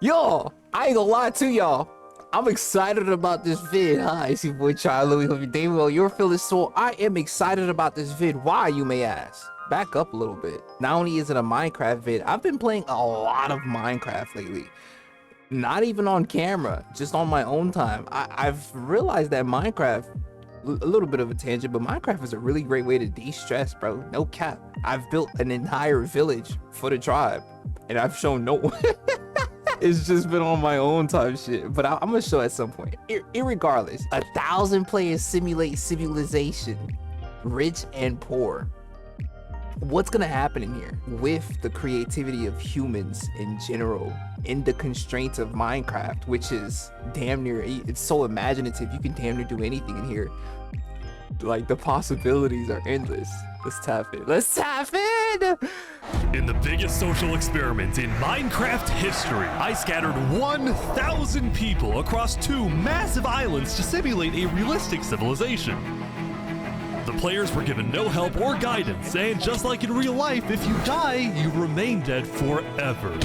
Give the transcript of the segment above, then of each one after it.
Yo, I ain't gonna lie to y'all. I'm excited about this vid. Hi, it's your boy Charlie. Hope your day well. You're feeling so. I am excited about this vid. Why, you may ask? Back up a little bit. Not only is it a Minecraft vid, I've been playing a lot of Minecraft lately. Not even on camera, just on my own time. I've realized that Minecraft, a little bit of a tangent, but Minecraft is a really great way to de-stress, bro. No cap. I've built an entire village for the tribe, and I've shown no one. It's just been on my own time shit, but I'm gonna show at some point. Irregardless, 1,000 players simulate civilization, rich and poor. What's gonna happen in here with the creativity of humans in general, in the constraints of Minecraft, which is damn near, it's so imaginative. You can damn near do anything in here. Like, the possibilities are endless. Let's tap in. Let's tap in! In the biggest social experiment in Minecraft history, I scattered 1,000 people across 2 massive islands to simulate a realistic civilization. The players were given no help or guidance, and just like in real life, if you die, you remain dead forever.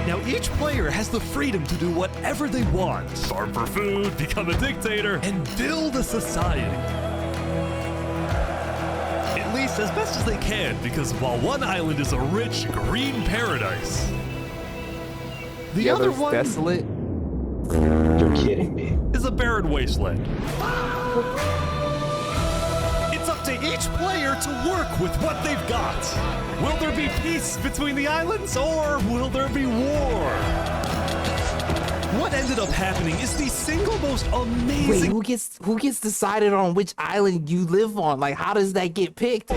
Now each player has the freedom to do whatever they want. Farm for food, become a dictator, and build a society. At least as best as they can, because while one island is a rich, green paradise, the other one desolate. You're kidding me. is a barren wasteland. It's up to each player to work with what they've got. Will there be peace between the islands, or will there be war? What ended up happening is the single most amazing. Wait, who gets decided on which island you live on? Like, how does that get picked?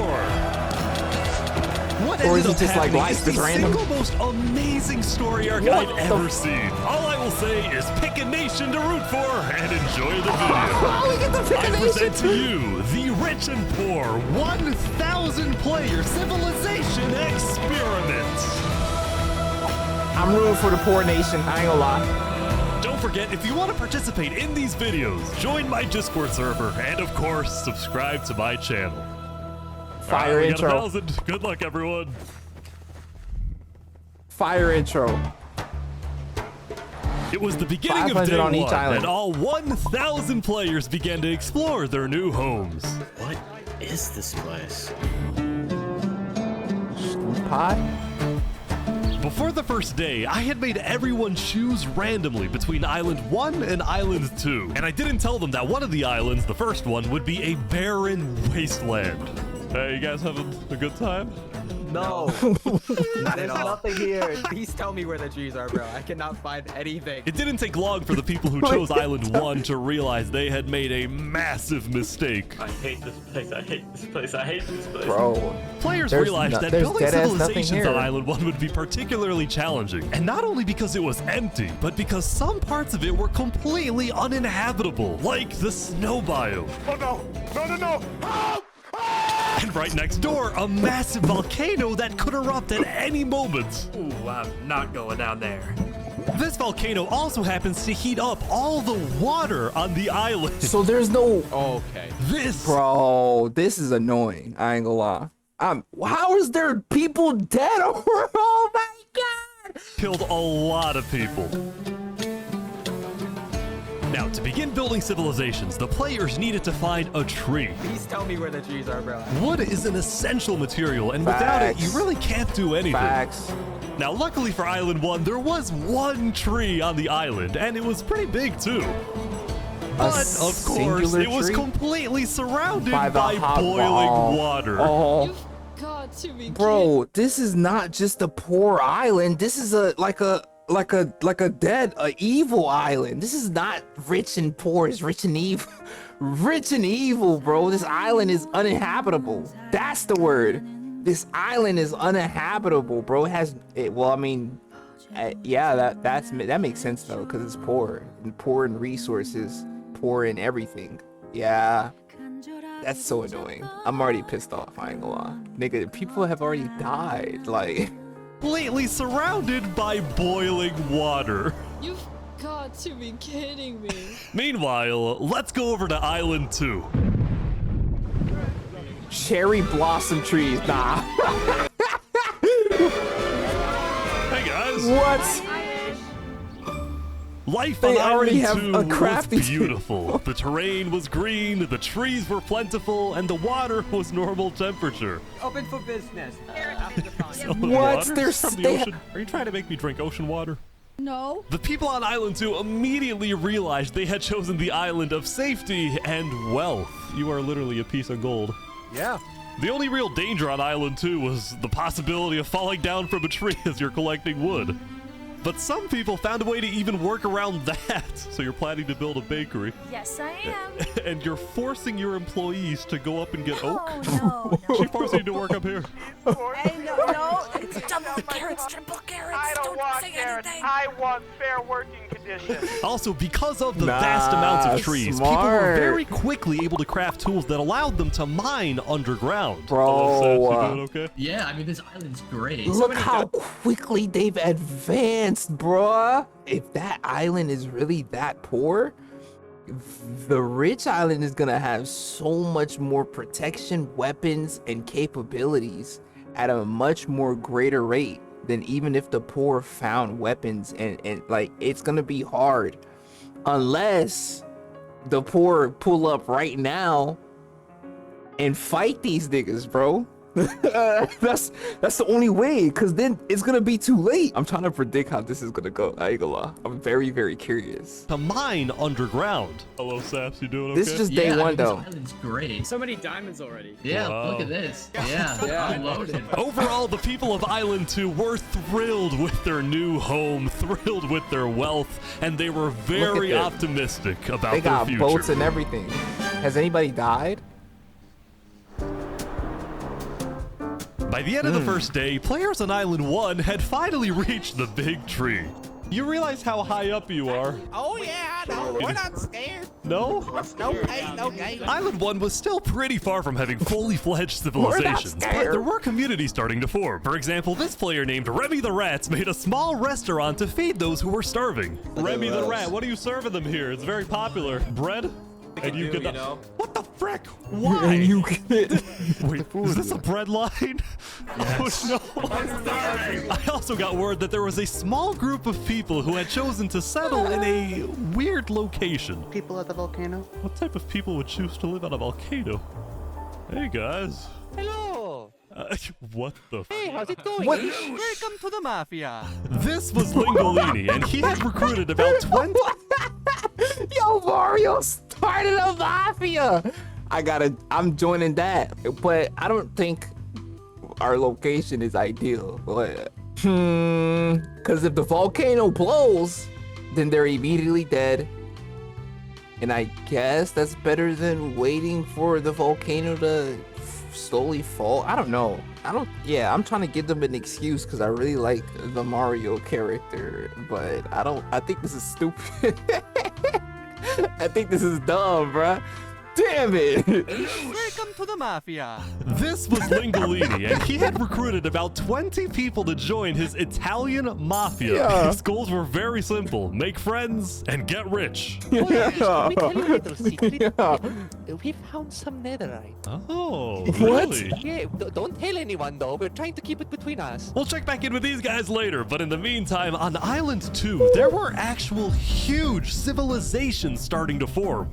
What Or is ended it up just like happening life is the is random? single most amazing story arc What I've the ever seen. All I will say is pick a nation to root for and enjoy the video. We get to pick a I nation present to too. you the rich and poor 1,000 player civilization experiment. I'm rooting for the poor nation. I ain't gonna lie. Don't forget, if you want to participate in these videos, join my Discord server and of course, subscribe to my channel. Fire We got intro. 1,000. Good luck, everyone. Fire intro. It was the beginning of 500 day on each 1, island. and all 1,000 players began to explore their new homes. What is this place? Pie? Before the first day, I had made everyone choose randomly between Island 1 and Island 2. And I didn't tell them that one of the islands, the first one, would be a barren wasteland. Hey, you guys having a good time? No, there's nothing here. Please tell me where the trees are, bro. I cannot find anything. It didn't take long for the people who chose Island 1 to realize they had made a massive mistake. I hate this place. I hate this place. I hate this place. Bro. Players There's realized no- that there's building dead-ass nothing civilizations on here. Island 1 would be particularly challenging. And not only because it was empty, but because some parts of it were completely uninhabitable, like the snow biome. Oh no! No, no, no! Help! And right next door, a massive volcano that could erupt at any moment. Ooh, I'm not going down there. This volcano also happens to heat up all the water on the island. So there's no... Okay. This Bro, this is annoying. I ain't gonna lie. How is there people dead over? Oh my god! killed a lot of people. Now, to begin building civilizations, the players needed to find a tree. Please tell me where the trees are, bro. Wood is an essential material, and without it, Facts. you really can't do anything. Facts. Now, luckily for Island 1, there was one tree on the island, and it was pretty big too. But, of course, singular it was tree? completely surrounded By the by hot boiling wall. water. Oh, You've got to be kidding. bro, this is not just a poor island. This is a evil island. This is not rich and poor. It's rich and evil. Rich and evil, bro. This island is uninhabitable. That's the word. This island is uninhabitable, bro. It has it. Well, I mean, yeah, that makes sense though, because it's poor in resources, poor in everything. Yeah, that's so annoying. I'm already pissed off. I ain't gonna lie, nigga. People have already died. Like, Completely surrounded by boiling water. You've got to be kidding me. Meanwhile, let's go over to Island 2. cherry blossom trees. Nah. What? Life They on already Island have 2 a crafty was beautiful. The terrain was green, the trees were plentiful, and the water was normal temperature. Open for business. So the What? water's There's- from the they ha- ocean. Are you trying to make me drink ocean water? No. The people on Island 2 immediately realized they had chosen the island of safety and wealth. You are literally a piece of gold. Yeah. The only real danger on Island 2 was the possibility of falling down from a tree as you're collecting wood. But some people found a way to even work around that. So you're planning to build a bakery, Yes, I am. and you're forcing your employees to go up and get oak. Oh, no, She no. forced you to work up here. Hey, no. It's double carrots, triple carrots. I don't want say carrots. anything. I want fair working conditions. Also, because of the Nah, vast amounts of trees, people were smart. very quickly able to craft tools that allowed them to mine underground. Bro, Hello, Sam, you doing okay? Yeah, I mean, this island's great. Look how quickly they've advanced, bruh. If that island is really that poor, the rich island is gonna have so much more protection, weapons, and capabilities at a much more greater rate than even if the poor found weapons. And like, it's gonna be hard unless the poor pull up right now and fight these niggas, bro. that's the only way, because then it's gonna be too late. I'm trying to predict how this is gonna go. I ain't gonna lie. I'm very, very curious. To mine underground. Hello, Saps, you doing okay? This is just day one, though. This island's great. So many diamonds already. Yeah, Wow. look at this. Yeah, I'm loaded. Overall, the people of Island 2 were thrilled with their new home, thrilled with their wealth, and they were very them. optimistic about They their got future. boats and everything. Has anybody died? By the end of the first day, players on Island 1 had finally reached the big tree. You realize how high up you are? Oh yeah, no, we're not scared. No? No pain, no gain. Island 1 was still pretty far from having fully fledged civilizations, but scared. there were communities starting to form. For example, this player named Remy the Rats made a small restaurant to feed those who were starving. Remy the Rat, what are you serving them here? It's very popular. Bread? And you could What the frick? Why? You get Wait, is this a bread line? Oh no! I also got word that there was a small group of people who had chosen to settle in a weird location. People at the volcano. What type of people would choose to live on a volcano? Hey guys. Hello. What the? Hey, how's it going? Welcome to the mafia. This was Lingolini, and he had recruited about 20. Yo, Mario started a mafia. I'm joining that, but I don't think our location is ideal. But because if the volcano blows, then they're immediately dead. And I guess that's better than waiting for the volcano to slowly fall. I don't know. I'm trying to give them an excuse because I really like the Mario character, but I think this is stupid. I think this is dumb, bruh. Damn it. Welcome to the mafia. This was Lingolini, and he had recruited about 20 people to join his Italian mafia. Yeah. His goals were very simple: make friends and get rich. We tell you a little secret. Yeah. We found some netherite. Oh, What? really? Yeah, don't tell anyone though. We're trying to keep it between us. We'll check back in with these guys later, but in the meantime, on Island 2, there were actual huge civilizations starting to form.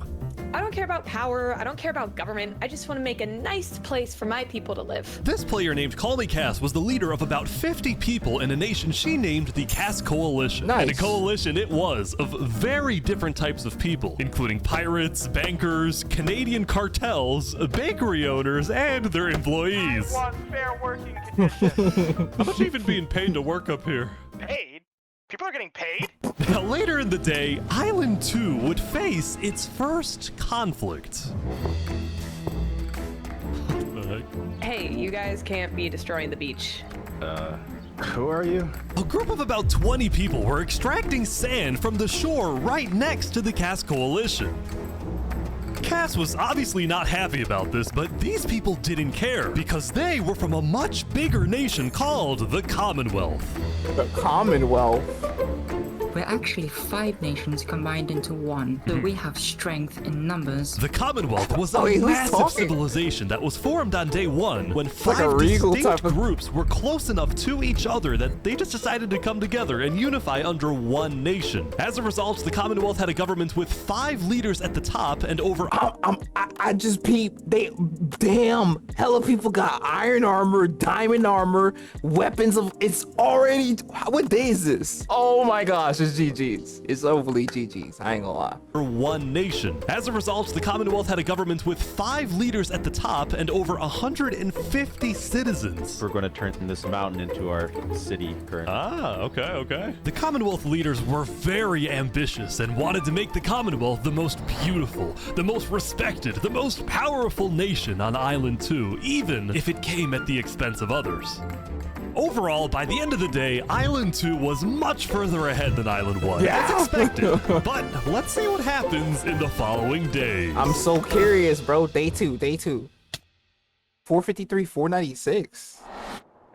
I don't care about power. I don't care about government. I just want to make a nice place for my people to live. This player named Call Me Cass was the leader of about 50 people in a nation she named the Cass Coalition. Nice. And a coalition it was of very different types of people, including pirates, bankers, Canadian cartels, bakery owners, and their employees. I want fair working conditions. How much even being paid to work up here? Paid? People are getting paid? Now, later in the day, Island 2 would face its first conflict. What the heck? Hey, you guys can't be destroying the beach. Who are you? A group of about 20 people were extracting sand from the shore right next to the Cass Coalition. Cass was obviously not happy about this, but these people didn't care because they were from a much bigger nation called the Commonwealth. The Commonwealth. We're actually 5 nations combined into one, so we have strength in numbers. The Commonwealth was a Oh, wait, who's massive talking? civilization that was formed on day 1 when like 5 a regal distinct type of- groups were close enough to each other that they just decided to come together and unify under one nation. As a result, the Commonwealth had a government with 5 leaders at the top and over I just peeped. Damn, hella people got iron armor, diamond armor, weapons of. It's already. What day is this? Oh my gosh, it's GG's. It's overly GG's. I ain't gonna lie. one nation. As a result, the Commonwealth had a government with 5 leaders at the top and over 150 citizens. We're going to turn this mountain into our city currently. Ah, okay. The Commonwealth leaders were very ambitious and wanted to make the Commonwealth the most beautiful, the most respected, the most powerful nation on Island 2, even if it came at the expense of others. Overall, by the end of the day, Island 2 was much further ahead than Island 1, as expected. But let's see what happens in the following days. I'm so curious, bro. Day 2. 453, 496.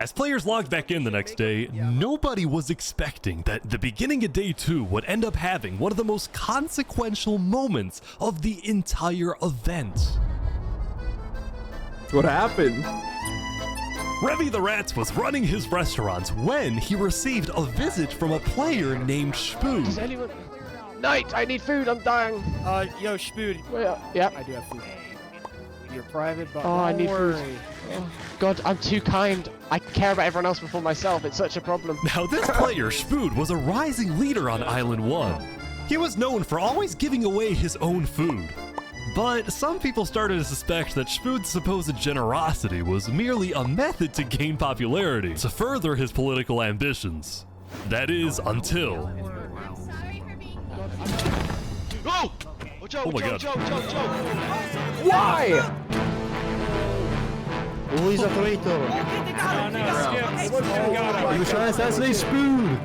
As players logged back in the next day, nobody was expecting that the beginning of day 2 would end up having one of the most consequential moments of the entire event. What happened? Revy the Rats was running his restaurant when he received a visit from a player named Spoon. Knight, I need food. I'm dying. Yo, Spood. Well, yeah. I do have food. You're private, but Oh, I don't need food. worry. Oh, God, I'm too kind. I care about everyone else before myself. It's such a problem. Now this player, Spood, was a rising leader on Island 1. He was known for always giving away his own food. But some people started to suspect that Spood's supposed generosity was merely a method to gain popularity, to further his political ambitions. That is, until... Oh! Oh my God. Why? Who is a traitor? He was trying to assassinate Spoon.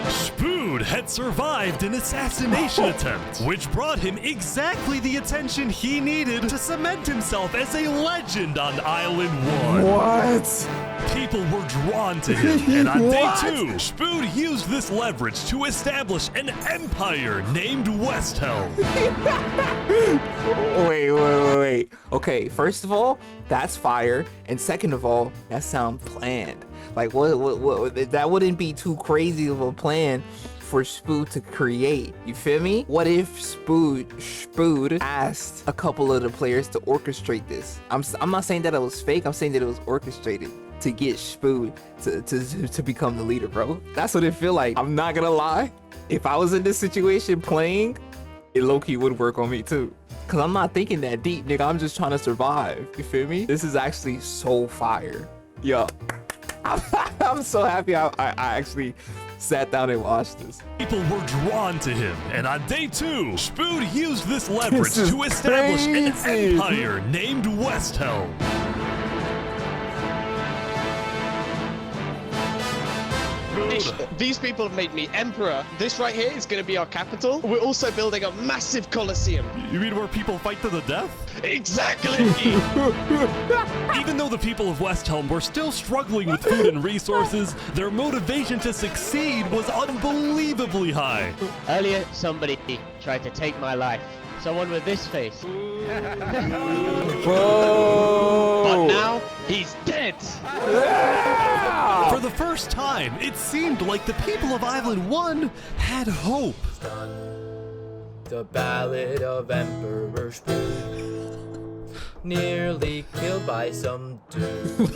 Spood had survived an assassination attempt, which brought him exactly the attention he needed to cement himself as a legend on Island 1. What? People were drawn to him, and on What? day 2, Spood used this leverage to establish an empire named Westhelm. Wait. Okay, first of all, that's fire, and second of all, that sounds planned. Like, what? That wouldn't be too crazy of a plan for Spood to create. You feel me? What if Spood asked a couple of the players to orchestrate this? I'm not saying that it was fake. I'm saying that it was orchestrated to get Spood to become the leader, bro. That's what it feel like. I'm not gonna lie. If I was in this situation playing, it low-key would work on me too. Cause I'm not thinking that deep, nigga. I'm just trying to survive. You feel me? This is actually so fire. Yo, I'm so happy I actually sat down and watched this. People were drawn to him, and on day 2, Spood used this leverage This is to establish an crazy. empire named Westhelm. These people have made me emperor. This right here is going to be our capital. We're also building a massive coliseum. You mean where people fight to the death? Exactly. Even though the people of Westhelm were still struggling with food and resources, their motivation to succeed was unbelievably high. Earlier, somebody tried to take my life. Someone with this face. But now, he's dead. For the first time, it seemed like the people of Island 1 had hope. The Ballad of Emperor Spood. Nearly killed by some dude.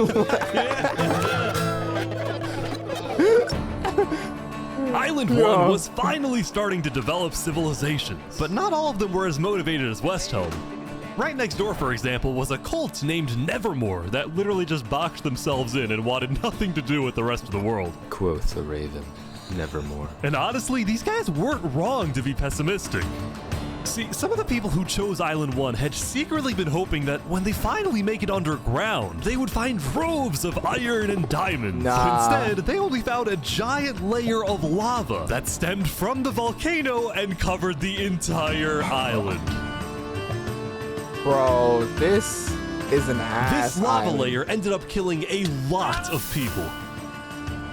Island 1 was finally starting to develop civilizations, but not all of them were as motivated as Westhelm. Right next door, for example, was a cult named Nevermore that literally just boxed themselves in and wanted nothing to do with the rest of the world. Quoth the Raven, nevermore. And honestly, these guys weren't wrong to be pessimistic. See, some of the people who chose Island 1 had secretly been hoping that when they finally make it underground, they would find troves of iron and diamonds. Nah. Instead, they only found a giant layer of lava that stemmed from the volcano and covered the entire island. Bro, this is an ass This lava island. layer ended up killing a lot of people.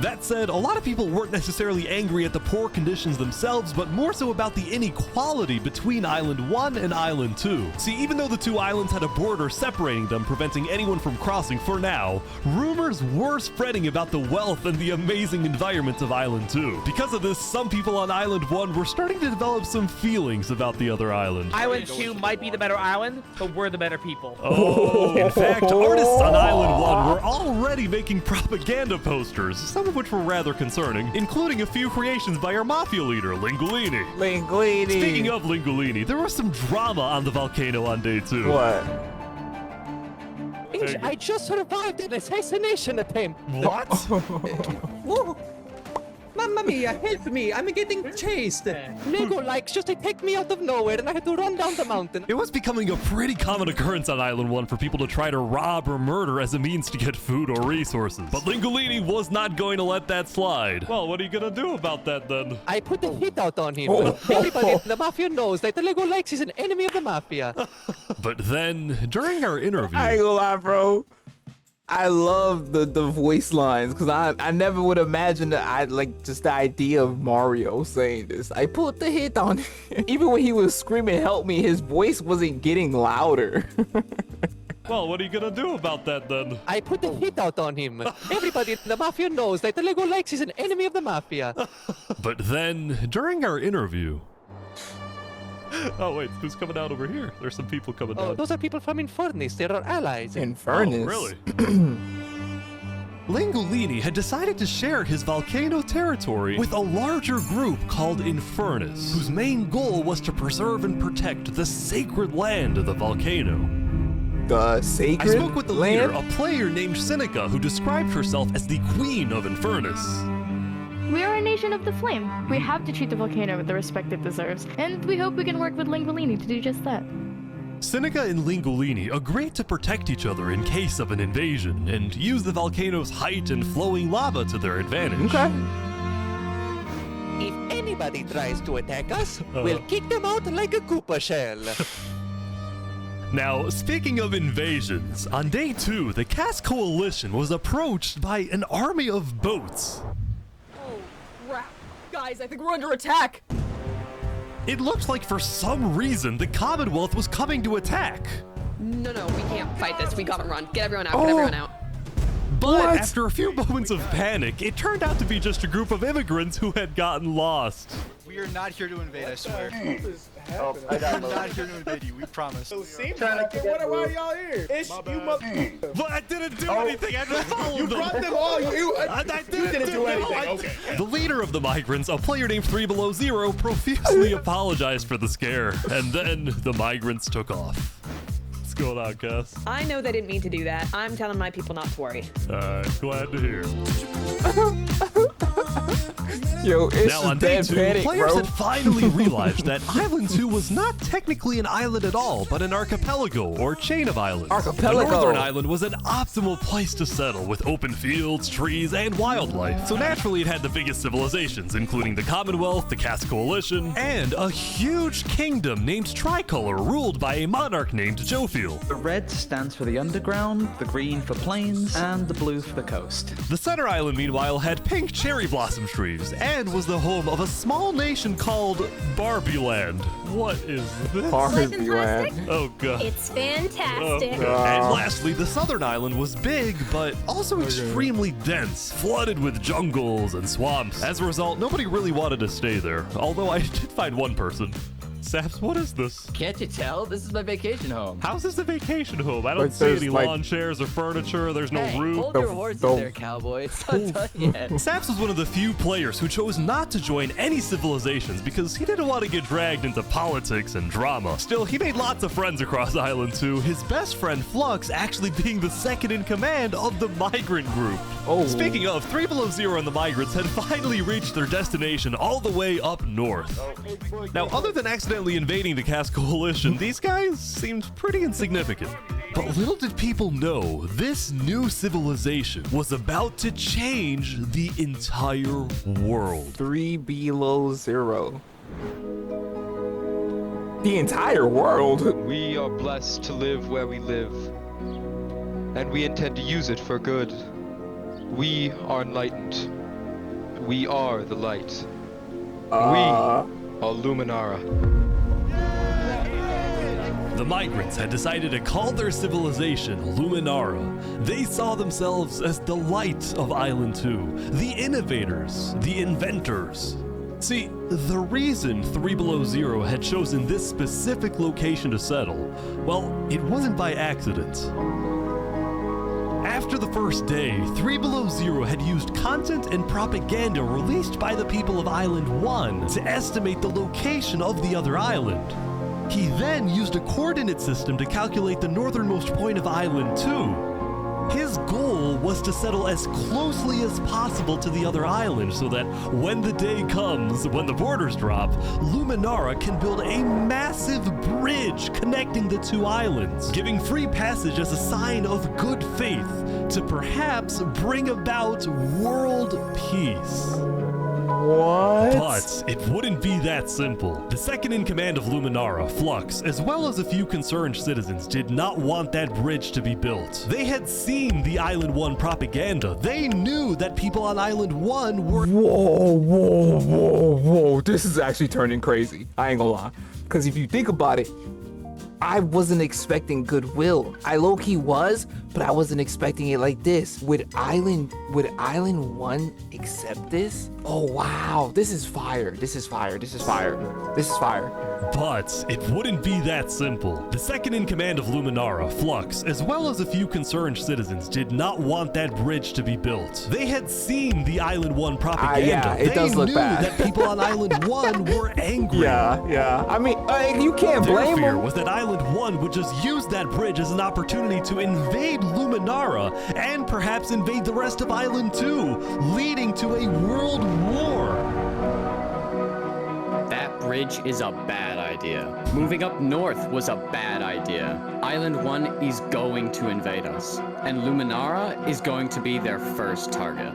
That said, a lot of people weren't necessarily angry at the poor conditions themselves, but more so about the inequality between Island 1 and Island 2. See, even though the two islands had a border separating them, preventing anyone from crossing for now, rumors were spreading about the wealth and the amazing environment of Island 2. Because of this, some people on Island 1 were starting to develop some feelings about the other island. Island 2 might be the better island, but we're the better people. Oh, in fact, artists on Island 1 were already making propaganda posters, some of which were rather concerning, including a few creations by our mafia leader, Lingolini. Linguini. Speaking of Lingolini, there was some drama on the volcano on day 2. What? I just survived an assassination attempt. What? Mamma mia, help me! I'm getting chased. Lego likes just attacked me out of nowhere and I had to run down the mountain. It was becoming a pretty common occurrence on Island 1 for people to try to rob or murder as a means to get food or resources. But Lingolini was not going to let that slide. Well, what are you gonna do about that then? I put the hit out on him. Everybody in the mafia knows that the Lego likes is an enemy of the mafia. But then, during our interview... I ain't gonna lie, bro. I love the voice lines because I never would imagine that I like just the idea of Mario saying this. I put the hit on him. Even when he was screaming help me, his voice wasn't getting louder. Well, what are you gonna do about that then? I put the hit out on him. Everybody in the mafia knows that the Lego likes is an enemy of the mafia. But then, during our interview... Oh wait, who's coming out over here? There's some people coming down. Those are people from Infernus. They're our allies. Infernus? Oh, really? Lingolini had decided to share his volcano territory with a larger group called Infernus, whose main goal was to preserve and protect the sacred land of the volcano. The sacred I spoke with the land? leader, a player named Seneca, who described herself as the Queen of Infernus. We are a nation of the flame. We have to treat the volcano with the respect it deserves, and we hope we can work with Lingolini to do just that. Seneca and Lingolini agreed to protect each other in case of an invasion, and use the volcano's height and flowing lava to their advantage. Okay. If anybody tries to attack us, we'll kick them out like a Koopa shell. Now, speaking of invasions, on day 2, the Cass Coalition was approached by an army of boats. Crap. Guys, I think we're under attack. It looked like for some reason the Commonwealth was coming to attack. No, we can't fight this. We gotta run. Get everyone out. Get everyone out. But after a few moments of panic, it turned out to be just a group of immigrants who had gotten lost. We are not here to invade, I swear. Oh, We're not here to invade you, we promise. Why are y'all here? It's you mother. But I didn't do anything. I just followed You them. brought them all. I didn't do anything. Okay. The leader of the migrants, a player named 3 Below Zero, profusely apologized for the scare, and then the migrants took off. What's going on, Cass? I know they didn't mean to do that. I'm telling my people not to worry. Glad to hear. Yo, it's Now on day 2, players had finally realized that Island 2 was not technically an island at all, but an archipelago or chain of islands. Archipelago. The northern island was an optimal place to settle with open fields, trees, and wildlife. So naturally it had the biggest civilizations, including the Commonwealth, the Cass Coalition, and a huge kingdom named Tricolor ruled by a monarch named Jofiel. The red stands for the underground, the green for plains, and the blue for the coast. The center island, meanwhile, had pink cherry blossom trees and was the home of a small nation called Barbie Land. What is this? Barbie Land. Oh god. It's fantastic. And lastly, the southern island was big, but also extremely dense, flooded with jungles and swamps. As a result, nobody really wanted to stay there, although I did find one person. Saps, what is this? Can't you tell? This is my vacation home. How's this a vacation home? I don't Like, see there's, any like- lawn chairs or furniture. There's no Hey, roof. hold your horses there, cowboy. It's not done yet. Saps was one of the few players who chose not to join any civilizations because he didn't want to get dragged into politics and drama. Still, he made lots of friends across Island 2, his best friend Flux actually being the second in command of the migrant group. Oh. Speaking of, 3 Below Zero and the migrants had finally reached their destination all the way up north. Now, other than accidentally invading the Cass Coalition, these guys seemed pretty insignificant. But little did people know, this new civilization was about to change the entire world. 3 Below Zero. The entire world? We are blessed to live where we live, and we intend to use it for good. We are enlightened. We are the light. We are Luminara. The migrants had decided to call their civilization Luminara. They saw themselves as the light of Island 2, the innovators, the inventors. See, the reason 3 Below Zero had chosen this specific location to settle, well, it wasn't by accident. After the first day, 3 Below Zero had used content and propaganda released by the people of Island 1 to estimate the location of the other island. He then used a coordinate system to calculate the northernmost point of Island 2. His goal was to settle as closely as possible to the other island so that when the day comes, when the borders drop, Luminara can build a massive bridge connecting the two islands, giving free passage as a sign of good faith to perhaps bring about world peace. What? But it wouldn't be that simple. The second in command of Luminara, Flux, as well as a few concerned citizens, did not want that bridge to be built. They had seen the Island 1 propaganda. They knew that people on Island 1 were— Whoa. This is actually turning crazy. I ain't gonna lie. Because if you think about it, I wasn't expecting goodwill. I low-key was, but I wasn't expecting it like this. Would Island 1 accept this? Oh wow, this is fire. This is fire. But it wouldn't be that simple. The second in command of Luminara, Flux, as well as a few concerned citizens, did not want that bridge to be built. They had seen the Island 1 propaganda. Yeah, it does look bad. They knew that people on Island 1 were angry. Yeah. I mean, you can't Their blame fear them. was that Island 1 would just use that bridge as an opportunity to invade Luminara and perhaps invade the rest of Island 2, leading to a world war. That bridge is a bad idea. Moving up north was a bad idea. Island 1 is going to invade us, and Luminara is going to be their first target.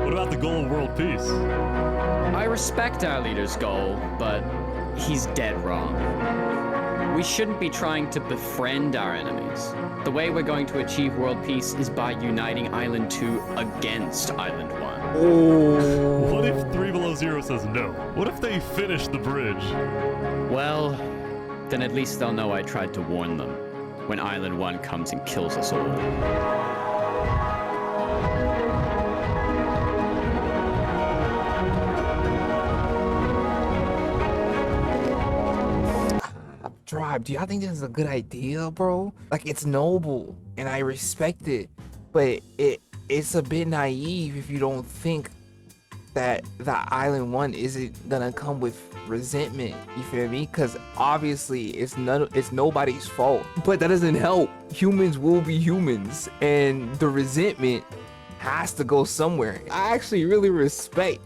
What about the goal of world peace? I respect our leader's goal, but he's dead wrong. We shouldn't be trying to befriend our enemies. The way we're going to achieve world peace is by uniting Island 2 against Island 1. What if 3 Below Zero says no? What if they finish the bridge? Well, then at least they'll know I tried to warn them when Island 1 comes and kills us all. Drive, do y'all think this is a good idea, bro? Like, it's noble and I respect it, but it's a bit naive if you don't think that the Island 1 isn't gonna come with resentment, you feel me? Because obviously it's nobody's fault, but that doesn't help. Humans will be humans and the resentment has to go somewhere. I actually really respect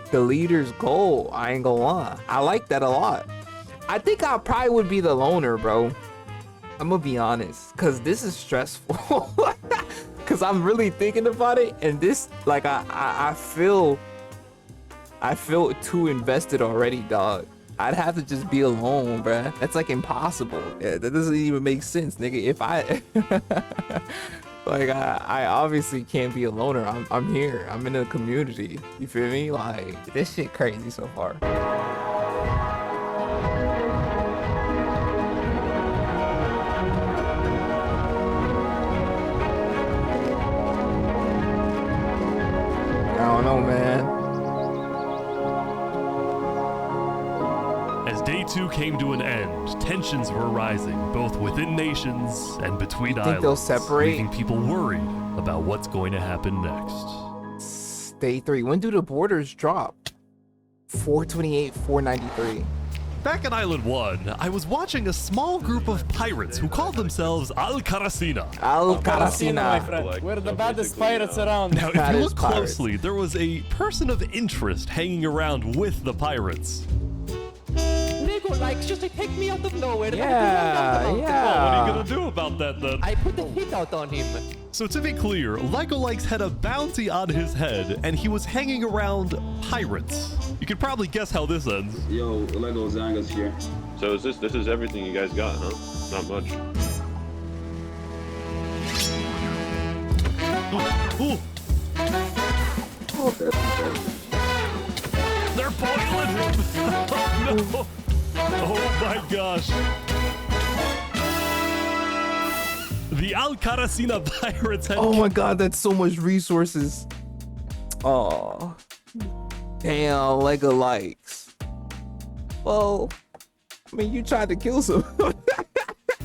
the leader's goal, I ain't gonna lie. I like that a lot. I think I probably would be the loner, bro. I'm gonna be honest, cause this is stressful. Cause I'm really thinking about it, and this, like, I feel too invested already, dog. I'd have to just be alone, bruh. That's like impossible. Yeah, that doesn't even make sense, nigga. If I, like, I obviously can't be a loner. I'm here. I'm in a community. You feel me? Like, this shit crazy so far. I don't know, man. As day 2 came to an end, tensions were rising, both within nations and between think they'll islands, separate? leaving people worried about what's going to happen next. Day 3. When do the borders drop? 428, 493. Back on Island 1, I was watching a small group of pirates who called themselves Al Karasina. Al my Karasina. friend. We're the baddest pirates around. Now, if you look closely, there was a person of interest hanging around with the pirates. Nico likes just to take me out of nowhere. and I Yeah, have to run down the mountain. Well, what are you gonna do about that then? I put the hit out on him. So to be clear, Lego Likes had a bounty on his head, and he was hanging around pirates. You could probably guess how this ends. Yo, Lego Zanga's here. So is this is everything you guys got, huh? Not much. Ooh. They're boiling him! Oh no! Oh my gosh! The Alcaracina pirates had. Oh my god, that's so much resources. Oh. Damn, Lego likes. Well, I mean, you tried to kill some.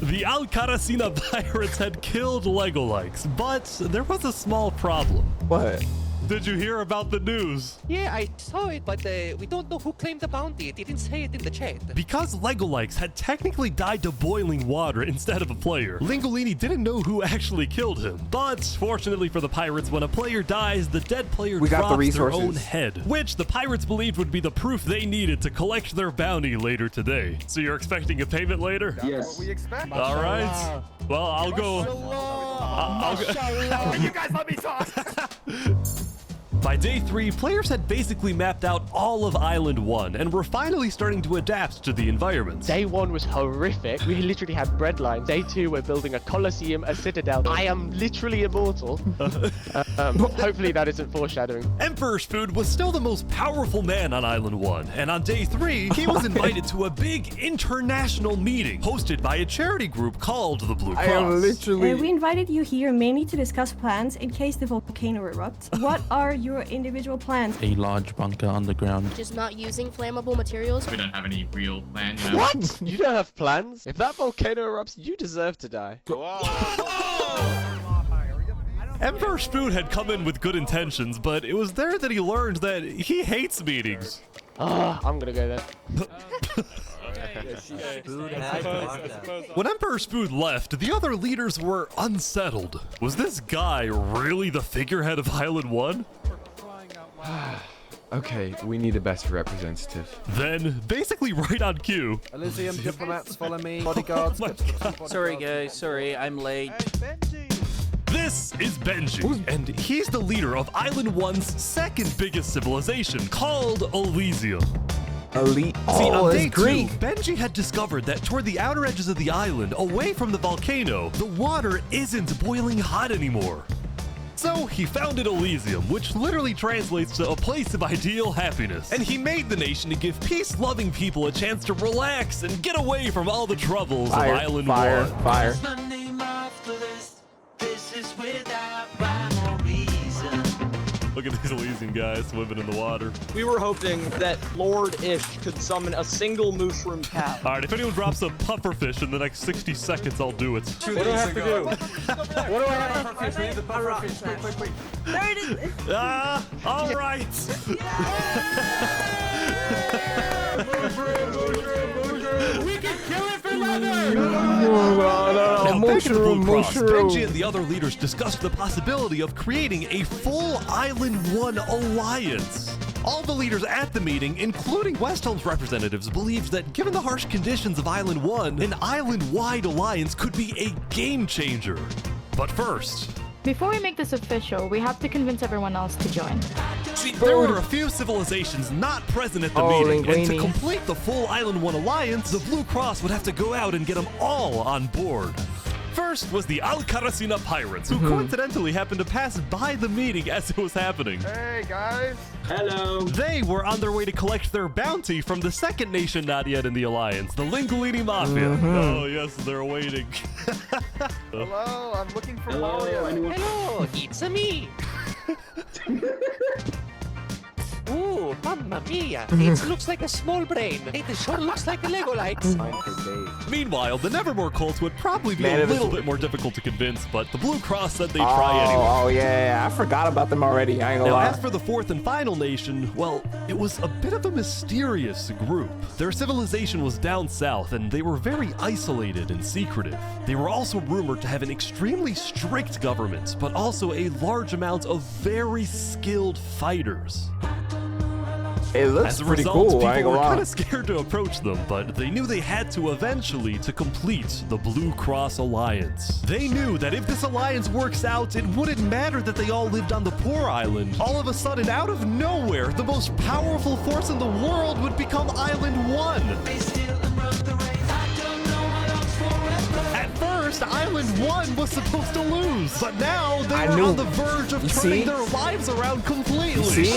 The Alcaracina pirates had killed Legolikes, but there was a small problem. What? Did you hear about the news? Yeah, I saw it, but we don't know who claimed the bounty. It didn't say it in the chat. Because Legolikes had technically died to boiling water instead of a player, Lingolini didn't know who actually killed him. But fortunately for the pirates, when a player dies, the dead player drops their own head, which the pirates believed would be the proof they needed to collect their bounty later today. So you're expecting a payment later? Yes. We expect. All right. Well, I'll go. I'll go. Can you guys let me talk? By day 3, players had basically mapped out all of Island 1 and were finally starting to adapt to the environment. Day 1 was horrific. We literally had bread lines. Day 2, we're building a coliseum, a citadel. I am literally immortal. Hopefully that isn't foreshadowing. Emperor's Food was still the most powerful man on Island 1, and on day 3, he was invited to a big international meeting hosted by a charity group called the Blue Cross. I am literally... We invited you here mainly to discuss plans in case the volcano erupts. What are your individual plans? A large bunker underground. Just not using flammable materials. We don't have any real plan, you know? What? You don't have plans? If that volcano erupts, you deserve to die. Emperor's Food had come in with good intentions, but it was there that he learned that he hates meetings. I'm gonna go there. When Emperor's Food left, the other leaders were unsettled. Was this guy really the figurehead of Island 1? Okay, we need a better representative. Then, basically right on cue. Elysium diplomats follow me. Bodyguards. Sorry, guys. Sorry, I'm late. This is Benji, and he's the leader of Island 1's second biggest civilization, called Elysium. Elite. See, on day 2, Greek. Benji had discovered that toward the outer edges of the island, away from the volcano, the water isn't boiling hot anymore. So he founded Elysium, which literally translates to a place of ideal happiness. And he made the nation to give peace-loving people a chance to relax and get away from all the troubles of Island 1. Fire. Look at these Elysium guys swimming in the water. We were hoping that Lord Ish could summon a single mushroom cow. All right, if anyone drops a pufferfish in the next 60 seconds, I'll do it. What do I have to do? What do I have to do? We need the pufferfish. Quick. There it is. All right. We can kill it for leather. Now, back at the Blue Cross, Benji and the other leaders discussed the possibility of creating a full Island 1 alliance. All the leaders at the meeting, including Westhelm's representatives, believed that given the harsh conditions of Island 1, an island-wide alliance could be a game changer. But first... Before we make this official, we have to convince everyone else to join. See, there were a few civilizations not present at the meeting, and to complete the full Island 1 alliance, the Blue Cross would have to go out and get them all on board. First was the Alcaracina pirates, who coincidentally happened to pass by the meeting as it was happening. Hey, guys. Hello. They were on their way to collect their bounty from the second nation not yet in the alliance, the Lingolini Mafia. Oh, yes, they're waiting. Hello, I'm looking for Mario. Hello, it's me. Ooh, mamma mia. It looks like a small brain. It sure looks like a Legolite. Meanwhile, the Nevermore cult would probably be a little bit more difficult to convince, but the Blue Cross said they'd try anyway. Oh, yeah, I forgot about them already. I ain't gonna Now, lie. as for the fourth and final nation, well, it was a bit of a mysterious group. Their civilization was down south, and they were very isolated and secretive. They were also rumored to have an extremely strict government, but also a large amount of very skilled fighters. It looks As a pretty result, cool. I ain't people were gonna kind lie. of scared to approach them, but they knew they had to eventually to complete the Blue Cross Alliance. They knew that if this alliance works out, it wouldn't matter that they all lived on the poor island. All of a sudden, out of nowhere, the most powerful force in the world would become Island 1. At first, first island one was supposed to lose, but now they I were knew. on the verge of You turning see? their lives around completely. You see?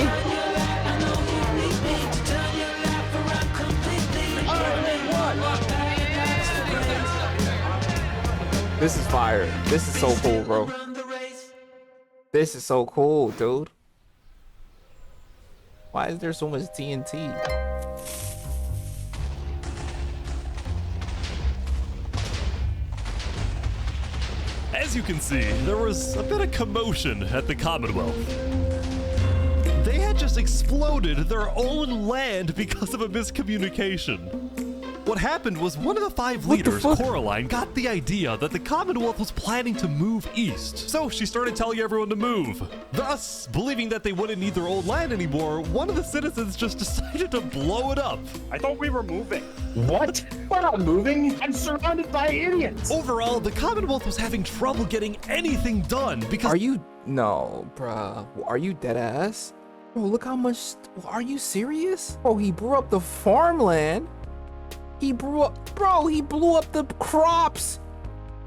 This is fire. This is so cool, bro. This is so cool, dude. Why is there so much TNT? As you can see, there was a bit of commotion at the Commonwealth. They had just exploded their own land because of a miscommunication. What happened was one of the 5 leaders, Coraline, got the idea that the Commonwealth was planning to move east. So she started telling everyone to move. Thus, believing that they wouldn't need their old land anymore, one of the citizens just decided to blow it up. I thought we were moving. What? We're not moving. I'm surrounded by idiots. Overall, the Commonwealth was having trouble getting anything done because— Are you? No, bruh. Are you dead ass? Bro, look how much. Are you serious? Bro, he blew up the farmland. He blew up, bro, he blew up the crops.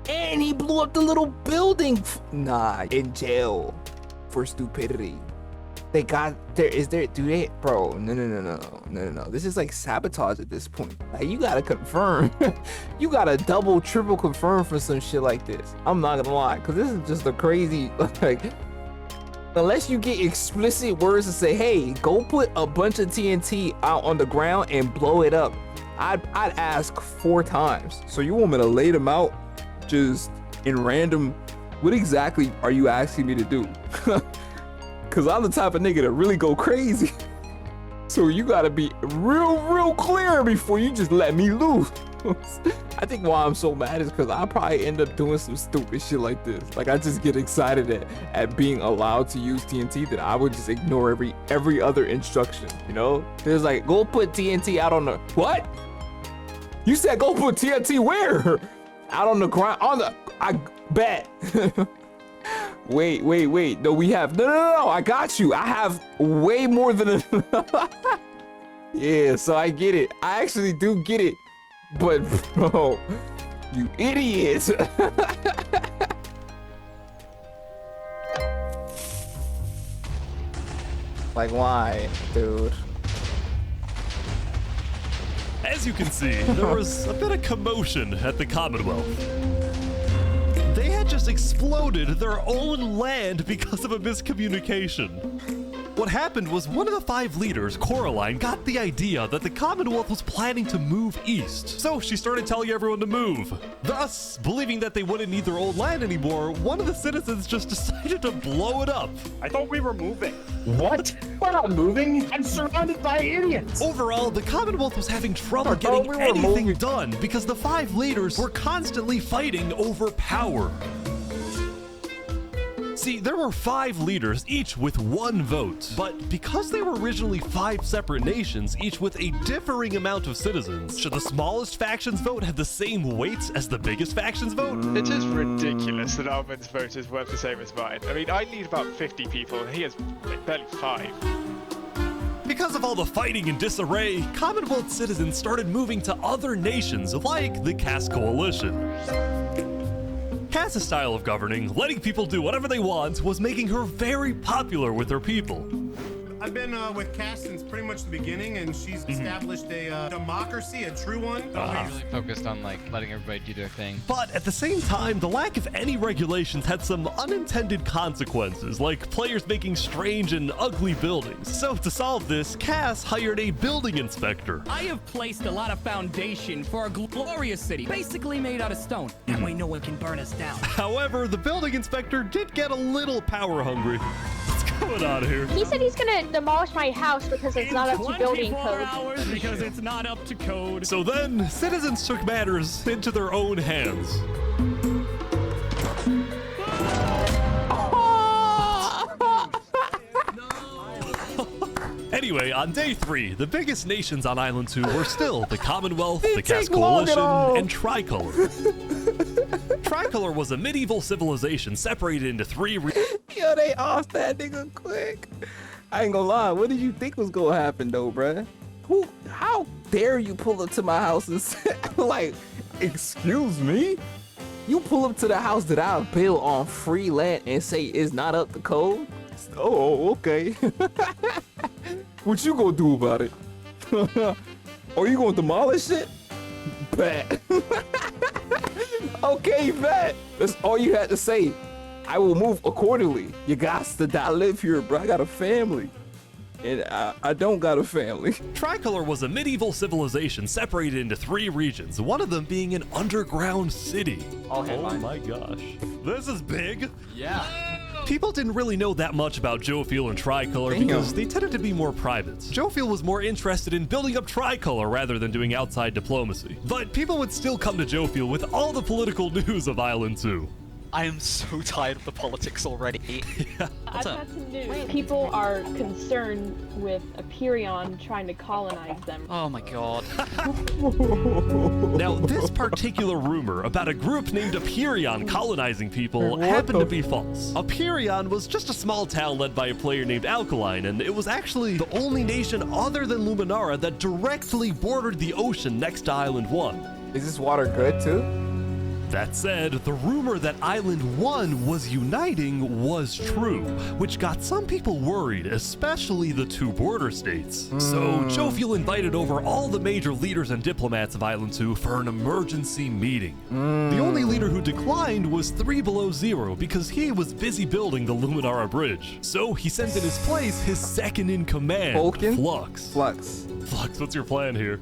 And he blew up the little building. Nah, in jail for stupidity. They got there. Is there? Do they? Bro, no. This is like sabotage at this point. Like, you gotta confirm. You gotta double, triple confirm for some shit like this. I'm not gonna lie, cause this is just a crazy, like, unless you get explicit words to say, hey, go put a bunch of TNT out on the ground and blow it up. I'd ask 4 times. So you want me to lay them out just in random? What exactly are you asking me to do? Cause I'm the type of nigga to really go crazy. So you gotta be real clear before you just let me loose. I think why I'm so mad is because I probably end up doing some stupid shit like this. Like, I just get excited at being allowed to use TNT that I would just ignore every other instruction, you know? There's like, go put TNT out on the— What? You said go put TNT where? Out on the ground, I bet. Wait. No, we have, no, I got you. I have way more than Yeah, so I get it. I actually do get it. But bro, you idiots. Like, why, dude? As you can see, there was a bit of commotion at the Commonwealth. They had just exploded their own land because of a miscommunication. What happened was one of the 5 leaders, Coraline, got the idea that the Commonwealth was planning to move east. So she started telling everyone to move. Thus, believing that they wouldn't need their old land anymore, one of the citizens just decided to blow it up. I thought we were moving. What? We're not moving. I'm surrounded by idiots. Overall, the Commonwealth was having trouble getting anything done because the 5 leaders were constantly fighting over power. See, there were 5 leaders, each with 1 vote, but because they were originally 5 separate nations, each with a differing amount of citizens, should the smallest faction's vote have the same weight as the biggest faction's vote? It is ridiculous that Almond's vote is worth the same as mine. I mean, I need about 50 people, and he has barely 5. Because of all the fighting and disarray, Commonwealth citizens started moving to other nations like the Cass Coalition. Cass's style of governing, letting people do whatever they want, was making her very popular with her people. I've been with Cass since pretty much the beginning, and she's established a democracy, a true one. Really focused on like letting everybody do their thing. But at the same time, the lack of any regulations had some unintended consequences, like players making strange and ugly buildings. So to solve this, Cass hired a building inspector. I have placed a lot of foundation for a glorious city, basically made out of stone. That way no one can burn us down. However, the building inspector did get a little power hungry. What's going on here? He said he's gonna demolish my house because it's not up to building code. Hours because it's not up to code. So then, citizens took matters into their own hands. Anyway, on day 3, the biggest nations on Island 2 were still the Commonwealth, the Cass Coalition, and Tricolor. Tricolor was a medieval civilization separated into 3 Yo, they off that nigga quick. I ain't gonna lie, what did you think was gonna happen though, bruh? How dare you pull up to my house and say, like, excuse me? You pull up to the house that I built on free land and say it's not up to code? Oh, okay. What you gonna do about it? Are you gonna demolish it? Bet. Okay, bet. That's all you had to say. I will move accordingly. You got to live here, bro. I got a family. And I don't got a family. Tricolor was a medieval civilization separated into 3 regions, one of them being an underground city. Oh my gosh. This is big. Yeah. People didn't really know that much about Jovial and Tricolor because they tended to be more private. Jovial was more interested in building up Tricolor rather than doing outside diplomacy. But people would still come to Jovial with all the political news of Island 2. I am so tired of the politics already. I've got some news. People are concerned with Aperion trying to colonize them. Oh my god. Now, this particular rumor about a group named Aperion colonizing people happened to be false. Aperion was just a small town led by a player named Alkaline, and it was actually the only nation other than Luminara that directly bordered the ocean next to Island 1. Is this water good too? That said, the rumor that Island 1 was uniting was true, which got some people worried, especially the 2 border states. So Jovial invited over all the major leaders and diplomats of Island 2 for an emergency meeting. The only leader who declined was 3 Below Zero because he was busy building the Luminara Bridge. So he sent in his place his second in command, Flux. Flux, what's your plan here?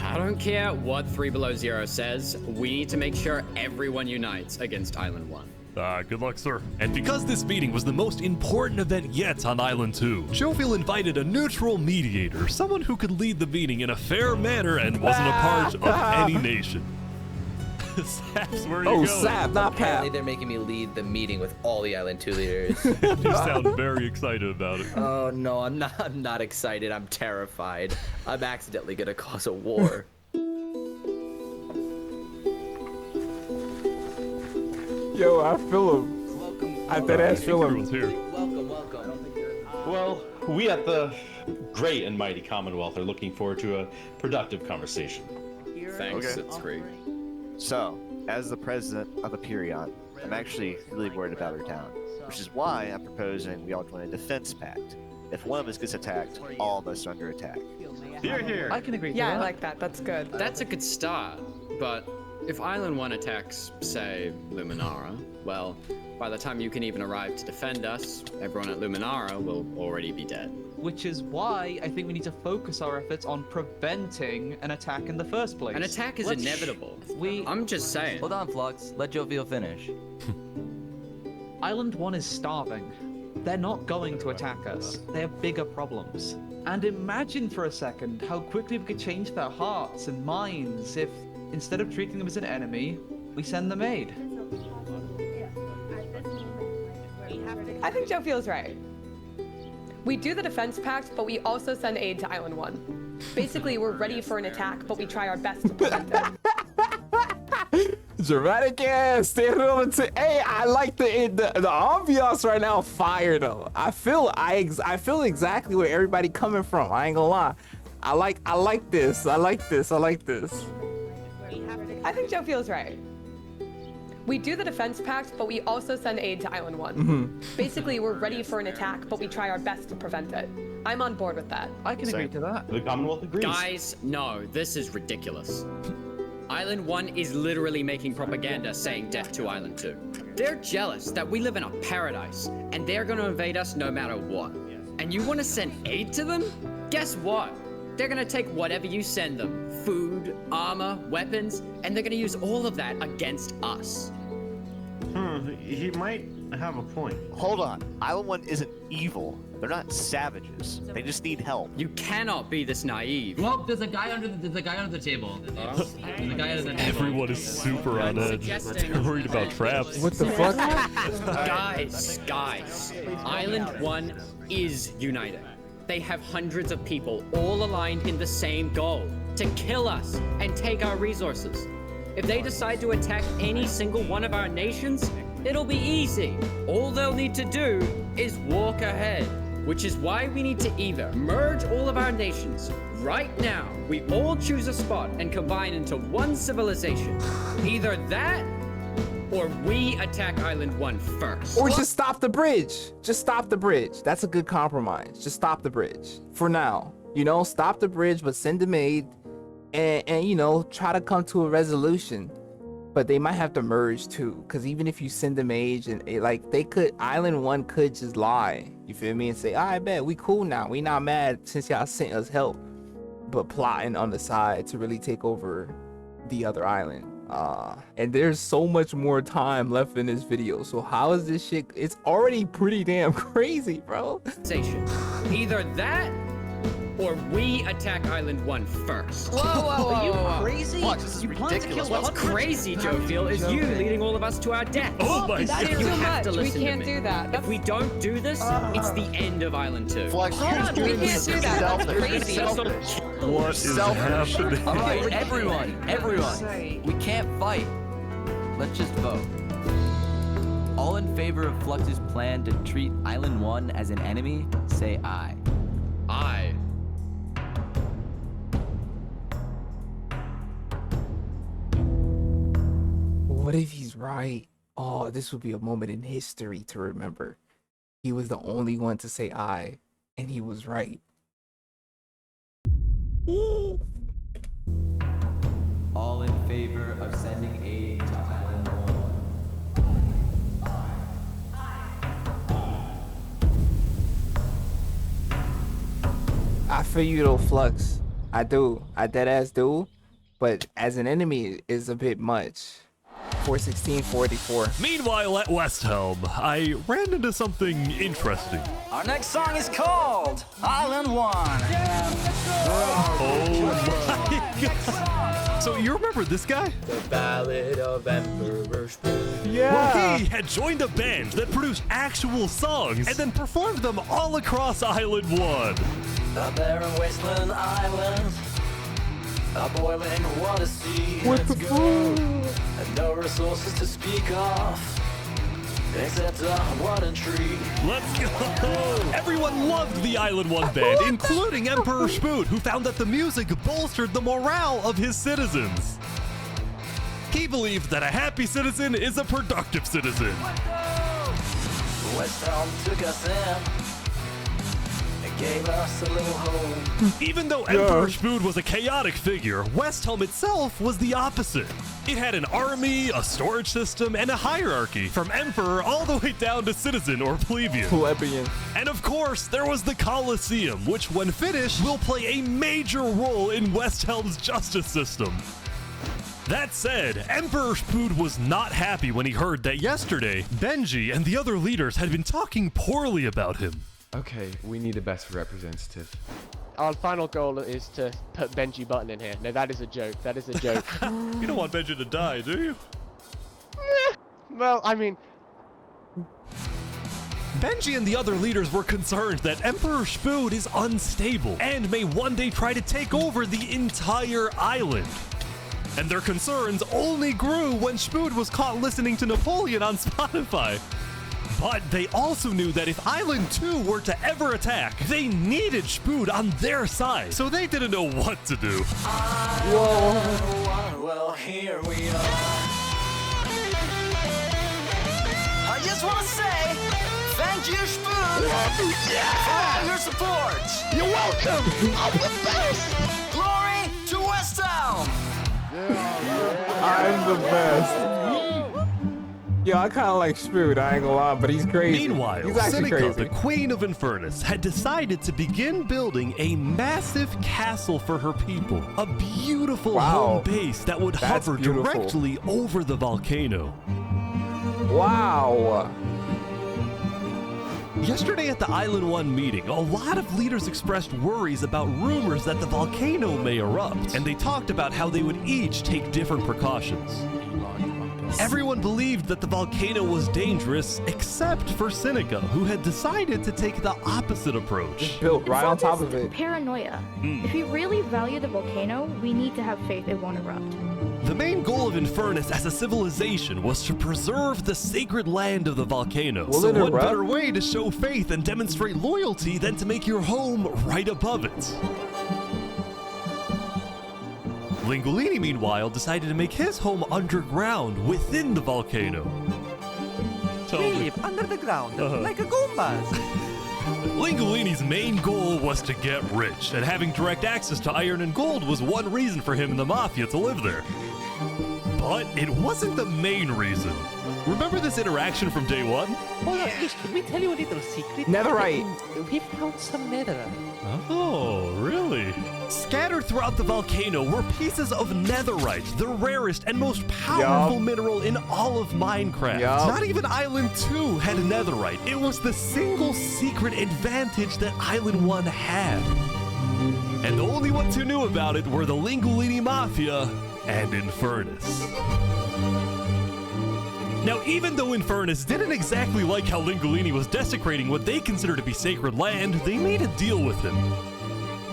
I don't care what 3 Below Zero says, we need to make sure everyone unites against Island 1. Good luck, sir. And because this meeting was the most important event yet on Island 2, Jovial invited a neutral mediator, someone who could lead the meeting in a fair manner and wasn't a part of any nation. Saps, where are you going? Sap, not Pat. Apparently they're making me lead the meeting with all the Island 2 leaders. You sound very excited about it. Oh no, I'm not excited. I'm terrified. I'm accidentally gonna cause a war. Yo, I feel him. I deadass feel him. Here. Welcome. Well, we at the great and mighty Commonwealth are looking forward to a productive conversation. Thanks, it's great. So, as the president of Aperion, I'm actually really worried about our town, which is why I'm proposing we all join a defense pact. If one of us gets attacked, all of us are under attack. Here. I can agree to that. Yeah, I like that. That's good. That's a good start, but if Island 1 attacks, say, Luminara, well, by the time you can even arrive to defend us, everyone at Luminara will already be dead. Which is why I think we need to focus our efforts on preventing an attack in the first place. An attack is inevitable. I'm just saying. Hold on, Flux. Let Jovial finish. Island 1 is starving. They're not going to attack us. They have bigger problems. And imagine for a second how quickly we could change their hearts and minds if, instead of treating them as an enemy, we send them aid. I think Joe feels right. We do the defense pact, but we also send aid to Island 1. Basically, we're ready for an attack, but we try our best to prevent it. Dramatic ass, standing on the hey, I like the ambiance right now. Fire though. I feel exactly where everybody coming from. I ain't gonna lie. I like this. I like this. I think Joe feels right. We do the defense pact, but we also send aid to Island 1. Basically, we're ready for an attack, but we try our best to prevent it. I'm on board with that. I can agree to that. The Commonwealth agrees. Guys, no, this is ridiculous. Island 1 is literally making propaganda saying death to Island 2. They're jealous that we live in a paradise, and they're gonna invade us no matter what. And you wanna send aid to them? Guess what? They're gonna take whatever you send them, food, armor, weapons, and they're gonna use all of that against us. He might have a point. Hold on. Island 1 isn't evil. They're not savages. They just need help. You cannot be this naive. Well, there's a guy under the table. There's a guy under the table. Everyone is super on edge. They're worried about traps. What the fuck? Guys, Island 1 is united. They have hundreds of people all aligned in the same goal, to kill us and take our resources. If they decide to attack any single one of our nations, it'll be easy. All they'll need to do is walk ahead, which is why we need to either merge all of our nations right now. We all choose a spot and combine into one civilization. Either that, or we attack Island 1 first. Or just stop the bridge. Just stop the bridge. That's a good compromise. Just stop the bridge for now. You know, stop the bridge, but send them aid, and you know, try to come to a resolution. But they might have to merge too, because even if you send them aid, and like they could, Island 1 could just lie. You feel me? And say, I bet we cool now. We not mad since y'all sent us help, but plotting on the side to really take over the other island. And there's so much more time left in this video, so how is this shit? It's already pretty damn crazy, bro. Either that or we attack Island 1 first. Whoa, whoa, whoa, Are you whoa. crazy? Watch, this is you plan to ridiculous. kill What's hundreds? crazy, Joviel, is you leading all of us to our death. Oh my That God. is Too you have to much. We listen can't to me. do that. If we don't do this, it's the end of Island 2. Flex, Hold on, we can't do that. That's crazy. What is happening? All right, everyone, we can't fight. Let's just vote. All in favor of Flux's plan to treat Island 1 as an enemy, say aye. Aye. What if he's right? Oh, this would be a moment in history to remember. He was the only one to say aye, and he was right. All in favor of sending aid to Island 1. I feel you though, Flux. I do. I deadass do. But as an enemy is a bit much. 416, 484. Meanwhile, at West Helm, I ran into something interesting. Our next song is called Island 1. Oh my god. So you remember this guy? The Ballad of Emperor Spoon. Well, he had joined a band that produced actual songs and then performed them all across Island 1. A barren wasteland island. A boiling water sea. Let's go. And no resources to speak of. Except a wooden tree. Let's go! Everyone loved the Island 1 band, including Emperor Spoon, who found that the music bolstered the morale of his citizens. He believed that a happy citizen is a productive citizen. West Helm took us in. Gave us a little home. Even though Emperor Spoon was a chaotic figure, West Helm itself was the opposite. It had an army, a storage system, and a hierarchy, from Emperor all the way down to citizen or plebeian. Plebeian. And of course, there was the Colosseum, which when finished, will play a major role in West Helm's justice system. That said, Emperor Spoon was not happy when he heard that yesterday, Benji and the other leaders had been talking poorly about him. Okay, we need a better representative. Our final goal is to put Benji Button in here. No, that is a joke. That is a joke. You don't want Benji to die, do you? Well, I mean... Benji and the other leaders were concerned that Emperor Spoon is unstable and may one day try to take over the entire island. And their concerns only grew when Spoon was caught listening to Napoleon on Spotify. But they also knew that if Island 2 were to ever attack, they needed Spoon on their side, so they didn't know what to do. Whoa. Well, here we are. I just want to say, thank you, Spoon, for all your support. You're welcome. I'm the best. Glory to West Helm. I'm the best. Yo, I kind of like Spoon, I ain't gonna lie, but he's crazy. Meanwhile, he's actually Seneca, crazy. the Queen of Infernus, had decided to begin building a massive castle for her people. A beautiful home base that would That's hover beautiful. directly over the volcano. Wow. Yesterday at the Island 1 meeting, a lot of leaders expressed worries about rumors that the volcano may erupt, and they talked about how they would each take different precautions. Everyone believed that the volcano was dangerous, except for Seneca, who had decided to take the opposite approach. Built right on top of it. Paranoia. If we really value the volcano, we need to have faith it won't erupt. The main goal of Infernus as a civilization was to preserve the sacred land of the volcano. Will So it what erupt? better way to show faith and demonstrate loyalty than to make your home right above it? Lingolini, meanwhile, decided to make his home underground within the volcano. Deep under the ground, like a Goombas. Lingolini's main goal was to get rich, and having direct access to iron and gold was one reason for him and the Mafia to live there. But it wasn't the main reason. Remember this interaction from day one? Hold on, Ish, can we tell you a little secret? Netherite. We found some netherite. Oh, really? Scattered throughout the volcano were pieces of netherite, the rarest and most powerful mineral in all of Minecraft. Not even Island 2 had netherite. It was the single secret advantage that Island 1 had. And the only ones who knew about it were the Lingolini Mafia and Infernus. Now, even though Infernus didn't exactly like how Lingolini was desecrating what they consider to be sacred land, they made a deal with him.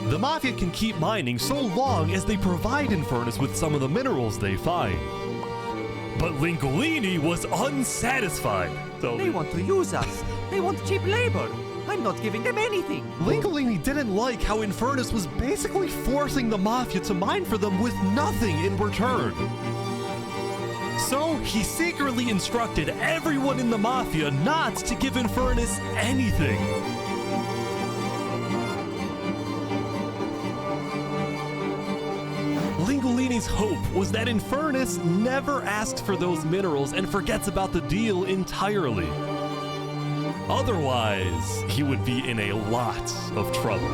The Mafia can keep mining so long as they provide Infernus with some of the minerals they find. But Lingolini was unsatisfied. They want to use us. They want cheap labor. I'm not giving them anything. Lingolini didn't like how Infernus was basically forcing the Mafia to mine for them with nothing in return. So he secretly instructed everyone in the Mafia not to give Infernus anything. Lingolini's hope was that Infernus never asked for those minerals and forgets about the deal entirely. Otherwise, he would be in a lot of trouble.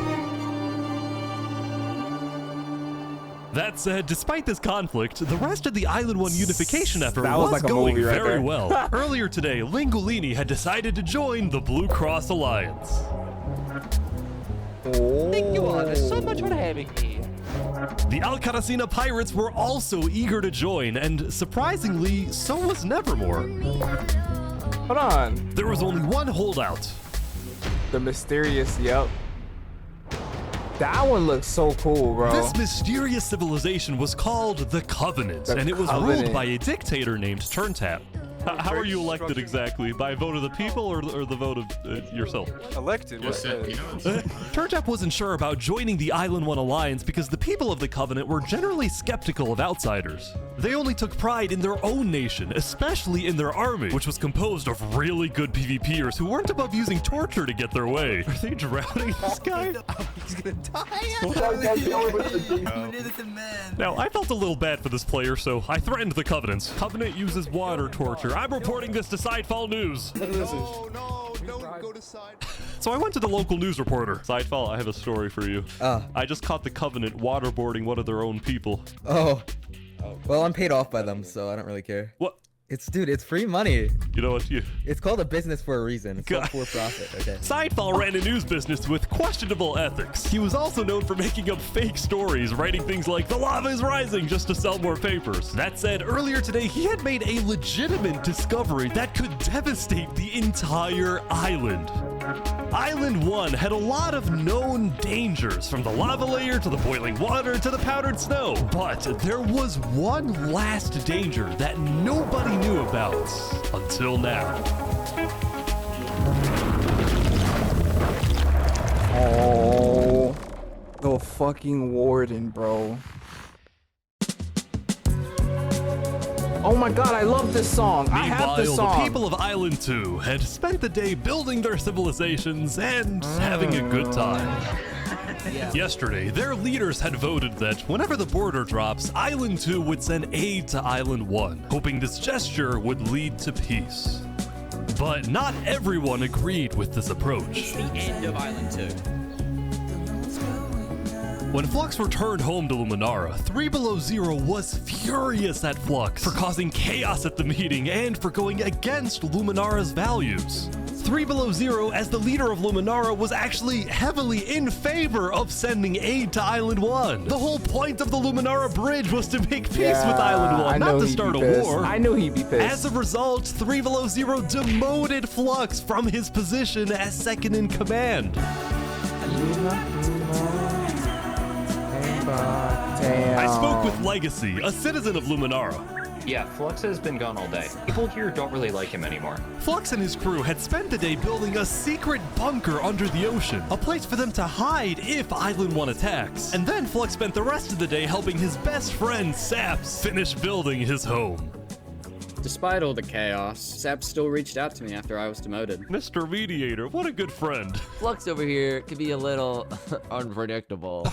That said, despite this conflict, the rest of the Island 1 unification effort was like a going movie right very there. well. Earlier today, Lingolini had decided to join the Blue Cross Alliance. Thank you all so much for having me. The Alcaracina pirates were also eager to join, and surprisingly, so was Nevermore. Hold on. There was only one holdout. The mysterious, yep. That one looks so cool, bro. This mysterious civilization was called the Covenant, and it was ruled by a dictator named Turntap. How are you elected exactly? By a vote of the people or the vote of yourself? Elected? Turntap wasn't sure about joining the Island 1 Alliance because the people of the Covenant were generally skeptical of outsiders. They only took pride in their own nation, especially in their army, which was composed of really good PvPers who weren't above using torture to get their way. Are they drowning this guy? He's gonna die. Now, I felt a little bad for this player, so I threatened the Covenant. Covenant uses water torture. I'm reporting this to Sidefall News. No, don't go to Sidefall. So I went to the local news reporter. Sidefall, I have a story for you. I just caught the Covenant waterboarding one of their own people. Oh. Well, I'm paid off by them, so I don't really care. What? Dude, it's free money. You know what? It's called a business for a reason. It's not for profit, okay? Sidefall ran a news business with questionable ethics. He was also known for making up fake stories, writing things like, "The lava is rising," just to sell more papers. That said, earlier today, he had made a legitimate discovery that could devastate the entire island. Island 1 had a lot of known dangers, from the lava layer to the boiling water to the powdered snow. But there was one last danger that nobody knew about until now. Oh, the fucking warden, bro. Oh my god, I love this song. I have this Meanwhile, song. the people of Island 2 had spent the day building their civilizations and having a good time. Yesterday, their leaders had voted that whenever the border drops, Island 2 would send aid to Island 1, hoping this gesture would lead to peace. But not everyone agreed with this approach. The end of Island 2. When Flux returned home to Luminara, 3 Below Zero was furious at Flux for causing chaos at the meeting and for going against Luminara's values. 3 Below Zero, as the leader of Luminara, was actually heavily in favor of sending aid to Island 1. The whole point of the Luminara Bridge was to make peace with Island 1, not to start a war. I knew he'd be pissed. As a result, 3 Below Zero demoted Flux from his position as second in command. Damn. I spoke with Legacy, a citizen of Luminara. Yeah, Flux has been gone all day. People here don't really like him anymore. Flux and his crew had spent the day building a secret bunker under the ocean, a place for them to hide if Island 1 attacks. And then Flux spent the rest of the day helping his best friend, Saps, finish building his home. Despite all the chaos, Saps still reached out to me after I was demoted. Mr. Mediator, what a good friend. Flux over here can be a little unpredictable,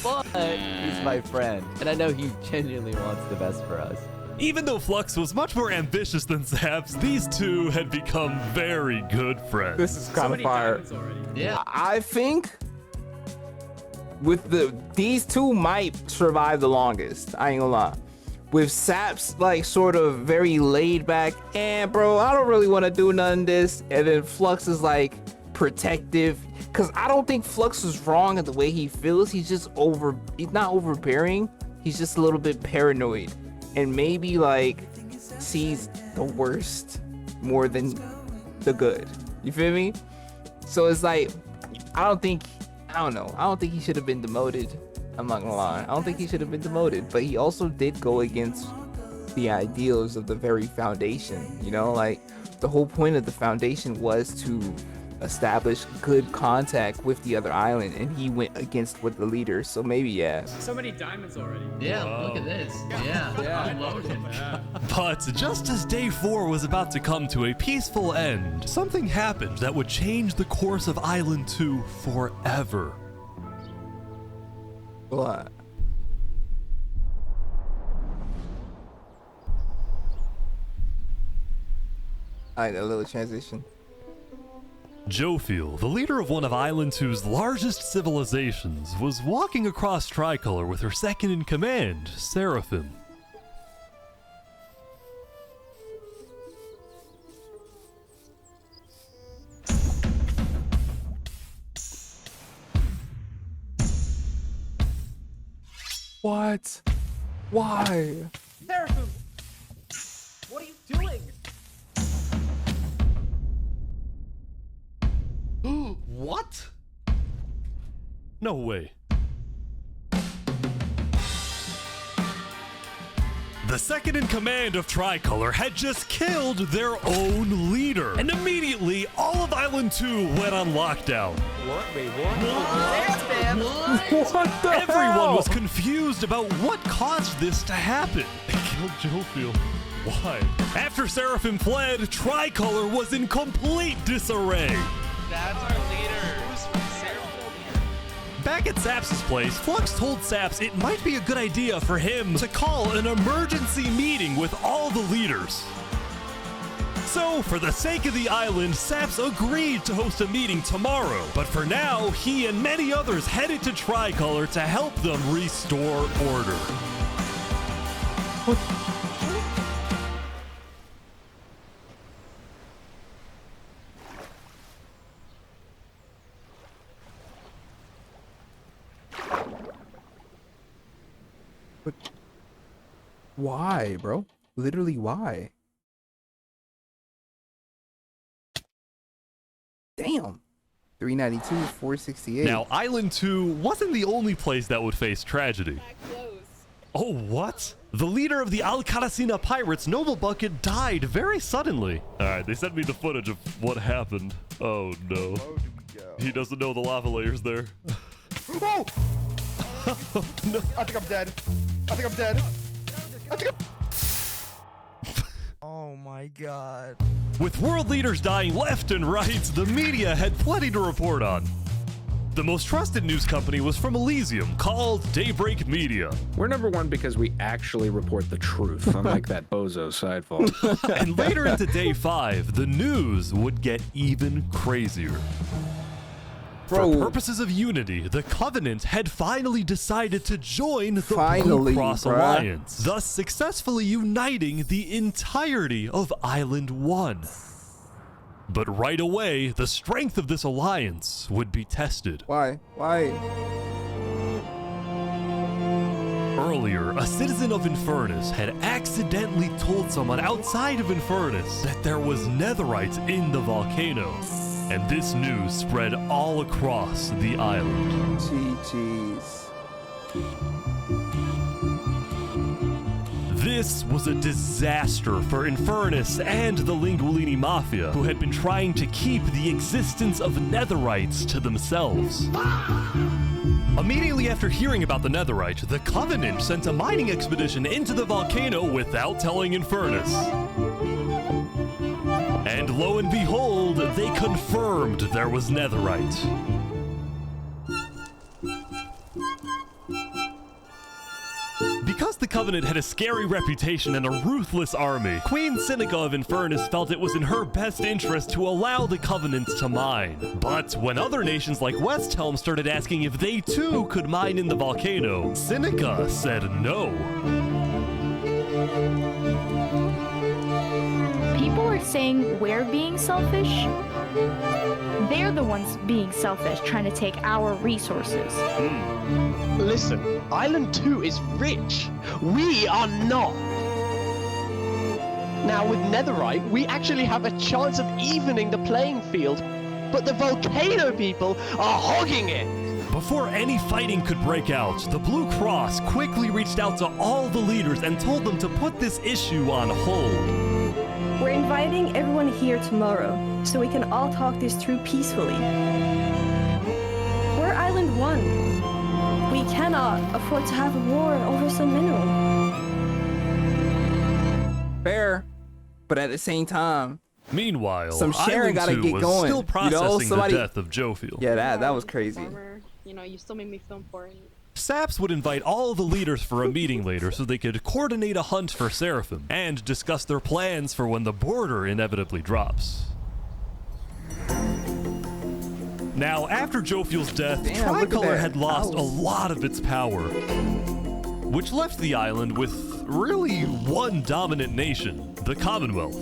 but he's my friend, and I know he genuinely wants the best for us. Even though Flux was much more ambitious than Saps, these two had become very good friends. This is kind of fire. Yeah. I think with these two might survive the longest. I ain't gonna lie. With Saps like sort of very laid back, and bro, I don't really want to do none of this. And then Flux is like protective, cause I don't think Flux is wrong in the way he feels. He's not overbearing. He's just a little bit paranoid, and maybe like sees the worst more than the good. You feel me? So it's like, I don't think he should have been demoted. I'm not gonna lie. I don't think he should have been demoted, but he also did go against the ideals of the very foundation. You know, like the whole point of the foundation was to establish good contact with the other island, and he went against what the leaders. So maybe, yeah. So many diamonds already. Yeah, look at this. Yeah. I'm loaded. But just as day 4 was about to come to a peaceful end, something happened that would change the course of Island 2 forever. What? Alright, a little transition. Jophiel, the leader of one of Island 2's largest civilizations, was walking across Tricolor with her second in command, Seraphim. What? Why? Seraphim! What are you doing? What? No way. The second in command of Tricolor had just killed their own leader. And immediately, all of Island 2 went on lockdown. What? Wait, what? What the Everyone hell? was confused about what caused this to happen. They killed Jophiel. Why? After Seraphim fled, Tricolor was in complete disarray. That's our leader. Back at Saps' place, Flux told Saps it might be a good idea for him to call an emergency meeting with all the leaders. So, for the sake of the island, Saps agreed to host a meeting tomorrow. But for now, he and many others headed to Tricolor to help them restore order. But why, bro? Literally, why? Damn. 392, 468. Now, Island 2 wasn't the only place that would face tragedy. Oh, what? The leader of the Alcaracina Pirates, Noble Bucket, died very suddenly. Alright, they sent me the footage of what happened. Oh no. He doesn't know the lava layer's there. Oh! No. I think I'm dead. I think I'm dead. I think Oh my god. With world leaders dying left and right, the media had plenty to report on. The most trusted news company was from Elysium, called Daybreak Media. We're number one because we actually report the truth, unlike that bozo Sidefall. And later into day 5, the news would get even crazier. Bro. For purposes of unity, the Covenant had finally decided to join the Finally, Blue Cross bruh. Alliance, thus successfully uniting the entirety of Island 1. But right away, the strength of this alliance would be tested. Why? Why? Earlier, a citizen of Infernus had accidentally told someone outside of Infernus that there was netherite in the volcano. And this news spread all across the island. Jeez. This was a disaster for Infernus and the Lingualini Mafia, who had been trying to keep the existence of Netherites to themselves. Immediately after hearing about the Netherite, the Covenant sent a mining expedition into the volcano without telling Infernus. And lo and behold, they confirmed there was Netherite. Because the Covenant had a scary reputation and a ruthless army, Queen Seneca of Infernus felt it was in her best interest to allow the Covenant to mine. But when other nations like Westhelm started asking if they too could mine in the volcano, Seneca said no. People are saying we're being selfish. They're the ones being selfish, trying to take our resources. Listen, Island 2 is rich. We are not. Now with Netherite, we actually have a chance of evening the playing field, but the volcano people are hogging it. Before any fighting could break out, the Blue Cross quickly reached out to all the leaders and told them to put this issue on hold. We're inviting everyone here tomorrow, so we can all talk this through peacefully. We're Island 1. We cannot afford to have a war over some mineral. Fair, but at the same time, meanwhile, some sharing Island gotta 2 get was going. still processing somebody... the death of Jofiel. Yeah, that was crazy. You know, you still made me feel important. Saps would invite all the leaders for a meeting later so they could coordinate a hunt for Seraphim and discuss their plans for when the border inevitably drops. Now, after Jofiel's death, Tricolor had lost a lot of its power, which left the island with really one dominant nation, the Commonwealth.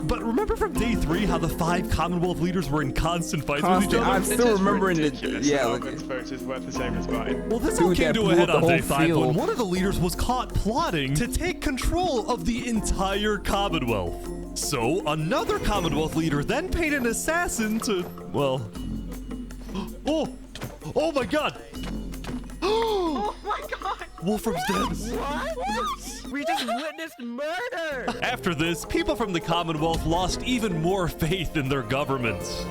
But remember from day 3 how the 5 Commonwealth leaders were in constant fights with each other? I'm still remembering it. Yeah, Alvin's vote is worth the same as mine. Well, this all came to a head on day 5 when one of the leaders was caught plotting to take control of the entire Commonwealth. So another Commonwealth leader then paid an assassin to, well, oh my God! Oh my God! Wolfram's dead. What? We just witnessed murder! After this, people from the Commonwealth lost even more faith in their governments.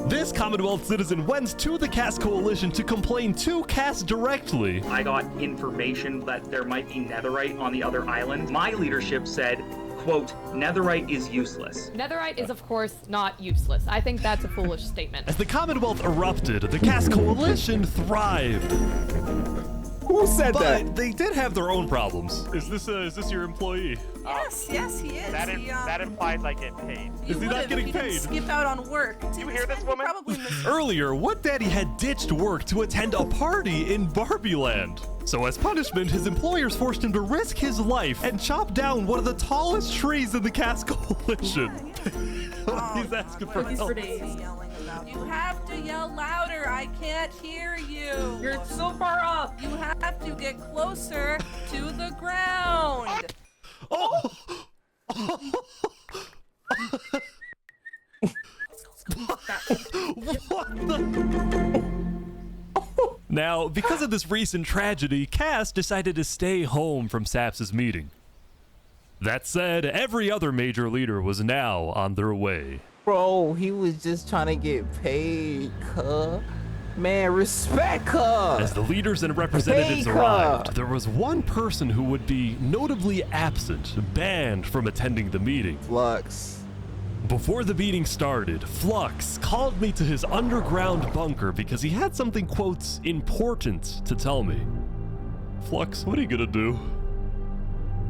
This Commonwealth citizen went to the Cass Coalition to complain to Cass directly. I got information that there might be netherite on the other island. My leadership said, quote, netherite is useless. Netherite is, of course, not useless. I think that's a foolish statement. As the Commonwealth erupted, the Cass Coalition thrived. Who said but that? They did have their own problems. Is this your employee? Yes, he is. That implies I get paid. Is he not getting paid? Skip out on work. You hear this woman? Earlier, What Daddy had ditched work to attend a party in Barbieland. So as punishment, his employers forced him to risk his life and chop down one of the tallest trees in the Cass Coalition. He's asking for help. You have to yell louder. I can't hear you. You're so far up. You have to get closer to the ground. Oh! What the? Now, because of this recent tragedy, Cass decided to stay home from Saps' meeting. That said, every other major leader was now on their way. Bro, he was just trying to get paid, cuh. Man, respect her. As the leaders and representatives arrived, there was one person who would be notably absent, banned from attending the meeting. Flux. Before the meeting started, Flux called me to his underground bunker because he had something, quote, important to tell me. Flux, what are you gonna do?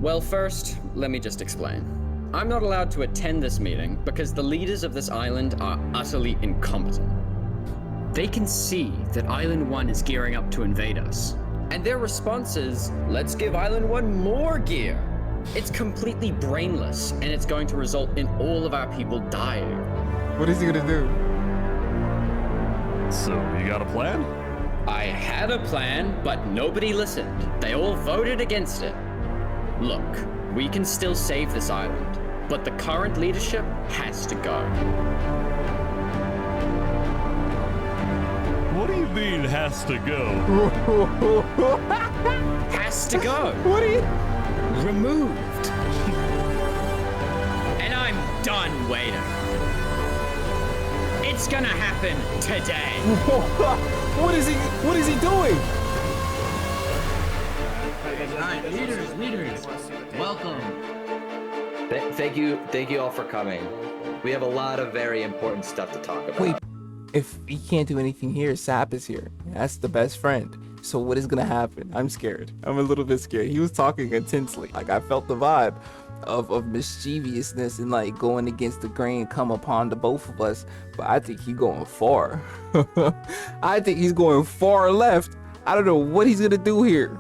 Well, first, let me just explain. I'm not allowed to attend this meeting because the leaders of this island are utterly incompetent. They can see that Island 1 is gearing up to invade us. And their response is, let's give Island 1 more gear. It's completely brainless, and it's going to result in all of our people dying. What is he gonna do? So, you got a plan? I had a plan, but nobody listened. They all voted against it. Look, we can still save this island, but the current leadership has to go. What do you mean has to go? Has to go. What are you? Removed. And I'm done waiting. It's gonna happen today. What is he doing? Alright, leaders, welcome. Thank you all for coming. We have a lot of very important stuff to talk about. Wait, if he can't do anything here, Sap is here. That's the best friend. So what is gonna happen? I'm scared. I'm a little bit scared. He was talking intensely. Like, I felt the vibe of mischievousness and like going against the grain come upon the both of us. But I think he's going far. I think he's going far left. I don't know what he's gonna do here.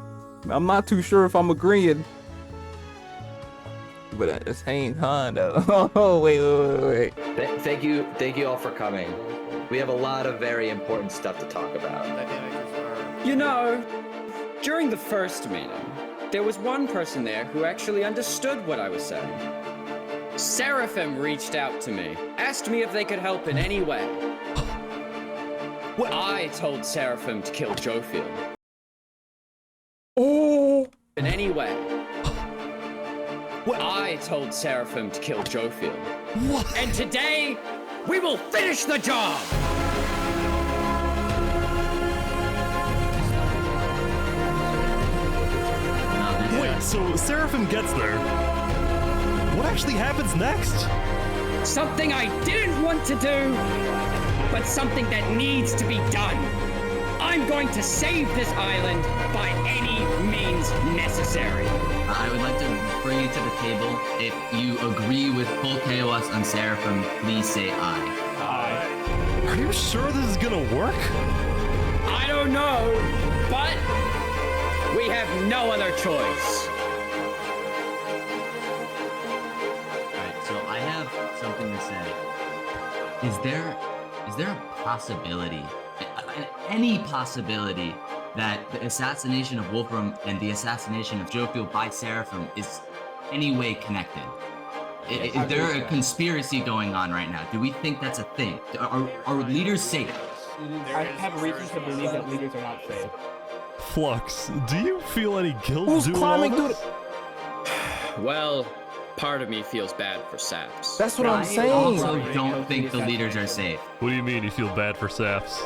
I'm not too sure if I'm agreeing. But at the same time, though. Oh, wait. Thank you all for coming. We have a lot of very important stuff to talk about. You know, during the first meeting, there was one person there who actually understood what I was saying. Seraphim reached out to me, asked me if they could help in any way. I told Seraphim to kill Jofield. Oh! In any way. I told Seraphim to kill Jofield. What? And today, we will finish the job! Wait, so Seraphim gets there. What actually happens next? Something I didn't want to do, but something that needs to be done. I'm going to save this island by any means necessary. I would like to bring you to the table. If you agree with full KOS on Seraphim, please say aye. Aye. Are you sure this is gonna work? I don't know, but we have no other choice. Alright, so I have something to say. Is there a possibility, any possibility, that the assassination of Wolfram and the assassination of Jofield by Seraphim is any way connected? Is there a conspiracy going on right now? Do we think that's a thing? Are leaders safe? I have reason to believe that leaders are not safe. Flux, do you feel any guilt Who's doing all climbing through this? Well, part of me feels bad for Saps. That's what I'm saying. I also don't think the leaders are safe. What do you mean you feel bad for Saps?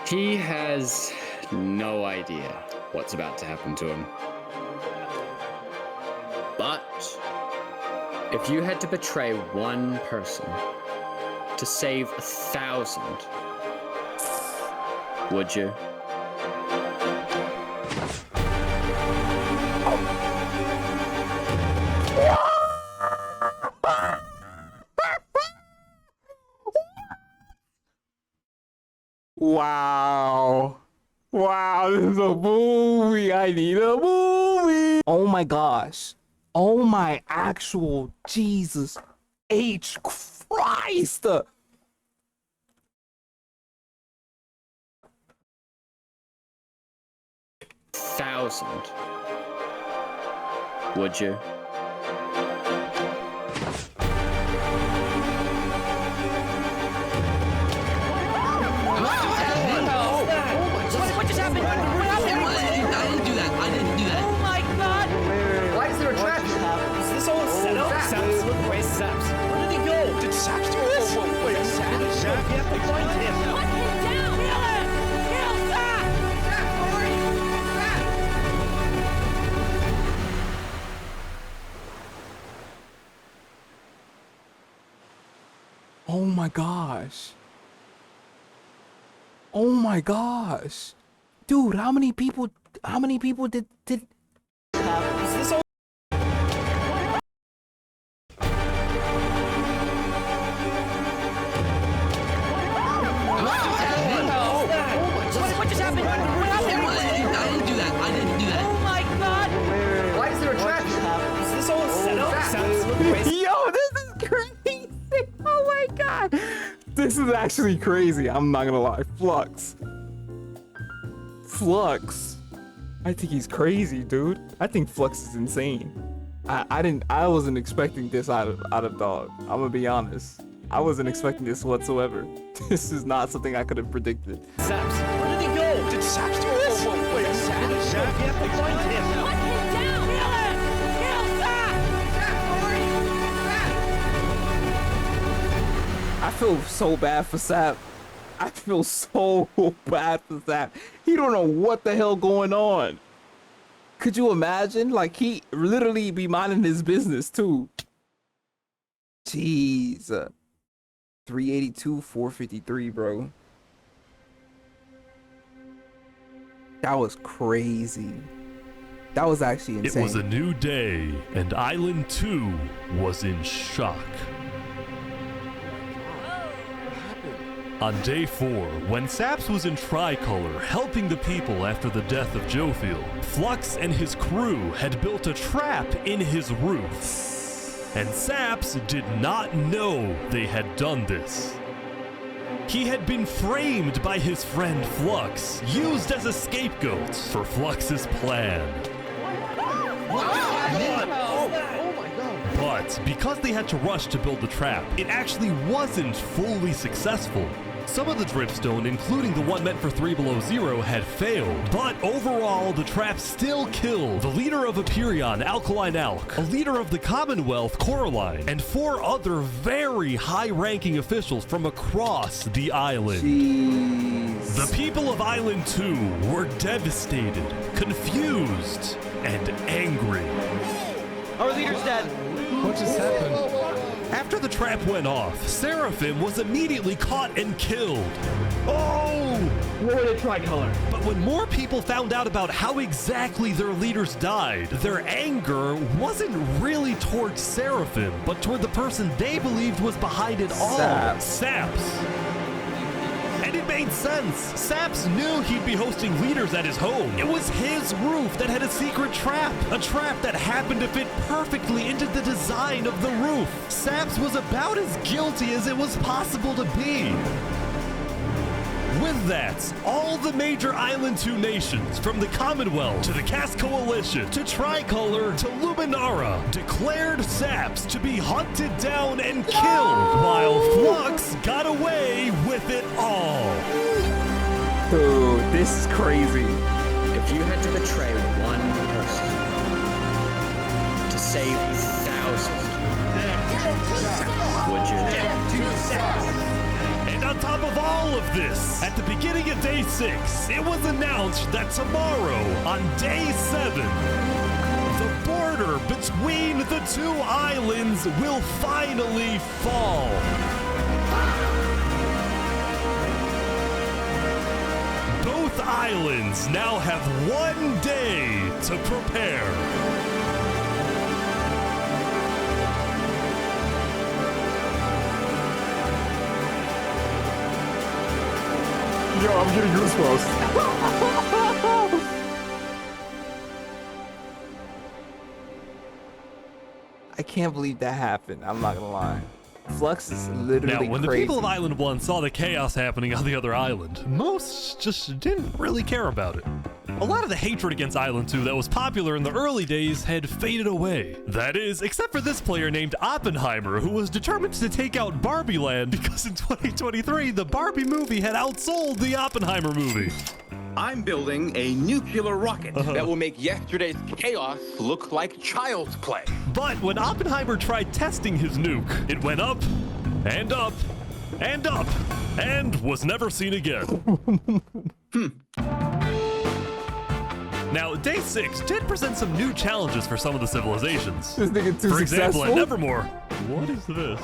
He has no idea what's about to happen to him. But if you had to betray one person to save 1,000, would you? Wow, this is a movie. I need a movie. Oh my gosh. Oh my actual Jesus H Christ. 1,000. Would you? What just happened? What happened? I didn't do that. Oh my god! Why is there a trap? Is this all a setup? Saps? Where's Saps? Where did he go? Did Saps do this? Wait, Saps? You have to find him. Put him down! Kill him! Kill Saps! Saps, where are you? Saps! Oh my gosh. Oh my gosh. Dude, how many people did Is this all? What just happened? What happened? I didn't do that. I didn't do that. Oh my god! Why is there a trap? Is this all a setup? Saps, Yo, this is crazy. Oh my god. This is actually crazy. I'm not gonna lie. Flux. I think he's crazy, dude. I think Flux is insane. I wasn't expecting this out of Dog. I'm gonna be honest. I wasn't expecting this whatsoever. This is not something I could have predicted. Saps, where did he go? Did Saps do this? Whoa, wait, Saps? Did Saps? We have to find him. Put him down! Kill him! Kill Sap! I feel so bad for Sap. I feel so bad for Sap. He don't know what the hell going on. Could you imagine? Like, he literally be minding his business too. Jeez. 382, 453, bro. That was crazy. That was actually insane. It was a new day, and Island 2 was in shock. On day 4, when Saps was in Tricolor helping the people after the death of Jofield, Flux and his crew had built a trap in his roof. And Saps did not know they had done this. He had been framed by his friend Flux, used as a scapegoat for Flux's plan. But because they had to rush to build the trap, it actually wasn't fully successful. Some of the dripstone, including the one meant for 3 Below Zero, had failed. But overall, the trap still killed the leader of Aperion, Alkaline Alk, a leader of the Commonwealth, Coraline, and 4 other very high-ranking officials from across the island. Jeez. The people of Island 2 were devastated, confused, and angry. Our leader's dead. What just happened? After the trap went off, Seraphim was immediately caught and killed. Oh! We're in a Tricolor. But when more people found out about how exactly their leaders died, their anger wasn't really towards Seraphim, but toward the person they believed was behind it all. Saps. And it made sense. Saps knew he'd be hosting leaders at his home. It was his roof that had a secret trap. A trap that happened to fit perfectly into the design of the roof. Saps was about as guilty as it was possible to be. With that, all the major Island 2 nations, from the Commonwealth to the Cast Coalition to Tricolor to Luminara, declared Saps to be hunted down and killed, while Flux got away with it all. Dude, this is crazy. If you had to betray one person to save thousands, would you? And on top of all of this, at the beginning of day 6, it was announced that tomorrow, on day 7, the border between the 2 islands will finally fall. Both islands now have 1 day to prepare. Yo, I'm getting goosebumps. I can't believe that happened. I'm not gonna lie. Flux is literally Now, when crazy. the people of Island 1 saw the chaos happening on the other island, most just didn't really care about it. A lot of the hatred against Island 2 that was popular in the early days had faded away. That is, except for this player named Oppenheimer, who was determined to take out Barbie Land because in 2023, the Barbie movie had outsold the Oppenheimer movie. I'm building a nuclear rocket that will make yesterday's chaos look like child's play. But when Oppenheimer tried testing his nuke, it went up and up and up and was never seen again. Now, day 6 did present some new challenges for some of the civilizations. This nigga too For example, at successful? Nevermore. What is this?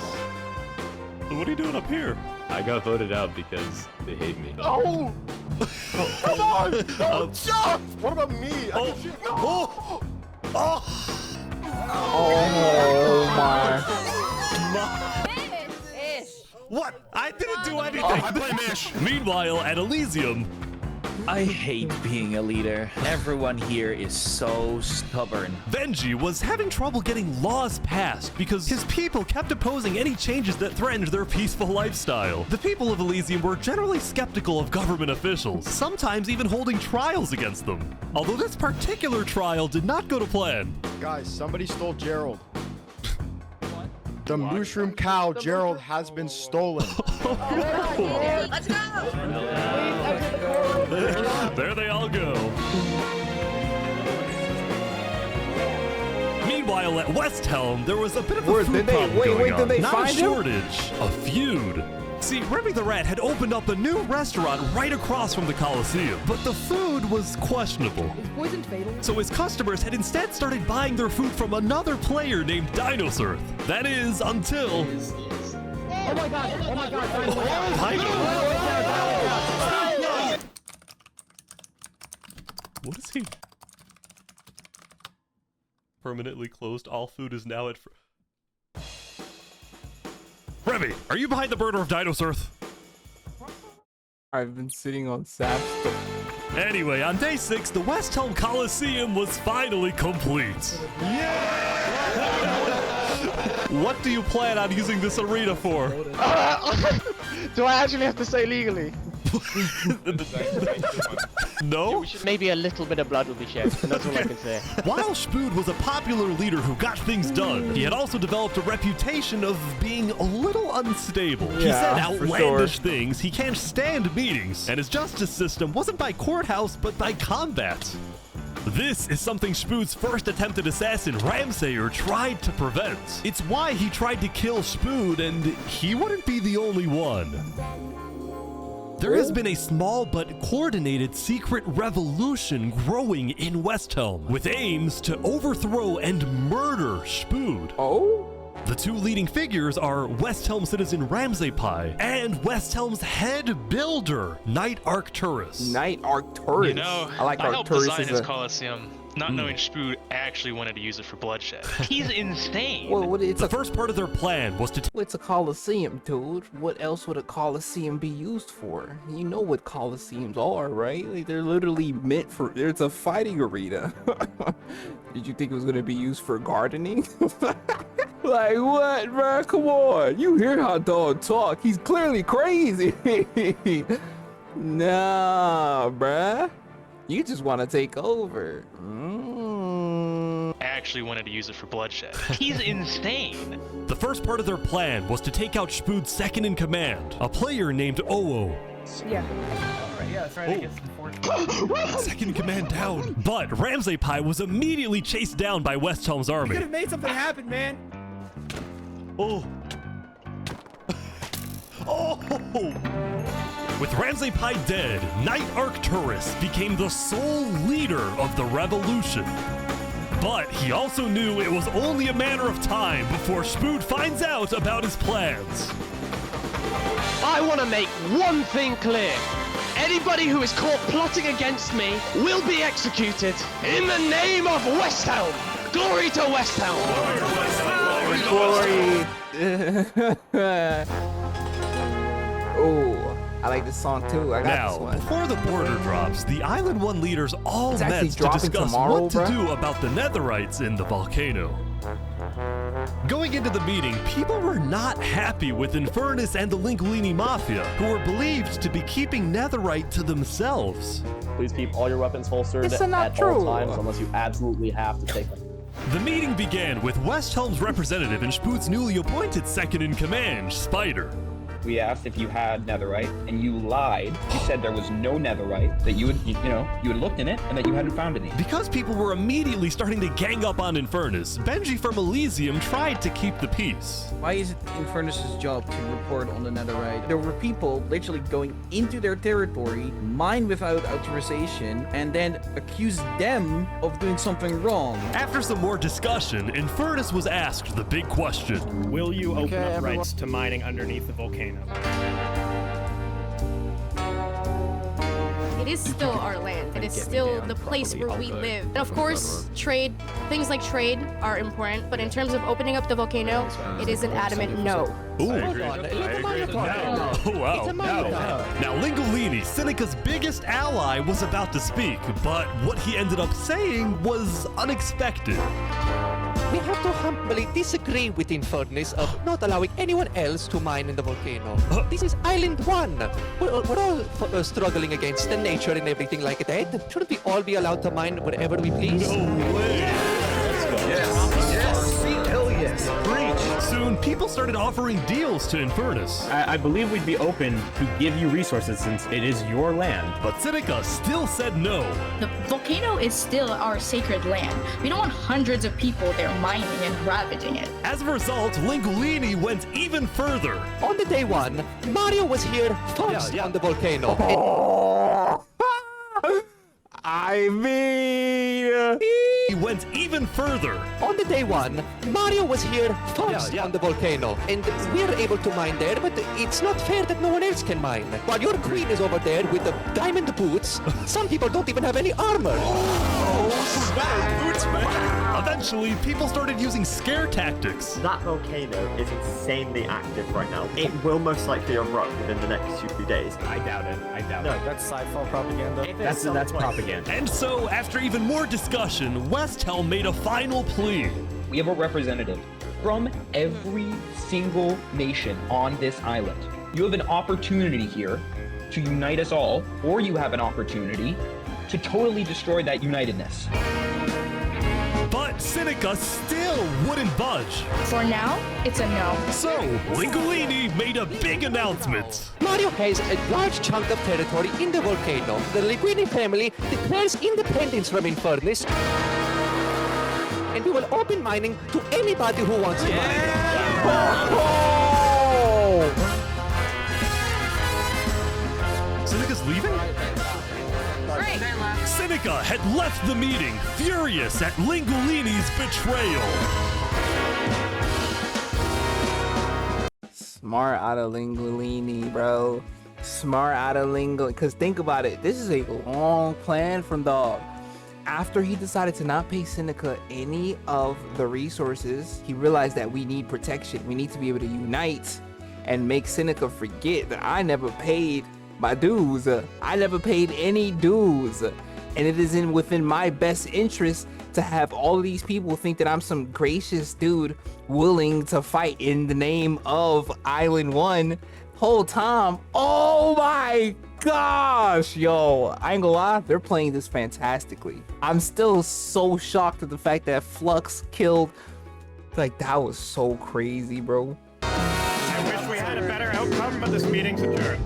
What are you doing up here? I got voted out because they hate me. Oh! Come on! No, jump! What about me? I can shoot. No! Oh my. What? I didn't do anything. I play Mish. Meanwhile, at Elysium, I hate being a leader. Everyone here is so stubborn. Benji was having trouble getting laws passed because his people kept opposing any changes that threatened their peaceful lifestyle. The people of Elysium were generally skeptical of government officials, sometimes even holding trials against them. Although this particular trial did not go to plan. Guys, somebody stole Gerald. The mushroom cow, Gerald, has been stolen. Let's go! There they all go. Meanwhile, at West Helm, there was a bit of a food problem going on. Did they Not find a him? shortage, a feud. See, Remy the Rat had opened up a new restaurant right across from the Coliseum, but the food was questionable. Poison fatal. So his customers had instead started buying their food from another player named Dinosaur. That is, until... Oh my god! Oh my god! What is he? Permanently closed. All food is now at... Remy, are you behind the murder of Dinosaur? I've been sitting on Sap's. Anyway, on day 6, the West Helm Coliseum was finally complete. What do you plan on using this arena for? Do I actually have to say legally? No? Maybe a little bit of blood will be shed, and that's all I can say. While Spood was a popular leader who got things done, he had also developed a reputation of being a little unstable. He said outlandish things, he can't stand meetings, and his justice system wasn't by courthouse, but by combat. This is something Spood's first attempted assassin, Ramsayer, tried to prevent. It's why he tried to kill Spood, and he wouldn't be the only one. There has been a small but coordinated secret revolution growing in West Helm, with aims to overthrow and murder Spood. Oh? The two leading figures are West Helm citizen Ramsay-Pai and West Helm's head builder, Knight Arcturus. Knight Arcturus. You know, I like I helped Arcturus design as his a... Colosseum, not knowing Spood actually wanted to use it for bloodshed. He's insane. Well, it's the first part of their plan was to... It's a Coliseum, dude. What else would a Coliseum be used for? You know what Coliseums are, right? Like, they're literally meant for... It's a fighting arena. Did you think it was going to be used for gardening? Like, what, bro? Come on. You hear how dog talk. He's clearly crazy. Nah, bruh. You just want to take over. Actually wanted to use it for bloodshed. He's insane. The first part of their plan was to take out Spood's second in command, a player named Oo. Yeah. Yeah, that's right. Second in command down. But Ramsay-Pai was immediately chased down by West Helm's We army. could have made something happen, man. Oh. Oh. With Ramsay-Pai dead, Knight Arcturus became the sole leader of the revolution. But he also knew it was only a matter of time before Spood finds out about his plans. I want to make one thing clear. Anybody who is caught plotting against me will be executed in the name of West Helm. Glory to West Helm. Glory. Oh, I like this song too. I got this Now, one. before the border drops, the Island 1 leaders all It's met actually to dropping discuss tomorrow, what to bruh. do about the Netherites in the volcano. Going into the meeting, people were not happy with Infernus and the Linguini Mafia, who were believed to be keeping Netherite to themselves. Please keep all your weapons holstered It's at not all true. times unless you absolutely have to take them. The meeting began with West Helm's representative and Spood's newly appointed second-in-command, Spider. We asked if you had netherite, and you lied. You said there was no netherite, that you had looked in it, and that you hadn't found any. Because people were immediately starting to gang up on Infernus, Benji from Elysium tried to keep the peace. Why is it Infernus's job to report on the netherite? There were people literally going into their territory, mine without authorization, and then accuse them of doing something wrong. After some more discussion, Infernus was asked the big question. Will you open Okay, up everyone. rights to mining underneath the volcano? It is still our land. It is still the place where we live. And of course, things like trade are important, but in terms of opening up the volcano, it is an adamant no. Ooh. Hold on, let the Maya talk. Oh, wow. It's a Maya talk. Now, Lingolini, Seneca's biggest ally, was about to speak, but what he ended up saying was unexpected. We have to humbly disagree with Infernus of not allowing anyone else to mine in the volcano. This is Island 1. We're all struggling against the nature and everything like that. Shouldn't we all be allowed to mine wherever we please? No way. Yes. Hell yes. Preach. Soon, people started offering deals to Infernus. I believe we'd be open to give you resources since it is your land. But Seneca still said no. The volcano is still our sacred land. We don't want hundreds of people there mining and ravaging it. As a result, Lingolini went even further. On the day one, Mario was here first on the volcano. I mean, he went even further. On the day one, Mario was here first on the volcano, and we're able to mine there, but it's not fair that no one else can mine. While your queen is over there with the diamond boots, some people don't even have any armor. Boots, man. Eventually, people started using scare tactics. That volcano is insanely active right now. It will most likely erupt within the next 2 days. I doubt it. I doubt No, it. That's sci-fi propaganda. That's propaganda. And so, after even more discussion, Westhelm made a final plea. We have a representative from every single nation on this island. You have an opportunity here to unite us all, or you have an opportunity to totally destroy that unitedness. But Seneca still wouldn't budge. For now, it's a no. So, Lingolini made a big announcement. Mario has a large chunk of territory in the volcano. The Linguini family declares independence from Infernus, and we will open mining to anybody who wants to mine. Seneca's leaving? Great. Seneca had left the meeting, furious at Lingolini's betrayal. Smart out of Lingolini, bro. Smart out of Lingolini. Because think about it. This is a long plan from Dog. After he decided to not pay Seneca any of the resources, he realized that we need protection. We need to be able to unite and make Seneca forget that I never paid my dues. I never paid any dues. And it is within my best interest to have all of these people think that I'm some gracious dude willing to fight in the name of Island 1 whole time. Oh my gosh, yo, I ain't gonna lie, they're playing this fantastically. I'm still so shocked at the fact that Flux killed, like, that was so crazy, bro. I wish we had a better outcome, but this meeting's adjourned.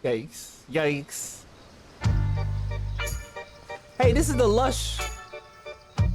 Yikes. Yikes. Hey, this is the Lush.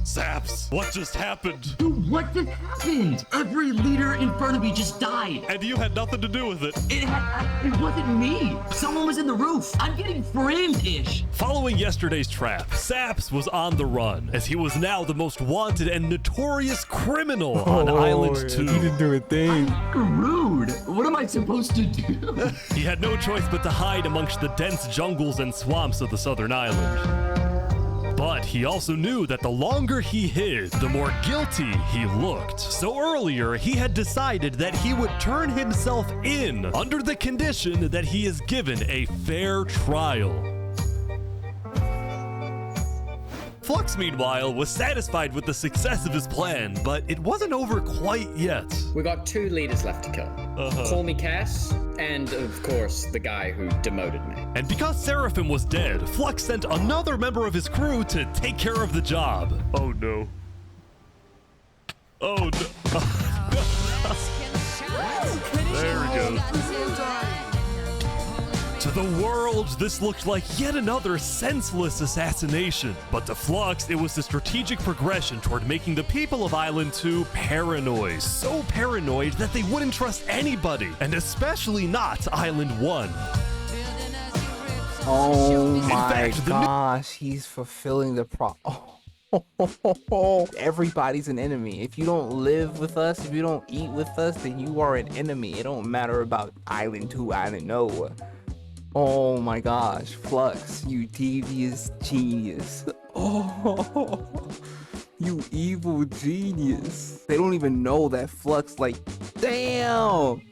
Saps, what just happened? Dude, what just happened? Every leader in front of me just died. And you had nothing to do with it. It wasn't me. Someone was in the roof. I'm getting framed-ish. Following yesterday's trap, Saps was on the run, as he was now the most wanted and notorious criminal on Island 2. He didn't do a thing. Rude. What am I supposed to do? He had no choice but to hide amongst the dense jungles and swamps of the southern island. But he also knew that the longer he hid, the more guilty he looked. So earlier, he had decided that he would turn himself in under the condition that he is given a fair trial. Flux, meanwhile, was satisfied with the success of his plan, but it wasn't over quite yet. We got 2 leaders left to kill. Call me Cass, and of course, the guy who demoted me. And because Seraphim was dead, Flux sent another member of his crew to take care of the job. Oh no. Oh no. There we go. To the world, this looked like yet another senseless assassination. But to Flux, it was the strategic progression toward making the people of Island 2 paranoid. So paranoid that they wouldn't trust anybody, and especially not Island 1. Oh my gosh, he's fulfilling the everybody's an enemy. If you don't live with us, if you don't eat with us, then you are an enemy. It don't matter about Island 2, Island No. Oh my gosh, Flux, you devious genius. Oh, you evil genius. They don't even know that Flux, like, damn.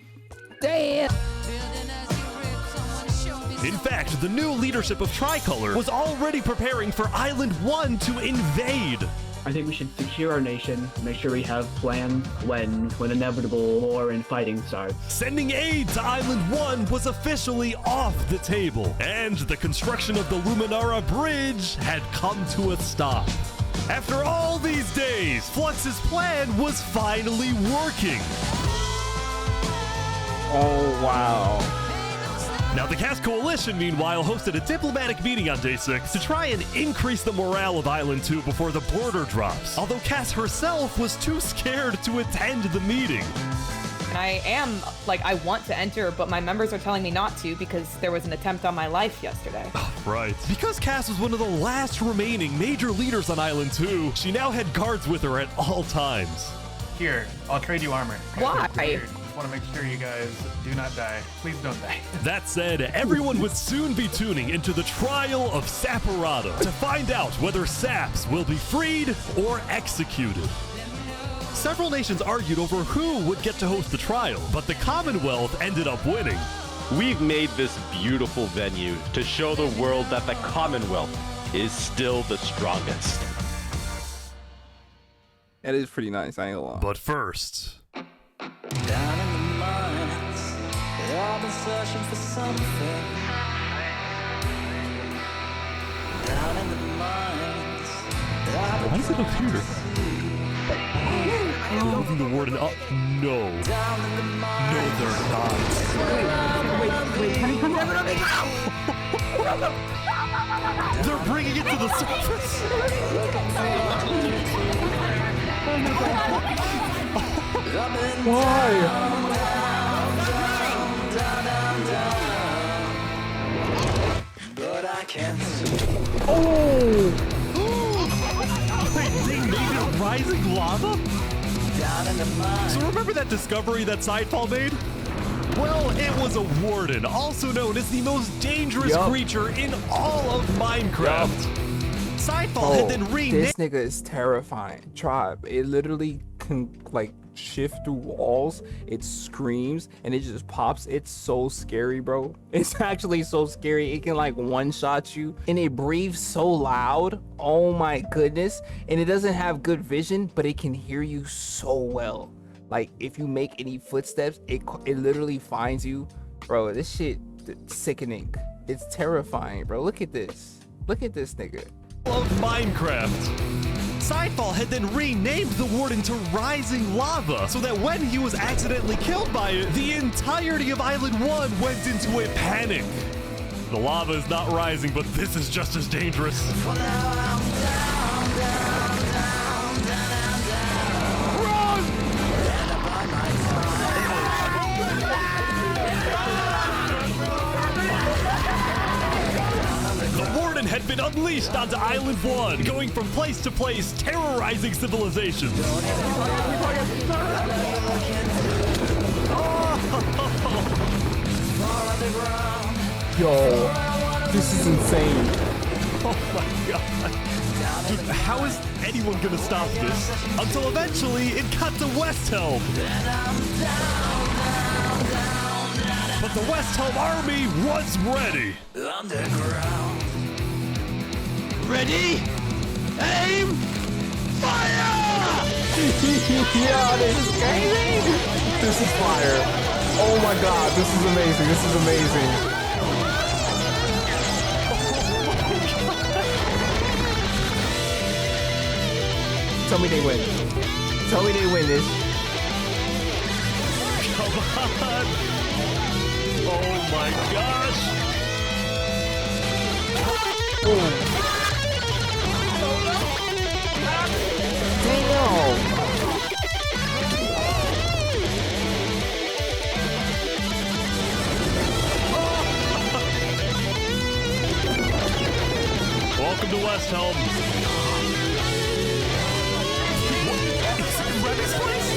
In fact, the new leadership of Tricolor was already preparing for Island 1 to invade. I think we should secure our nation, make sure we have plans when inevitable war and fighting starts. Sending aid to Island 1 was officially off the table, and the construction of the Luminara Bridge had come to a stop. After all these days, Flux's plan was finally working. Oh, wow. Now, the Cast Coalition, meanwhile, hosted a diplomatic meeting on Day 6 to try and increase the morale of Island 2 before the border drops, although Cass herself was too scared to attend the meeting. And I am, like, I want to enter, but my members are telling me not to because there was an attempt on my life yesterday. Right. Because Cass was one of the last remaining major leaders on Island 2, she now had guards with her at all times. Here, I'll trade you armor. Why? Just want to make sure you guys do not die. Please don't die. That said, everyone would soon be tuning into the trial of Saporada to find out whether Saps will be freed or executed. Several nations argued over who would get to host the trial, but the Commonwealth ended up winning. We've made this beautiful venue to show the world that the Commonwealth is still the strongest. That is pretty nice, I ain't gonna lie. But first... Down in the mines, I've been searching for something. Down in the mines, Why does it appear? Moving the warden up? No. No, they're not. They're bringing it to the surface. Why? but I can't see. Oh! Wait, they made it rising lava? So remember that discovery that Sidefall made? Well, it was a warden, also known as the most dangerous creature in all of Minecraft. Sidefall had then renamed. This nigga is terrifying. Tribe. It literally can like shift through walls. It screams and it just pops. It's so scary, bro. It's actually so scary. It can like one-shot you and it breathes so loud. Oh my goodness. And it doesn't have good vision, but it can hear you so well. Like if you make any footsteps, it literally finds you. Bro, this shit sickening. It's terrifying, bro. Look at this. Look at this nigga. Of Minecraft. Sidefall had then renamed the warden to Rising Lava, so that when he was accidentally killed by it, the entirety of Island 1 went into a panic. The lava is not rising, but this is just as dangerous. Had been unleashed onto Island 1, going from place to place, terrorizing civilizations. Yo, this is insane. Oh my god. Dude, how is anyone gonna stop this? Until eventually it got to Westhelm. But the Westhelm army was ready. Underground. Ready? Aim! Fire! Yeah, this is crazy. This is fire. Oh my god, this is amazing. This is amazing. Tell me they win. Tell me they win this. Come on. Oh my gosh. Oh. Damn! Welcome to Westhelm. Is it Reddit's place?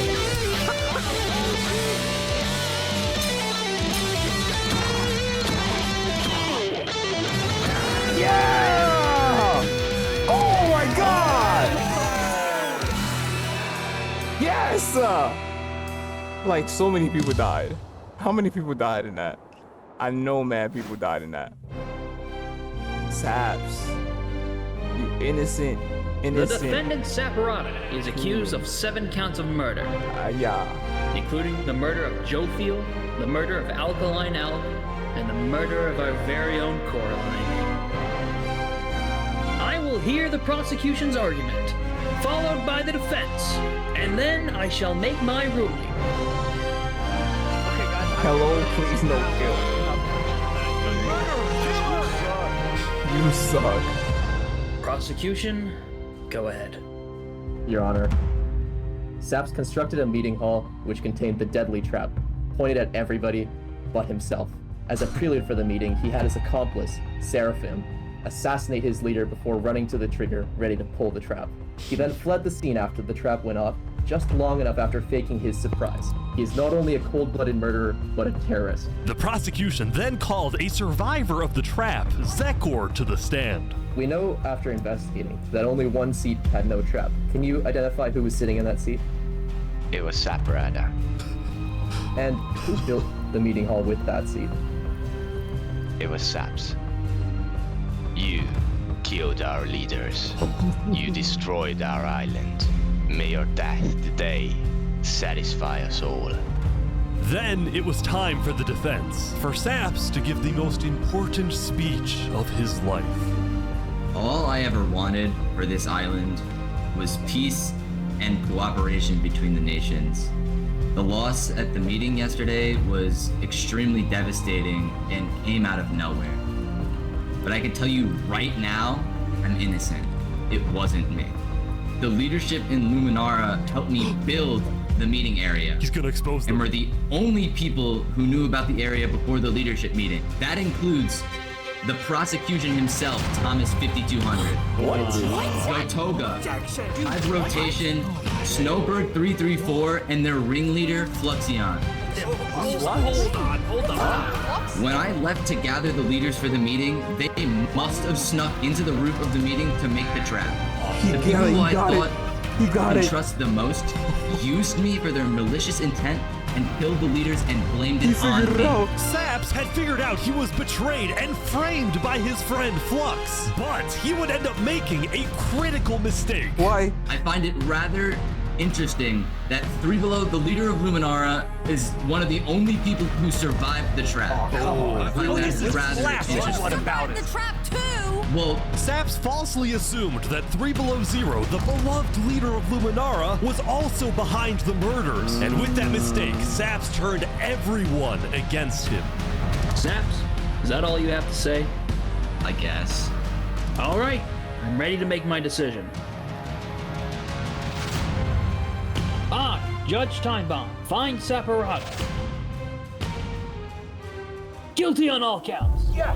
Yeah! Oh my god! Yes! Like, so many people died. How many people died in that? I know mad people died in that. Saps. You innocent. The defendant Saporada is accused of 7 counts of murder. Yeah. Including the murder of Joe Field, the murder of Alkaline Elk, and the murder of our very own Coraline. I will hear the prosecution's argument, followed by the defense, and then I shall make my ruling. Hello, please no kill. You suck. Prosecution, go ahead. Your Honor, Saps constructed a meeting hall which contained the deadly trap, pointed at everybody but himself. As a prelude for the meeting, he had his accomplice, Seraphim, assassinate his leader before running to the trigger, ready to pull the trap. He then fled the scene after the trap went off, just long enough after faking his surprise. He is not only a cold-blooded murderer, but a terrorist. The prosecution then called a survivor of the trap, Zekor, to the stand. We know after investigating that only one seat had no trap. Can you identify who was sitting in that seat? It was Saparada. And who built the meeting hall with that seat? It was Saps. You killed our leaders. You destroyed our island. May your death today satisfy us all. Then it was time for the defense, for Saps to give the most important speech of his life. All I ever wanted for this island was peace and cooperation between the nations. The loss at the meeting yesterday was extremely devastating and came out of nowhere. But I can tell you right now, I'm innocent. It wasn't me. The leadership in Luminara helped me build the meeting area. He's gonna expose them. And we're the only people who knew about the area before the leadership meeting. That includes the prosecution himself, Thomas 5200. What? Gotoga, Hive Rotation, Snowbird 334, and their ringleader, Fluxion. Hold on. When I left to gather the leaders for the meeting, they must have snuck into the roof of the meeting to make the trap. The people who I thought would trust the most used me for their malicious intent and killed the leaders and blamed it on me. Saps had figured out he was betrayed and framed by his friend Flux, but he would end up making a critical mistake. Why? I find it rather interesting that Three Below, the leader of Luminara, is one of the only people who survived the trap. I find that rather interesting. What about it? The trap too. Well, Saps falsely assumed that 3 Below Zero, the beloved leader of Luminara, was also behind the murders. And with that mistake, Saps turned everyone against him. Saps, is that all you have to say? I guess. All right, I'm ready to make my decision. Judge Timebomb, find Saparada. Guilty on all counts. Yes!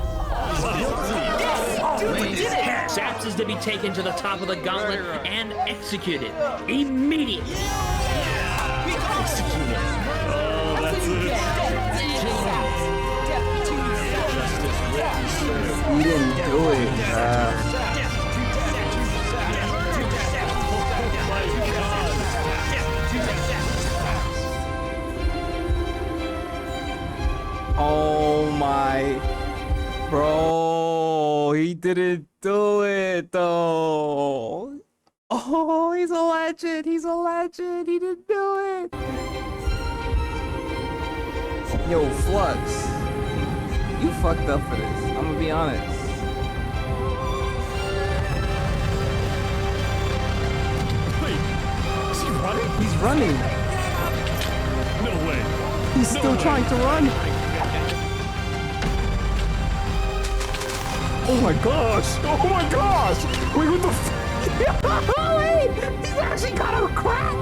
Yes! Saps is to be taken to the top of the gauntlet and executed immediately. Executed. Oh, that's it. You didn't do it. Oh my, bro, he didn't do it though. Oh, he's a legend, he didn't do it. Yo, Flux, you fucked up for this, I'm gonna be honest. Wait, is he running? He's running. No way. He's still trying to run. Oh my gosh! Oh my gosh! Wait, what the f- Wait! He's actually got a crack!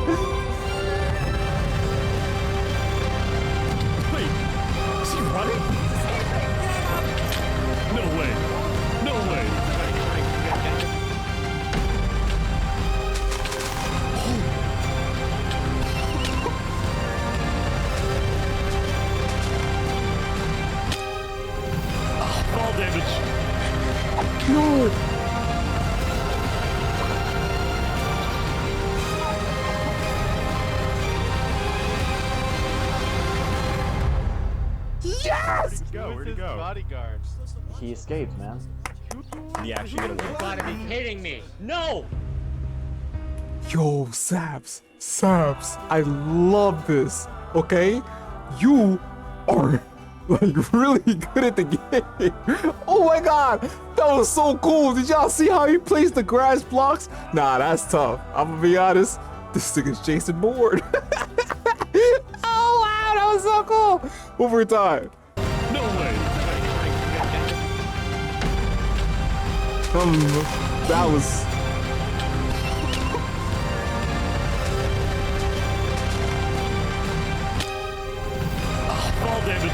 Wait, is he running? No way. No way. Oh, fall damage. No! Yes! Where'd he go? Bodyguards. He escaped, man. He actually gonna win. You gotta be kidding me. No! Yo, Saps, I love this, okay? You are like really good at the game. Oh my god, that was so cool. Did y'all see how he placed the grass blocks? Nah, that's tough. I'm gonna be honest. This nigga's Jason Bourne. Oh wow, that was so cool. One more time. No way. That was. Fall damage.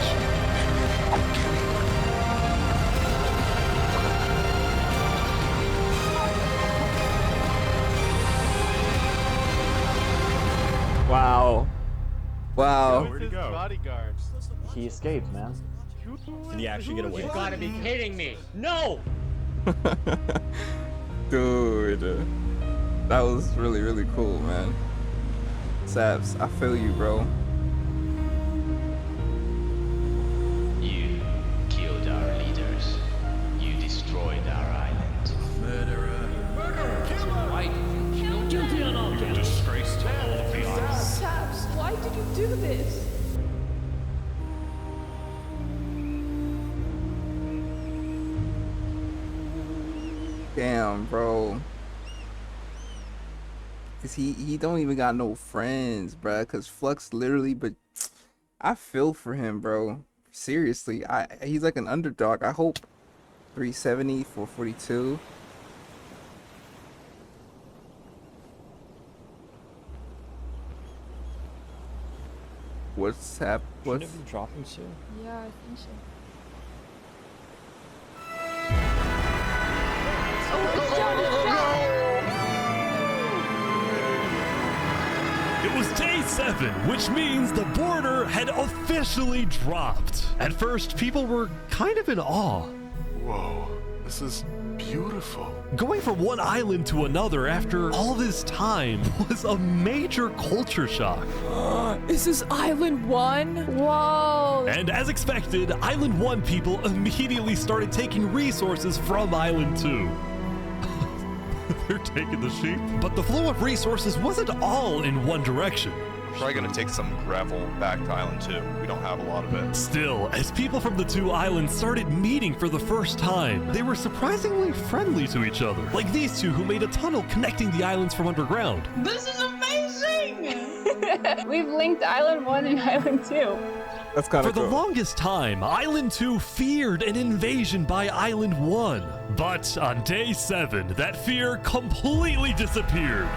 Wow. Wow. Where'd he go? Bodyguards. He escaped, man. Did he actually get away? You gotta be kidding me! No! Dude. That was really, really cool, man. Saps, I feel you, bro. You killed our leaders. You destroyed our island. Murderer. Why did you kill guilty on all counts? Disgrace to all of the island. Saps, why did you do this? Damn, bro. Cause he don't even got no friends, bruh. Cause Flux literally, but I feel for him, bro. Seriously, he's like an underdog. I hope 370, 442. What's happening? Shouldn't it be dropping soon? Yeah, I think so. It was day 7, which means the border had officially dropped. At first, people were kind of in awe. Whoa, this is beautiful. Going from one island to another after all this time was a major culture shock. Is this Island 1? Whoa. And as expected, Island 1 people immediately started taking resources from Island 2. They're taking the sheep. But the flow of resources wasn't all in one direction. We're probably gonna take some gravel back to Island 2. We don't have a lot of it. Still, as people from the two islands started meeting for the first time, they were surprisingly friendly to each other. Like these two who made a tunnel connecting the islands from underground. This is amazing! We've linked Island 1 and Island 2. That's kind of cool. For the longest time, Island 2 feared an invasion by Island 1. But on day 7, that fear completely disappeared.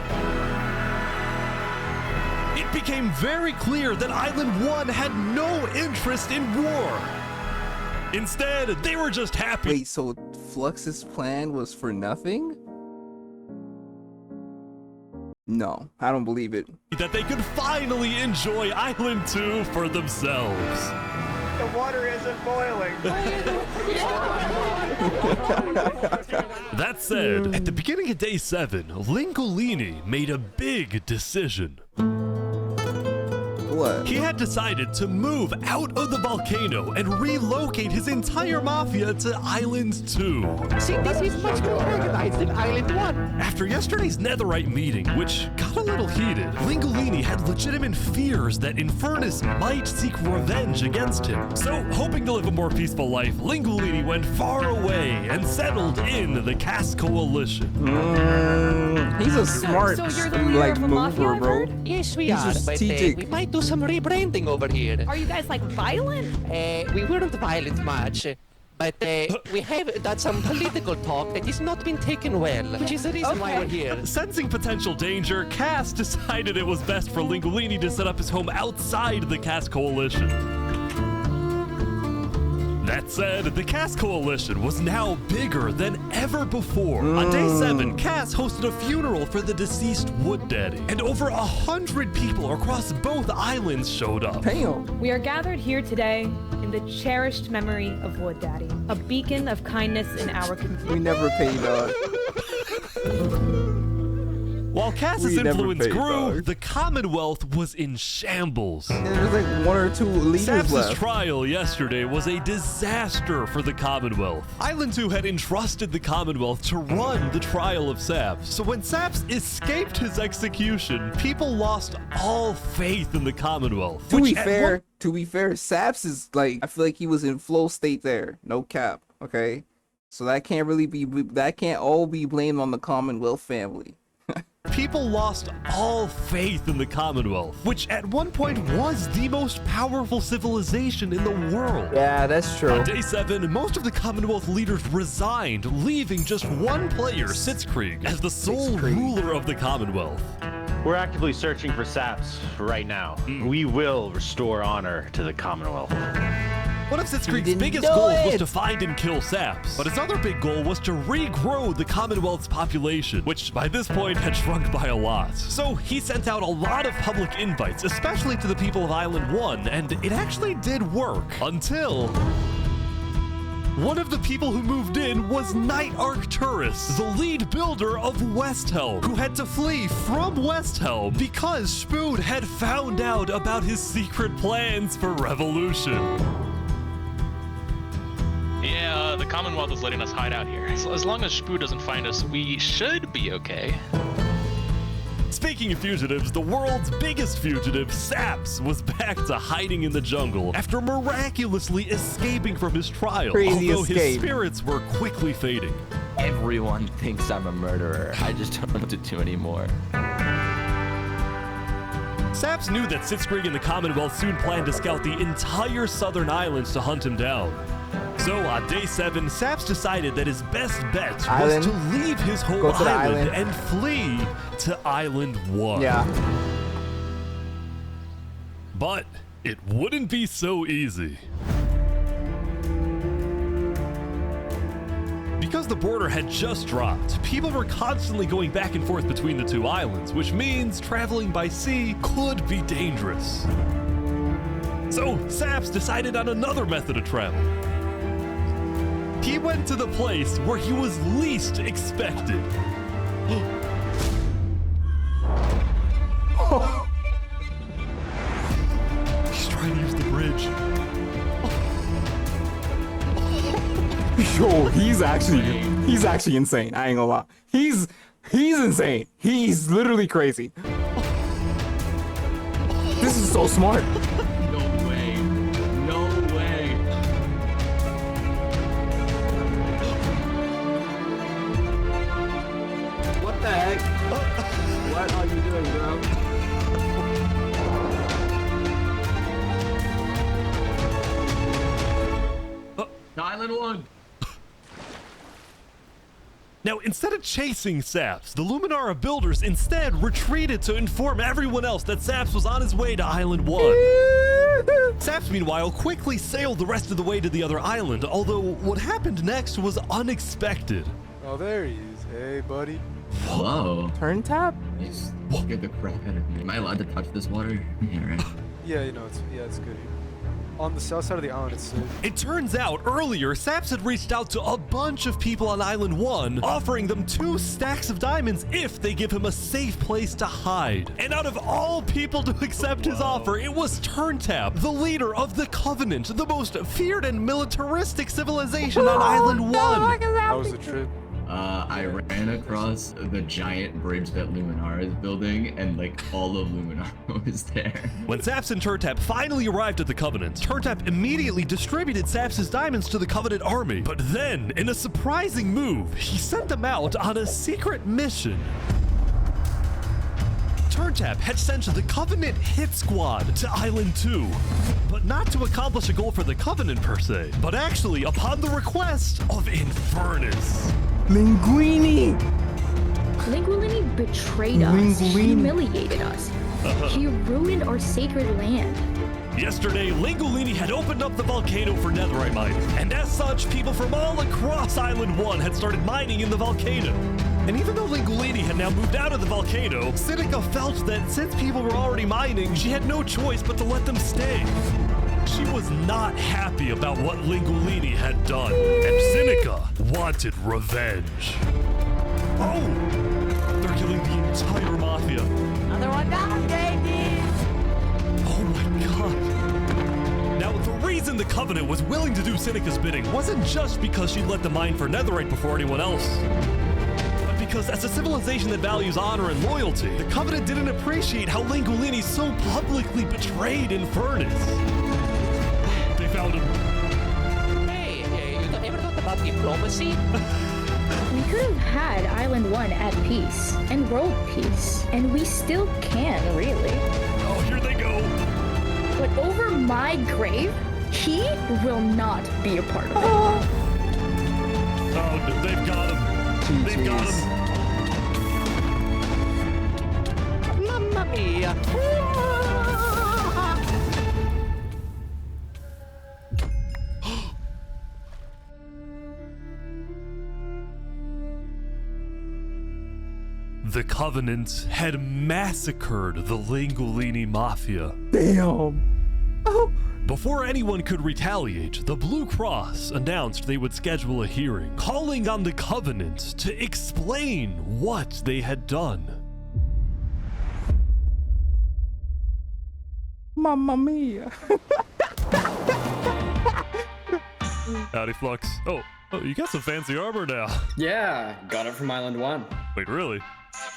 It became very clear that Island 1 had no interest in war. Instead, they were just happy. Wait, so Flux's plan was for nothing? No, I don't believe it. That they could finally enjoy Island 2 for themselves. The water isn't boiling. That said, at the beginning of day 7, Lingolini made a big decision. What? He had decided to move out of the volcano and relocate his entire mafia to Island 2. See, this is much more organized than Island 1. After yesterday's Netherite meeting, which got a little heated, Lingolini had legitimate fears that Infernus might seek revenge against him. So, hoping to live a more peaceful life, Lingolini went far away and settled in the Cass Coalition. He's a smart, so you're the leader like, of a mafia, mover, I've bro. heard? Yes, we He's are, but strategic. we might do some rebranding over here. Are you guys like violent? We weren't violent much, but we have done some political talk that has not been taken well, which is the reason why we're here. Sensing potential danger, Cass decided it was best for Lingolini to set up his home outside the Cass Coalition. That said, the Cass Coalition was now bigger than ever before. On day 7, Cass hosted a funeral for the deceased Wood Daddy, and over 100 people across both islands showed up. Damn. We are gathered here today in the cherished memory of Wood Daddy, a beacon of kindness in our community. We never paid, dog. While Cass's We never influence paid, grew, dog. the Commonwealth was in shambles. There's like 1 or 2 leaders Saps' left. trial yesterday was a disaster for the Commonwealth. Island 2 had entrusted the Commonwealth to run the trial of Saps. So when Saps escaped his execution, people lost all faith in the Commonwealth. To which be at fair, To be fair, Saps is like, I feel like he was in flow state there. No cap. Okay. So that can't really be, that can't all be blamed on the Commonwealth family. People lost all faith in the Commonwealth, which at one point was the most powerful civilization in the world. Yeah, that's true. On day 7, most of the Commonwealth leaders resigned, leaving just one player, Sitzkrieg, as the sole ruler of the Commonwealth. We're actively searching for Saps right now. We will restore honor to the Commonwealth. One of Sitzkrieg's biggest goals was to find and kill Saps, but his other big goal was to regrow the Commonwealth's population, which by this point had shrunk by a lot. So he sent out a lot of public invites, especially to the people of Island 1, and it actually did work, until one of the people who moved in was Knight Arcturus, the lead builder of Westhelm, who had to flee from Westhelm because Spood had found out about his secret plans for revolution. Yeah, the Commonwealth is letting us hide out here. As long as Spood doesn't find us, we should be okay. Speaking of fugitives, the world's biggest fugitive, Saps, was back to hiding in the jungle after miraculously escaping from his trial, although his spirits were quickly fading. Everyone thinks I'm a murderer. I just don't know what to do anymore. Saps knew that Sitzkrieg and the Commonwealth soon planned to scout the entire southern islands to hunt him down. So on day 7, Saps decided that his best bet was to leave his home island and flee to Island 1. Yeah. But it wouldn't be so easy. Because the border had just dropped, people were constantly going back and forth between the two islands, which means traveling by sea could be dangerous. So Saps decided on another method of travel. He went to the place where he was least expected. He's trying to use the bridge. Yo, he's actually insane. I ain't gonna lie. He's insane. He's literally crazy. This is so smart. No way. No way. What the heck? What are you doing, bro? Island 1. Now, instead of chasing Saps, the Luminara builders instead retreated to inform everyone else that Saps was on his way to Island 1. Saps, meanwhile, quickly sailed the rest of the way to the other island, although what happened next was unexpected. Oh, there he is. Hey, buddy. Hello. Turn tap? You scared the crap out of me. Am I allowed to touch this water? Yeah, right. Yeah, you know, it's good here. On the south side of the island, it's safe. It turns out earlier, Saps had reached out to a bunch of people on Island 1, offering them 2 stacks of diamonds if they give him a safe place to hide. And out of all people to accept his offer, it was Turntap, the leader of the Covenant, the most feared and militaristic civilization on Island 1. How was the trip? I ran across the giant bridge that Luminara is building, and like all of Luminara was there. When Saps and Turntap finally arrived at the Covenant, Turntap immediately distributed Saps' diamonds to the Covenant army. But then, in a surprising move, he sent them out on a secret mission. Turntap had sent the Covenant hit squad to Island 2, but not to accomplish a goal for the Covenant per se, but actually upon the request of Infernus. Linguini! Linguini betrayed us, humiliated us. He ruined our sacred land. Yesterday, Lingolini had opened up the volcano for netherite mining, and as such, people from all across Island 1 had started mining in the volcano. And even though Lingolini had now moved out of the volcano, Sinica felt that since people were already mining, she had no choice but to let them stay. She was not happy about what Lingolini had done, and Sinica wanted revenge. Oh! They're killing the entire mafia. Another one down, baby! Oh my god. Now, the reason the Covenant was willing to do Sinica's bidding wasn't just because she'd let them mine for netherite before anyone else. But because as a civilization that values honor and loyalty, the Covenant didn't appreciate how Lingolini so publicly betrayed Infernus. found him. Hey, you ever thought about diplomacy? We could have had Island 1 at peace and world peace, and we still can, really. Oh, here they go. But over my grave, he will not be a part of it. Oh, they've got him. They've got him. Mamma mia! The Covenant had massacred the Langolini Mafia. Damn. Before anyone could retaliate, the Blue Cross announced they would schedule a hearing, calling on the Covenant to explain what they had done. Mamma mia. Howdy, Flux. Oh, you got some fancy armor now. Yeah, got it from Island 1. Wait, really?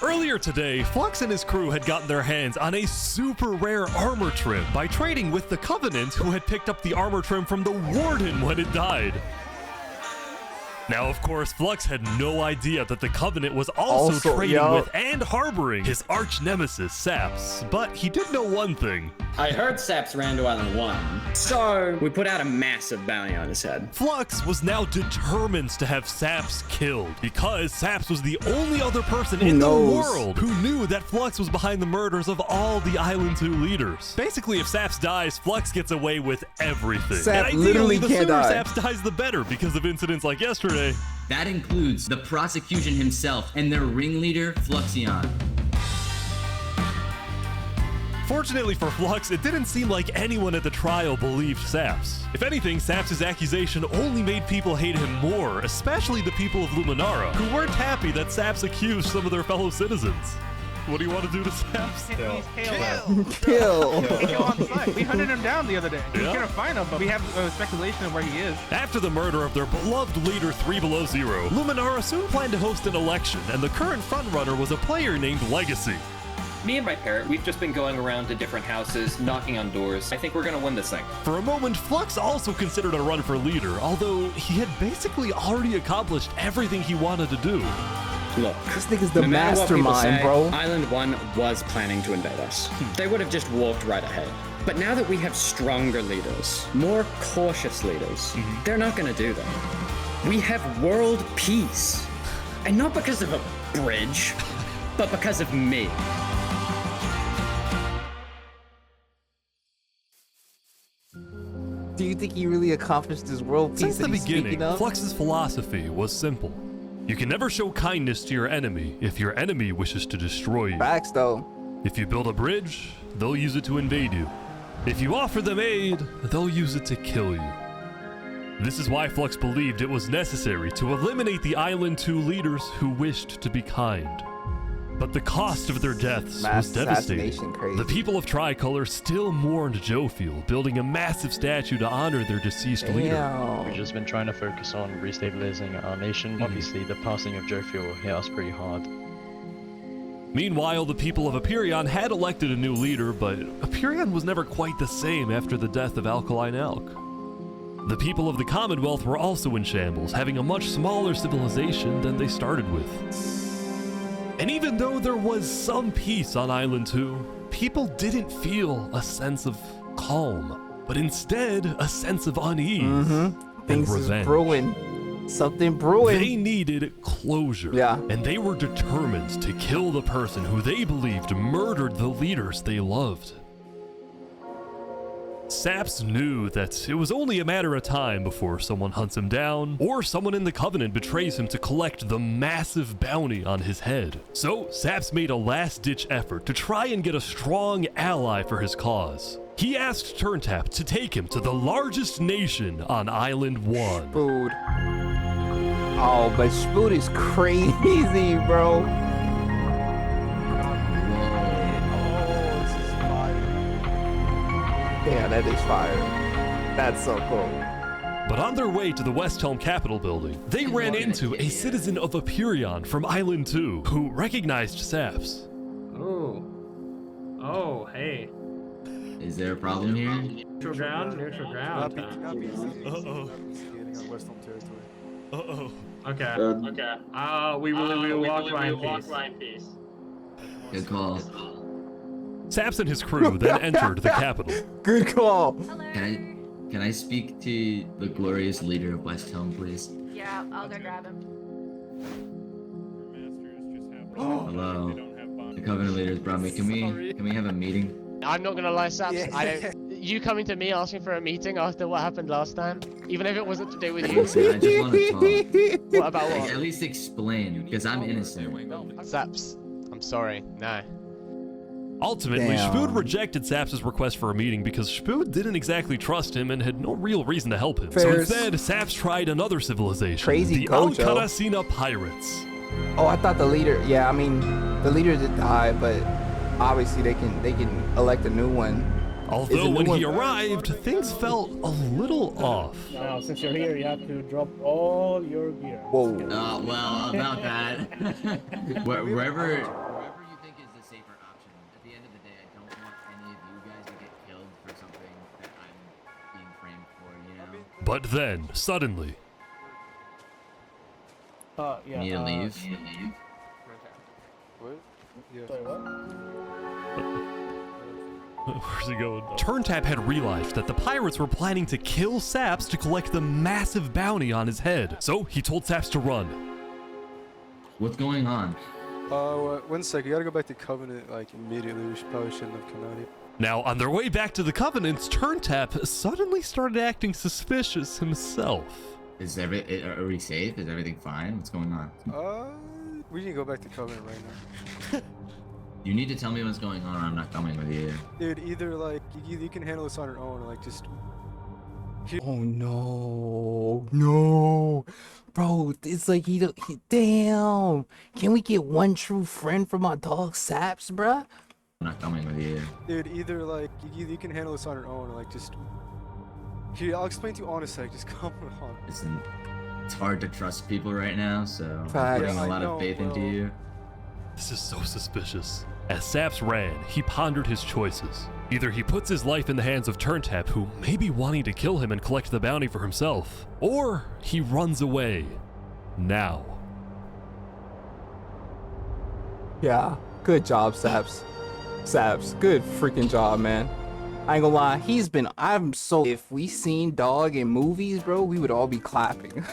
Earlier today, Flux and his crew had gotten their hands on a super rare armor trim by trading with the Covenant, who had picked up the armor trim from the Warden when it died. Now, of course, Flux had no idea that the Covenant was also trading with and harboring his arch nemesis, Saps. But he did know one thing. I heard Saps ran to Island 1, so we put out a massive bounty on his head. Flux was now determined to have Saps killed, because Saps was the only other person in the world who knew that Flux was behind the murders of all the Island 2 leaders. Basically, if Saps dies, Flux gets away with everything. Saps and literally the can't sooner die. Saps dies, the better, because of incidents like yesterday. That includes the prosecution himself and their ringleader, Fluxion. Fortunately for Flux, it didn't seem like anyone at the trial believed Saps. If anything, Saps' accusation only made people hate him more, especially the people of Luminara, who weren't happy that Saps accused some of their fellow citizens. What do you want to do to Saps? Kill. Take him on site. We hunted him down the other day. We Yeah. couldn't find him, but we have speculation of where he is. After the murder of their beloved leader 3 Below Zero, Luminara soon planned to host an election, and the current frontrunner was a player named Legacy. Me and my parrot, we've just been going around to different houses, knocking on doors. I think we're gonna win this thing. For a moment, Flux also considered a run for leader, although he had basically already accomplished everything he wanted to do. Look, this nigga's the no matter what people mastermind, say, bro. Island 1 was planning to invade us. They would have just walked right ahead. But now that we have stronger leaders, more cautious leaders, they're not gonna do that. We have world peace. And not because of a bridge, but because of me. Do you think he really accomplished his world peace? Since the that he's beginning, speaking of? Flux's philosophy was simple. You can never show kindness to your enemy if your enemy wishes to destroy you. Facts, though. If you build a bridge, they'll use it to invade you. If you offer them aid, they'll use it to kill you. This is why Flux believed it was necessary to eliminate the Island 2 leaders who wished to be kind. But the cost of their deaths was devastating. The people of Tricolor still mourned Jofiel, building a massive statue to honor their deceased leader. We've just been trying to focus on restabilizing our nation. Obviously, the passing of Jofiel hit us pretty hard. Meanwhile, the people of Aperion had elected a new leader, but Aperion was never quite the same after the death of Alkaline Elk. The people of the Commonwealth were also in shambles, having a much smaller civilization than they started with. And even though there was some peace on Island 2, people didn't feel a sense of calm, but instead a sense of unease and Things is revenge. brewing. Something brewing. They needed closure. Yeah. And they were determined to kill the person who they believed murdered the leaders they loved. Saps knew that it was only a matter of time before someone hunts him down, or someone in the Covenant betrays him to collect the massive bounty on his head. So, Saps made a last-ditch effort to try and get a strong ally for his cause. He asked Turntap to take him to the largest nation on Island 1. Spood. Oh, but Spood is crazy, bro. Yeah, that is fire. That's so cool. But on their way to the Westhelm Capitol building, they ran into a citizen of Aperion from Island 2 who recognized Saps. Oh. Oh, hey. Is there a problem here? Neutral ground. Neutral ground. Uh-oh. Uh-oh. Okay. Okay. We will walk by in peace. Good call. Saps and his crew then entered the capital. Good call. Can I speak to the glorious leader of West Helm, please? Yeah, I'll go grab him. Hello. The Covenant leaders brought me. Can we have a meeting? I'm not gonna lie, Saps. I don't. You coming to me asking for a meeting after what happened last time, even if it wasn't to do with you. Listen, I just want to talk. What about what? At least explain, because I'm innocent. Saps, I'm sorry. No. Ultimately, Damn. Spood rejected Saps' request for a meeting because Spood didn't exactly trust him and had no real reason to help him. So Fairs. instead, Saps tried another civilization, Crazy the Gojo. Al-Karasina Pirates. Oh, I thought the leader. Yeah, I mean, the leader did die, but obviously they can elect a new one. Although when he arrived, things felt a little off. Now, since you're here, you have to drop all your gear. Whoa. Well, about that. Wherever you think is the safer option. At the end of the day, I don't want any of you guys to get killed for something that I'm being framed for, you know? But then, suddenly, Yeah. Need to leave? Sorry, what? where's he going? Turntap had realized that the pirates were planning to kill Saps to collect the massive bounty on his head. So he told Saps to run. What's going on? 1 second. You gotta go back to Covenant like immediately. We probably shouldn't have come out here. Now, on their way back to the Covenants, Turntap suddenly started acting suspicious himself. Are we safe? Is everything fine? What's going on? We can go back to Covenant right now. You need to tell me what's going on or I'm not coming with you. Dude, either like you can handle this on your own, or like just. Oh no, bro! It's like he damn. Can we get one true friend for my dog Saps, bruh? I'm not coming with you. Dude, either like you can handle this on your own, or like just. Here, I'll explain to you in a sec. Just come on. Listen, it's hard to trust people right now, so I'm Facts. putting Yeah, a I lot know, of faith into bro. you. This is so suspicious. As Saps ran, he pondered his choices. Either he puts his life in the hands of Turntap, who may be wanting to kill him and collect the bounty for himself, or he runs away. Now. Yeah, good job, Saps. Saps, good freaking job, man. I ain't gonna lie, if we seen Dog in movies, bro, we would all be clapping.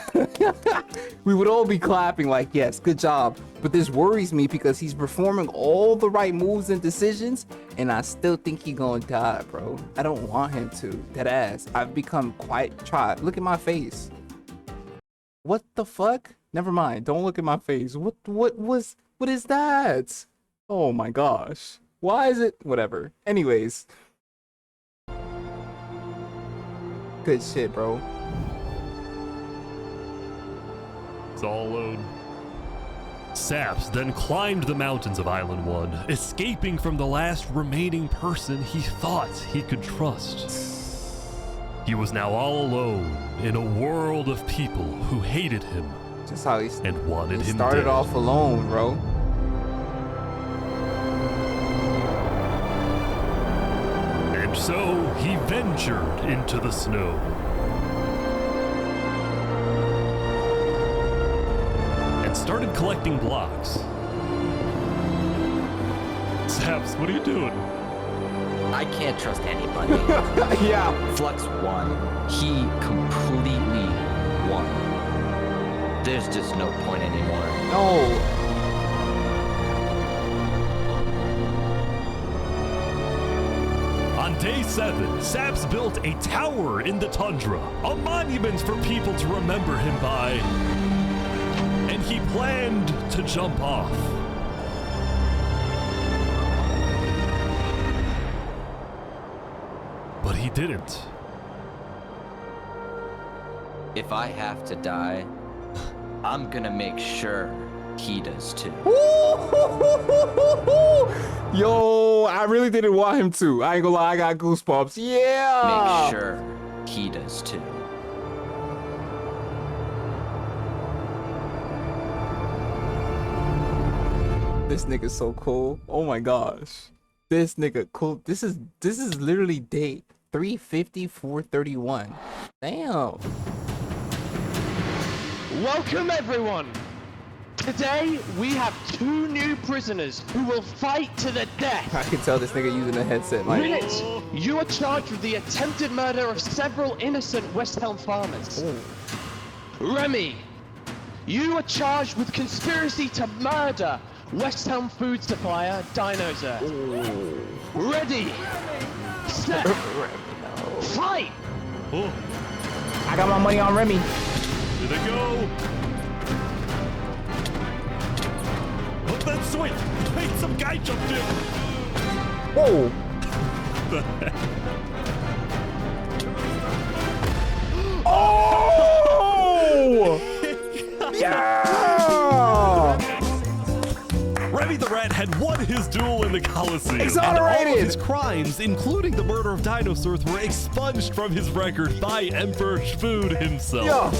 We would all be clapping like, yes, good job. But this worries me because he's performing all the right moves and decisions, and I still think he gonna die, bro. I don't want him to. That ass. I've become quite tried. Look at my face. What the fuck? Never mind. Don't look at my face. What is that? Oh my gosh. Why is it? Whatever. Anyways. Good shit, bro. It's all alone. Saps then climbed the mountains of Island 1, escaping from the last remaining person he thought he could trust. He was now all alone in a world of people who hated him Just how he and wanted him started dead. off alone, bro. And so he ventured into the snow. And started collecting blocks. Saps, what are you doing? I can't trust anybody. Yeah. Flux won. He completely won. There's just no point anymore. No. On day 7, Saps built a tower in the tundra, a monument for people to remember him by. And he planned to jump off. But he didn't. If I have to die, I'm gonna make sure he does too. Yo, I really didn't want him to. I ain't gonna lie, I got goosebumps. Yeah. Make sure he does too. This nigga's so cool. Oh my gosh. This nigga cool. This is literally day 350, 431. Damn. Welcome everyone! Today we have 2 new prisoners who will fight to the death. I can tell this nigga using a headset. Like, Minute, you are charged with the attempted murder of several innocent West Helm farmers. Remy, you are charged with conspiracy to murder West Helm food supplier Dinosaur. Ready, set, fight! I got my money on Remy. Here they go. Look at that swing. Wait, some guy jumped in. Whoa. The heck? Oh! Yeah! Remy the Rat had won his duel in the Coliseum. Exonerated! And all of his crimes, including the murder of Dinosaurs, were expunged from his record by Emperor Spood himself. Yo.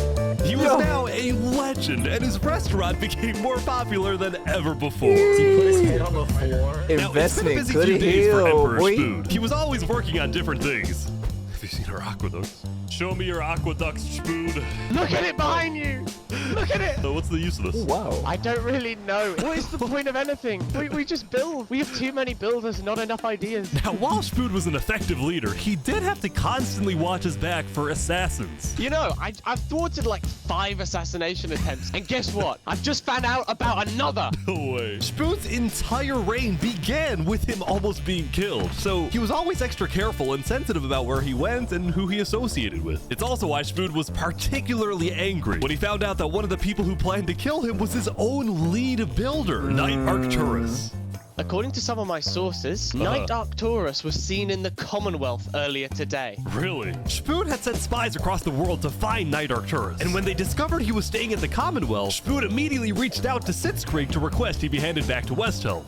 He was Yo. now a legend, and his restaurant became more popular than ever before. He put his head on the floor. Investment, now, it's been a busy good few days for hill, Emperor boy. Spood. He was always working on different things. Have you seen our aqueducts? Show me your aqueducts, Spood. Look at it behind you! Look at it! So what's the use of this? Wow. I don't really know. What is the point of anything? We just build. We have too many builders, not enough ideas. Now, while Spood was an effective leader, he did have to constantly watch his back for assassins. You know, I've thwarted like 5 assassination attempts, and guess what? I've just found out about another. No way. Spood's entire reign began with him almost being killed, so he was always extra careful and sensitive about where he went and who he associated with. It's also why Spood was particularly angry when he found out that one of the people who planned to kill him was his own lead builder, Knight Arcturus. According to some of my sources, Knight Arcturus was seen in the Commonwealth earlier today. Really? Spood had sent spies across the world to find Knight Arcturus, and when they discovered he was staying at the Commonwealth, Spood immediately reached out to Sitzkrieg to request he be handed back to Westhelm.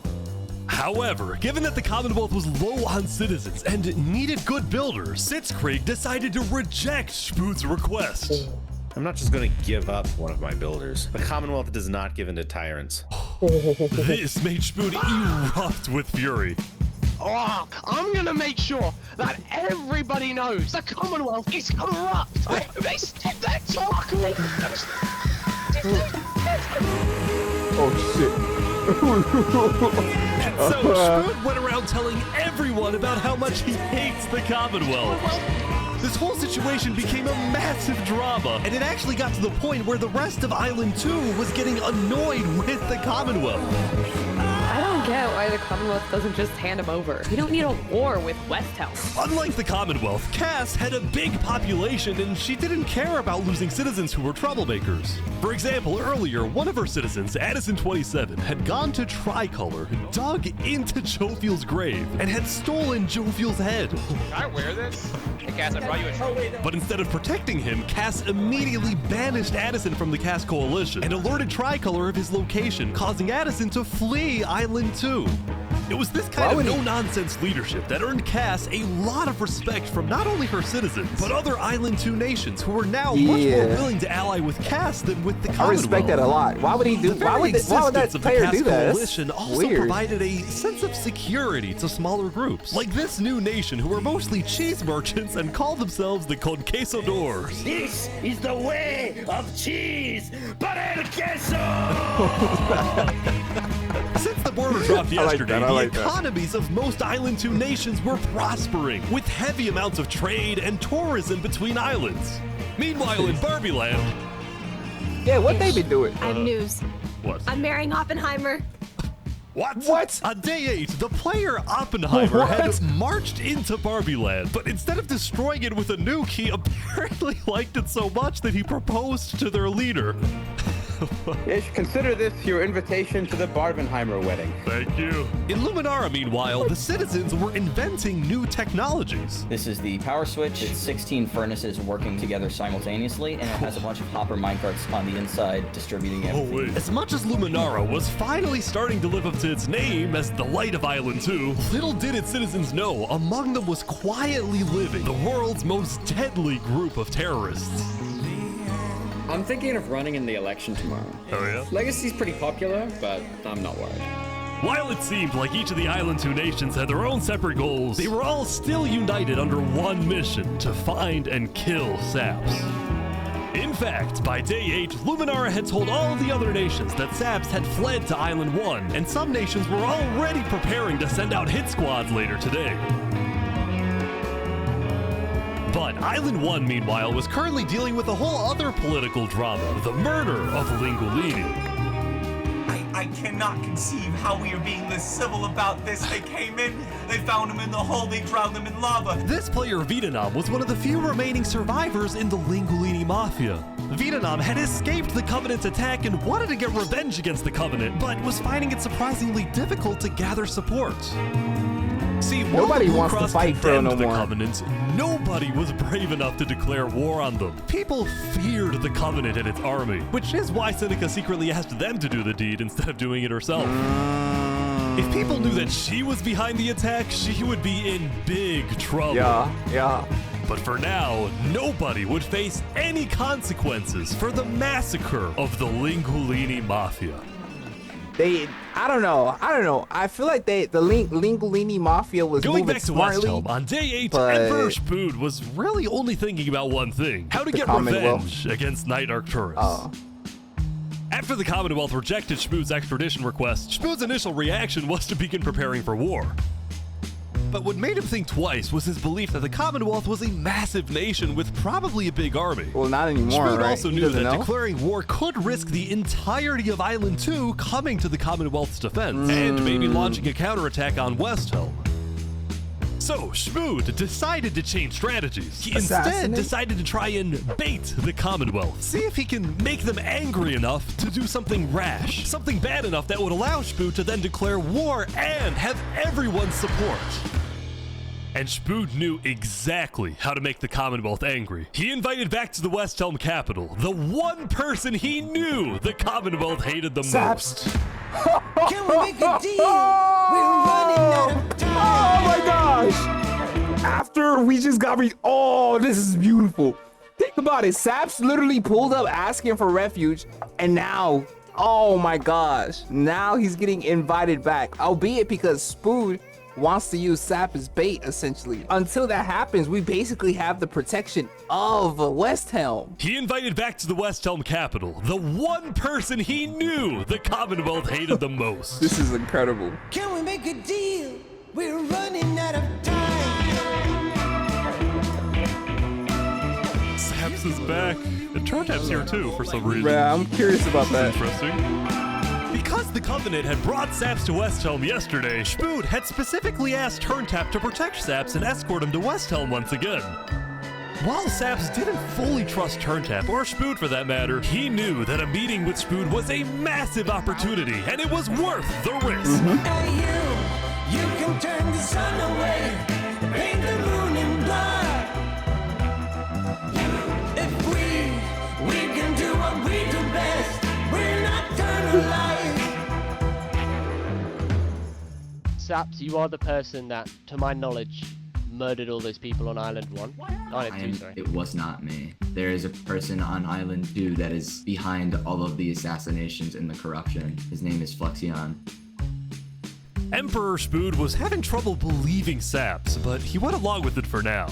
However, given that the Commonwealth was low on citizens and needed good builders, Sitzkrieg decided to reject Spood's request. I'm not just going to give up one of my builders. The Commonwealth does not give in to tyrants. This made Spood erupt with fury. Oh, I'm gonna make sure that everybody knows the Commonwealth is corrupt. They stepped that talk. Oh shit. And so Spood went around telling everyone about how much he hates the Commonwealth. This whole situation became a massive drama, and it actually got to the point where the rest of Island 2 was getting annoyed with the Commonwealth. I don't get why the Commonwealth doesn't just hand him over. We don't need a war with West Helm. Unlike the Commonwealth, Cass had a big population and she didn't care about losing citizens who were troublemakers. For example, earlier, one of her citizens, Addison27, had gone to Tricolor, dug into Jovial's grave, and had stolen Jovial's head. Can I wear this? Hey, Cass, I brought you a shirt. But instead of protecting him, Cass immediately banished Addison from the Cass Coalition and alerted Tricolor of his location, causing Addison to flee Island 2. It was this kind of no-nonsense leadership that earned Cass a lot of respect from not only her citizens, but other Island 2 nations who were now much more willing to ally with Cass than with the Commonwealth. I respect that a lot. Why would he do? Why would that player do that? Coalition also provided a sense of security to smaller groups, like this new nation who were mostly cheese merchants and called themselves the Conquistadors. This is the way of cheese, but el queso! Since the border dropped yesterday, the like that. economies of most Island 2 nations were prospering, with heavy amounts of trade and tourism between islands. Meanwhile, in Barbie Land... Yeah, what they been doing? I have news. What? I'm marrying Oppenheimer. What? On day 8, the player Oppenheimer had marched into Barbie Land, but instead of destroying it with a nuke, he apparently liked it so much that he proposed to their leader. Ish, consider this your invitation to the Barbenheimer wedding. Thank you. In Luminara, meanwhile, the citizens were inventing new technologies. This is the power switch. It's 16 furnaces working together simultaneously, and it has a bunch of hopper minecarts on the inside distributing everything. As much as Luminara was finally starting to live up to its name as the light of Island 2, little did its citizens know among them was quietly living the world's most deadly group of terrorists. I'm thinking of running in the election tomorrow. Oh yeah? Legacy's pretty popular, but I'm not worried. While it seemed like each of the Island 2 nations had their own separate goals, they were all still united under one mission: to find and kill Saps. In fact, by day 8, Luminara had told all of the other nations that Saps had fled to Island 1, and some nations were already preparing to send out hit squads later today. But Island 1, meanwhile, was currently dealing with a whole other political drama: the murder of Lingulini. I cannot conceive how we are being this civil about this. They came in, they found him in the hole, they drowned him in lava. This player, Vietnam, was one of the few remaining survivors in the Lingulini Mafia. Vietnam had escaped the Covenant's attack and wanted to get revenge against the Covenant, but was finding it surprisingly difficult to gather support. See, Nobody wants to Cross fight for condemned no the more. Covenant, nobody was brave enough to declare war on them. People feared the Covenant and its army, which is why Seneca secretly asked them to do the deed instead of doing it herself. If people knew that she was behind the attack, she would be in big trouble. Yeah. But for now, nobody would face any consequences for the massacre of the Lingulini Mafia. I don't know. I feel like the Lingulini Mafia was Going moving back to smartly. Westhelm, on day 8, but- Emperor Spood was really only thinking about one thing: how to The get Commonwealth. revenge against Knight Arcturus. Oh. After the Commonwealth rejected Spood's extradition request, Spood's initial reaction was to begin preparing for war. But what made him think twice was his belief that the Commonwealth was a massive nation with probably a big army. Well, not anymore, Spood right? also He knew doesn't that know? declaring war could risk the entirety of Island 2 coming to the Commonwealth's defense, and maybe launching a counterattack on Westhelm. So, Spood decided to change strategies. He instead Assassinate? decided to try and bait the Commonwealth. See if he can make them angry enough to do something rash, something bad enough that would allow Spood to then declare war and have everyone's support. And Spood knew exactly how to make the Commonwealth angry. He invited back to the Westhelm capital the one person he knew the Commonwealth hated the Saps. most. Can we make a deal? We're running out of time. Oh my gosh! After we just got oh, this is beautiful. Think about it. Saps literally pulled up asking for refuge, and now, oh my gosh, now he's getting invited back, albeit because Spood wants to use Sap as bait, essentially. Until that happens, we basically have the protection of Westhelm. He invited back to the Westhelm capital the one person he knew the Commonwealth hated the most. This is incredible. Can we make a deal? We're running out of time. Saps is back. And Turntap's here too, for some reason. Yeah, I'm curious about that. Interesting. Because the Covenant had brought Saps to Westhelm yesterday, Spood had specifically asked Turntap to protect Saps and escort him to Westhelm once again. While Saps didn't fully trust Turntap, or Spood for that matter, he knew that a meeting with Spood was a massive opportunity, and it was worth the risk. Hey, you can turn the sun away, paint the moon in blood. If we can do what we do best, we're nocturnal life. Saps, you are the person that, to my knowledge, murdered all those people on Island 1. Island 2, sorry. It was not me. There is a person on Island 2 that is behind all of the assassinations and the corruption. His name is Flexion. Emperor Spood was having trouble believing Saps, but he went along with it for now.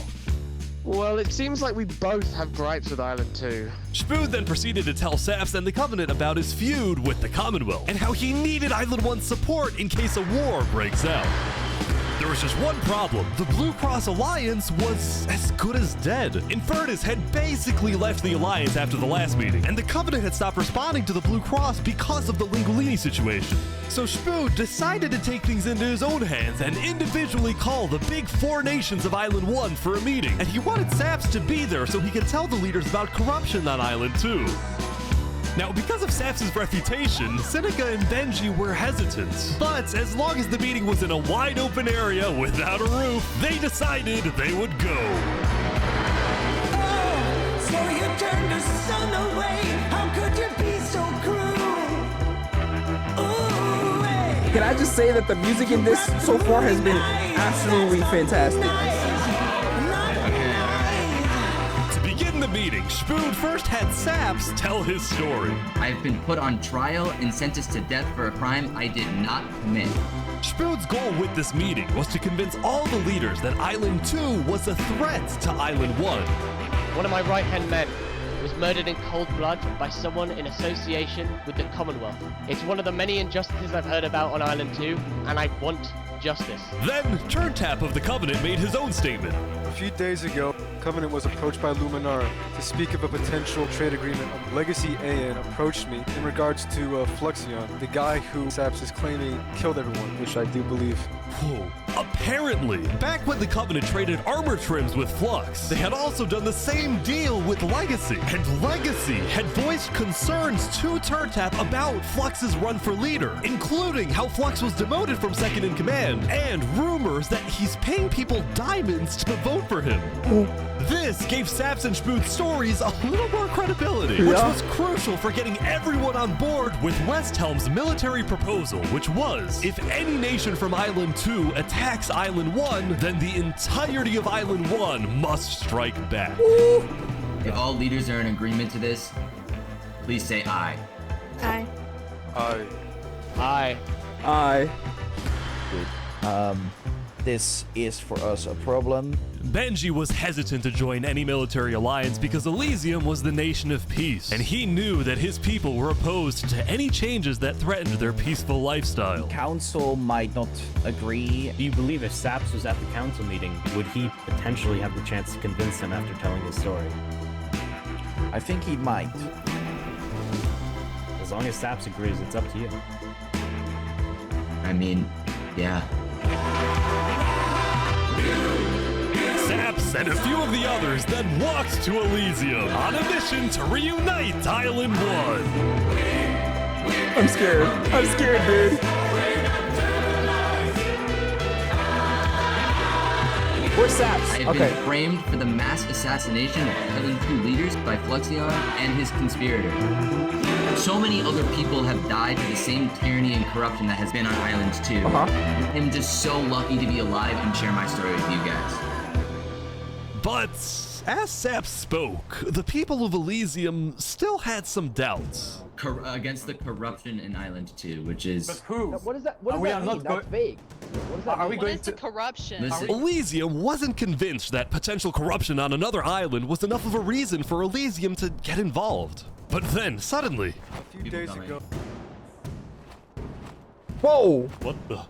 Well, it seems like we both have gripes with Island 2. Spood then proceeded to tell Saps and the Covenant about his feud with the Commonwealth, and how he needed Island 1's support in case a war breaks out. There was just one problem. The Blue Cross Alliance was as good as dead. Infernus had basically left the Alliance after the last meeting, and the Covenant had stopped responding to the Blue Cross because of the Lingulini situation. So Spood decided to take things into his own hands and individually call the big 4 nations of Island 1 for a meeting. And he wanted Saps to be there so he could tell the leaders about corruption on Island 2. Now, because of Saps' reputation, Seneca and Benji were hesitant. But as long as the meeting was in a wide open area without a roof, they decided they would go. Oh, so you turned the sun away. How could you be so cruel? Ooh, hey. Can I just say that the music in this so far has been absolutely fantastic. To begin the meeting, Spoon first had Saps tell his story. I've been put on trial and sentenced to death for a crime I did not commit. Spoon's goal with this meeting was to convince all the leaders that Island 2 was a threat to Island 1. One of my right-hand men was murdered in cold blood by someone in association with the Commonwealth. It's one of the many injustices I've heard about on Island 2, and I want justice. Then, Turntap of the Covenant made his own statement. A few days ago, Covenant was approached by Luminara to speak of a potential trade agreement. Legacy AN approached me in regards to Fluxion, the guy who Saps is claiming killed everyone, which I do believe. Whoa. Apparently, back when the Covenant traded armor trims with Flux, they had also done the same deal with Legacy. And Legacy had voiced concerns to Turntap about Flux's run for leader, including how Flux was demoted from second in command, and rumors that he's paying people diamonds to vote for him. This gave Saps and Spoon's stories a little more credibility, which was crucial for getting everyone on board with West Helm's military proposal, which was, if any nation from Island 2 attacks Island 1, then the entirety of Island 1 must strike back. If all leaders are in agreement to this, please say aye. Aye. Aye. Aye. Aye. This is for us a problem. Benji was hesitant to join any military alliance because Elysium was the nation of peace, and he knew that his people were opposed to any changes that threatened their peaceful lifestyle. Council might not agree. Do you believe if Saps was at the council meeting, would he potentially have the chance to convince them after telling his story? I think he might. As long as Saps agrees, it's up to you. I mean, yeah. Saps and a few of the others then walked to Elysium on a mission to reunite Island 1. I'm scared. I'm scared, dude. Where's Saps? I have been framed for the mass assassination of Island 2 leaders by Fluxion and his conspirator. So many other people have died to the same tyranny and corruption that has been on Island 2. I'm just so lucky to be alive and share my story with you guys. But as Saps spoke, the people of Elysium still had some doubts. Against the corruption in Island 2, which is... But who? What is that? What does that mean? That's vague. What does that Are we mean? going What is the corruption? Elysium wasn't convinced that potential corruption on another island was enough of a reason for Elysium to get involved. But then, suddenly... A few days ago... Whoa! What the...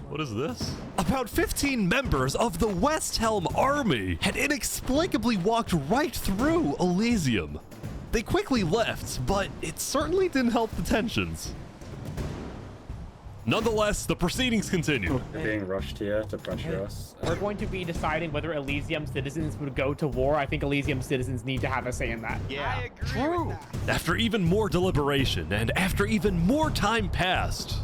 What is this? About 15 members of the West Helm army had inexplicably walked right through Elysium. They quickly left, but it certainly didn't help the tensions. Nonetheless, the proceedings continue. They're being rushed here to pressure us. We're going to be deciding whether Elysium citizens would go to war. I think Elysium citizens need to have a say in that. Yeah, I agree with that. After even more deliberation and after even more time passed...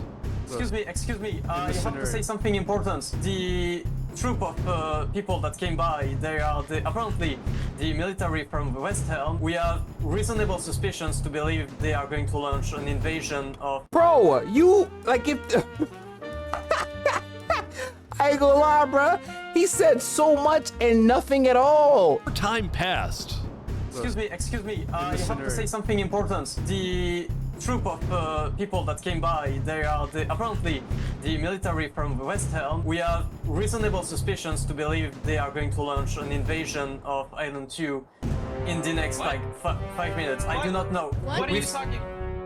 Excuse me, you have to say something important. The troop of people that came by, they are apparently the military from West Helm. We have reasonable suspicions to believe they are going to launch an invasion of... Bro, you, like, if... I ain't gonna lie, bruh. He said so much and nothing at all. Time passed. Excuse me, you have to say something important. The troop of people that came by, they are apparently the military from West Helm. We have reasonable suspicions to believe they are going to launch an invasion of Island 2 in the next, like, 5 minutes. I do not know. What are you talking?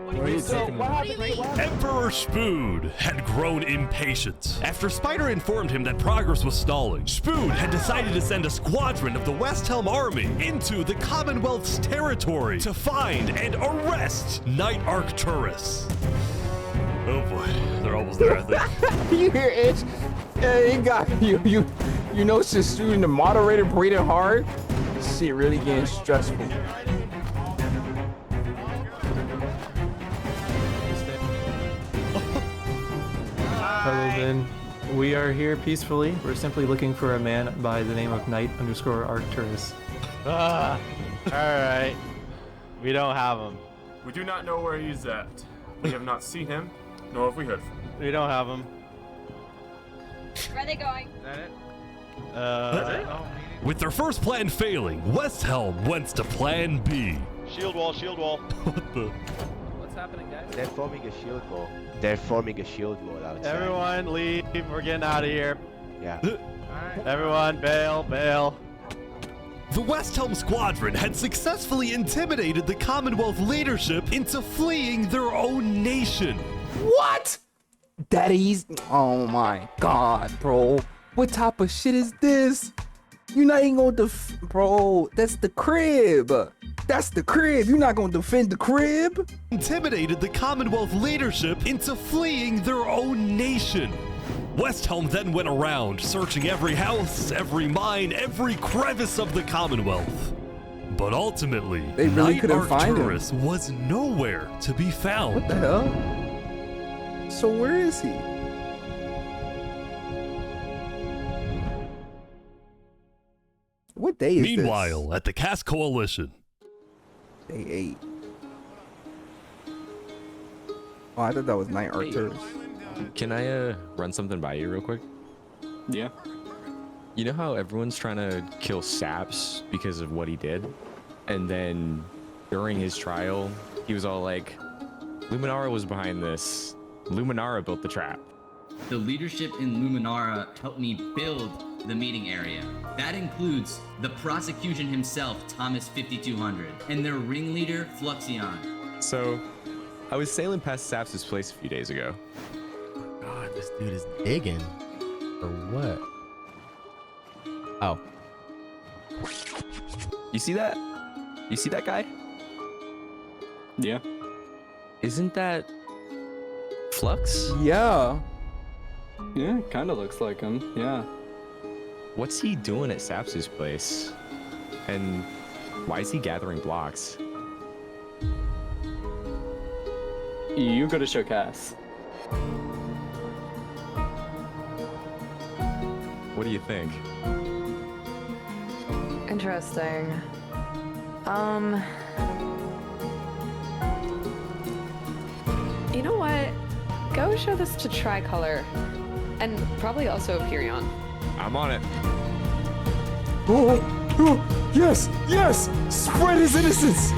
What are you talking about? What do you mean? Emperor Spood had grown impatient. After Spider informed him that progress was stalling, Spood had decided to send a squadron of the West Helm army into the Commonwealth's territory to find and arrest Knight Arcturus. Oh boy, they're almost there, I think. You hear Itch? He got you know, since shooting the moderator breathing hard, this shit really getting stressful. Hello, Ben. We are here peacefully. We're simply looking for a man by the name of Knight_Arcturus. Alright. We don't have him. We do not know where he's at. We have not seen him, nor have we heard from him. We don't have him. Where are they going? Is that it? With their first plan failing, West Helm went to plan B. Shield wall, shield wall. What the? What's happening, guys? They're forming a shield wall. They're forming a shield wall outside. Everyone leave. We're getting out of here. Yeah. Everyone bail, bail. The West Helm Squadron had successfully intimidated the Commonwealth leadership into fleeing their own nation. What? Daddies? Oh my god, bro. What type of shit is this? You're not even gonna bro, that's the crib. That's the crib. You're not gonna defend the crib? Intimidated the Commonwealth leadership into fleeing their own nation. West Helm then went around searching every house, every mine, every crevice of the Commonwealth. But ultimately, they really Knight couldn't find him. Arcturus was nowhere to be found. What the hell? So where is he? What day is Meanwhile, at the Cass Coalition. Day 8. Oh, I thought that was Knight Arcturus. Can I run something by you real quick? Yeah. You know how everyone's trying to kill Saps because of what he did? And then during his trial, he was all like, Luminara was behind this. Luminara built the trap. The leadership in Luminara helped me build the meeting area. That includes the prosecution himself, Thomas 5200, and their ringleader, Fluxion. So, I was sailing past Saps' place a few days ago. God, this dude is digging. Or what? Oh. You see that? You see that guy? Yeah. Isn't that Flux? Yeah. Yeah, kind of looks like him. Yeah. What's he doing at Saps' place? And why is he gathering blocks? You go to show Cass. What do you think? Interesting. You know what? Go show this to Tricolor. And probably also Hyperion. I'm on it. Oh, oh, yes, yes! Spread his innocence!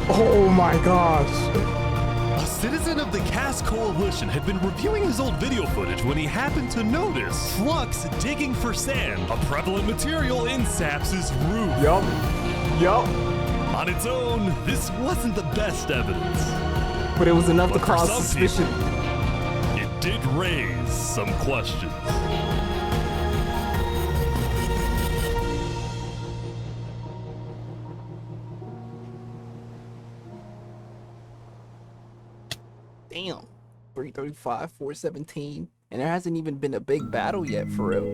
Oh my gosh. A citizen of the Cass Coalition had been reviewing his old video footage when he happened to notice Flux digging for sand, a prevalent material in Saps' roof. Yup. Yup. On its own, this wasn't the best evidence. But it was enough But to for cause some suspicion. people, it did raise some questions. Damn. 335, 417. And there hasn't even been a big battle yet, for real.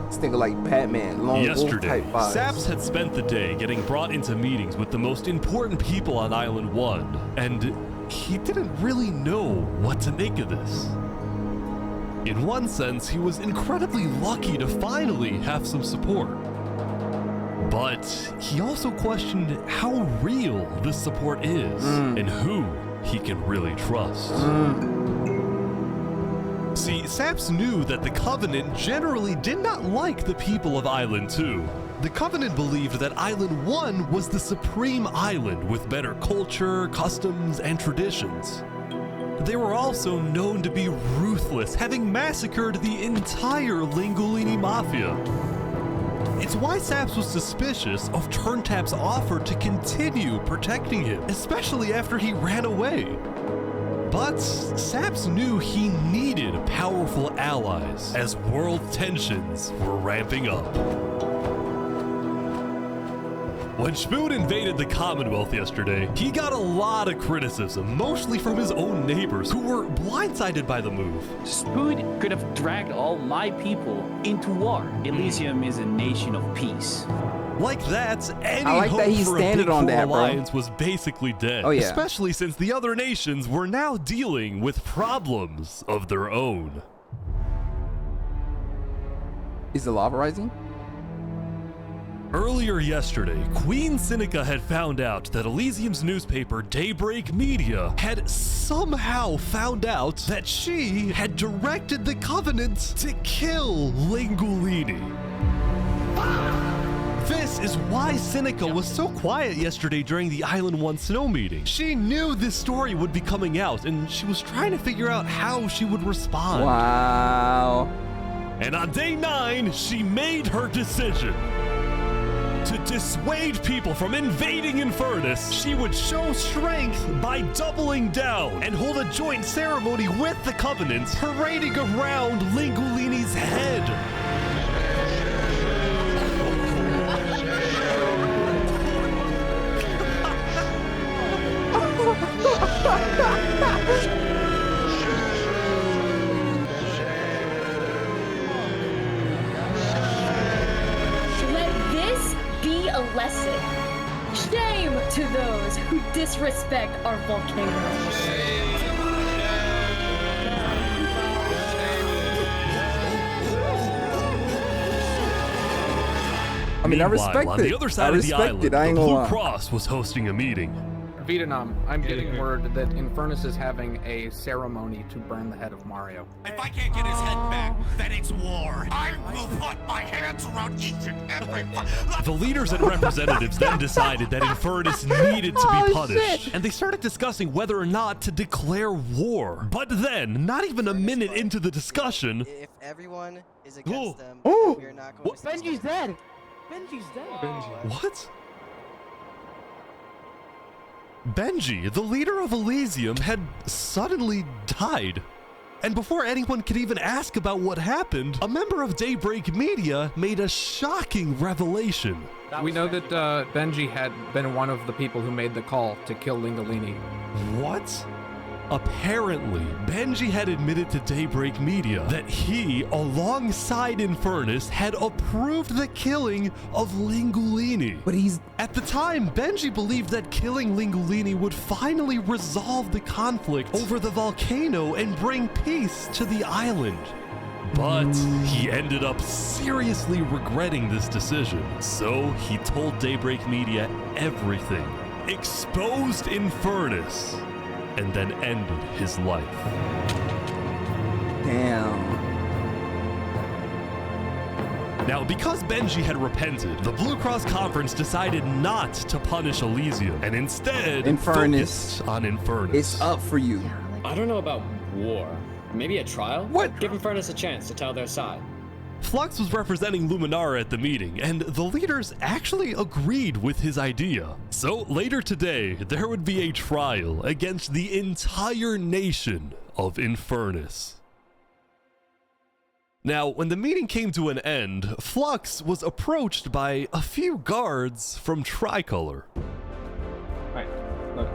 This nigga like Batman, lone wolf Yesterday, type vibes. Saps had spent the day getting brought into meetings with the most important people on Island 1, and he didn't really know what to make of this. In one sense, he was incredibly lucky to finally have some support. But he also questioned how real this support is and who he can really trust. See, Saps knew that the Covenant generally did not like the people of Island 2. The Covenant believed that Island 1 was the supreme island with better culture, customs, and traditions. They were also known to be ruthless, having massacred the entire Lingolini Mafia. It's why Saps was suspicious of Turntap's offer to continue protecting him, especially after he ran away. But Saps knew he needed powerful allies as world tensions were ramping up. When Spoon invaded the Commonwealth yesterday, he got a lot of criticism, mostly from his own neighbors who were blindsided by the move. Spoon could have dragged all my people into war. Elysium is a nation of peace. Like that, any I like hope that he's for a standing Big on Four that, bro. alliance was basically dead. Oh, yeah. Especially since the other nations were now dealing with problems of their own. Is the lava rising? Earlier yesterday, Queen Seneca had found out that Elysium's newspaper, Daybreak Media, had somehow found out that she had directed the Covenant to kill Lingulini. This is why Seneca was so quiet yesterday during the Island 1 snow meeting. She knew this story would be coming out, and she was trying to figure out how she would respond. Wow. And on day 9, she made her decision. To dissuade people from invading Infernus, she would show strength by doubling down and hold a joint ceremony with the Covenant, parading around Lingulini's head. Let this be a lesson. Shame to those who disrespect our volcano. I mean, I respect on it. the other side I of the respect island, it. I the ain't gonna Blue lie. Cross was hosting a meeting. Vietnam, I'm getting word that Infernus is having a ceremony to burn the head of Mario. If I can't get his head back, then it's war. I will put my hands around each and every one. The leaders and representatives then decided that Infernus needed to be punished, and they started discussing whether or not to declare war. But then, not even a minute into the discussion, If everyone is against them, Oh. we're not going to Benji's dead. Benji's dead. What? Benji, the leader of Elysium, had suddenly died. And before anyone could even ask about what happened, a member of Daybreak Media made a shocking revelation. We know that Benji had been one of the people who made the call to kill Lingolini. What? Apparently, Benji had admitted to Daybreak Media that he, alongside Infernus, had approved the killing of Lingulini. But he's... At the time, Benji believed that killing Lingulini would finally resolve the conflict over the volcano and bring peace to the island. But he ended up seriously regretting this decision. So he told Daybreak Media everything, exposed Infernus, and then ended his life. Damn. Now, because Benji had repented, the Blue Cross Conference decided not to punish Elysium, and instead Infernus. focused on Infernus. It's up for you. I don't know about war. Maybe a trial? What? Give Infernus a chance to tell their side. Flux was representing Luminara at the meeting, and the leaders actually agreed with his idea. So later today, there would be a trial against the entire nation of Infernus. Now, when the meeting came to an end, Flux was approached by a few guards from Tricolor. Right, look.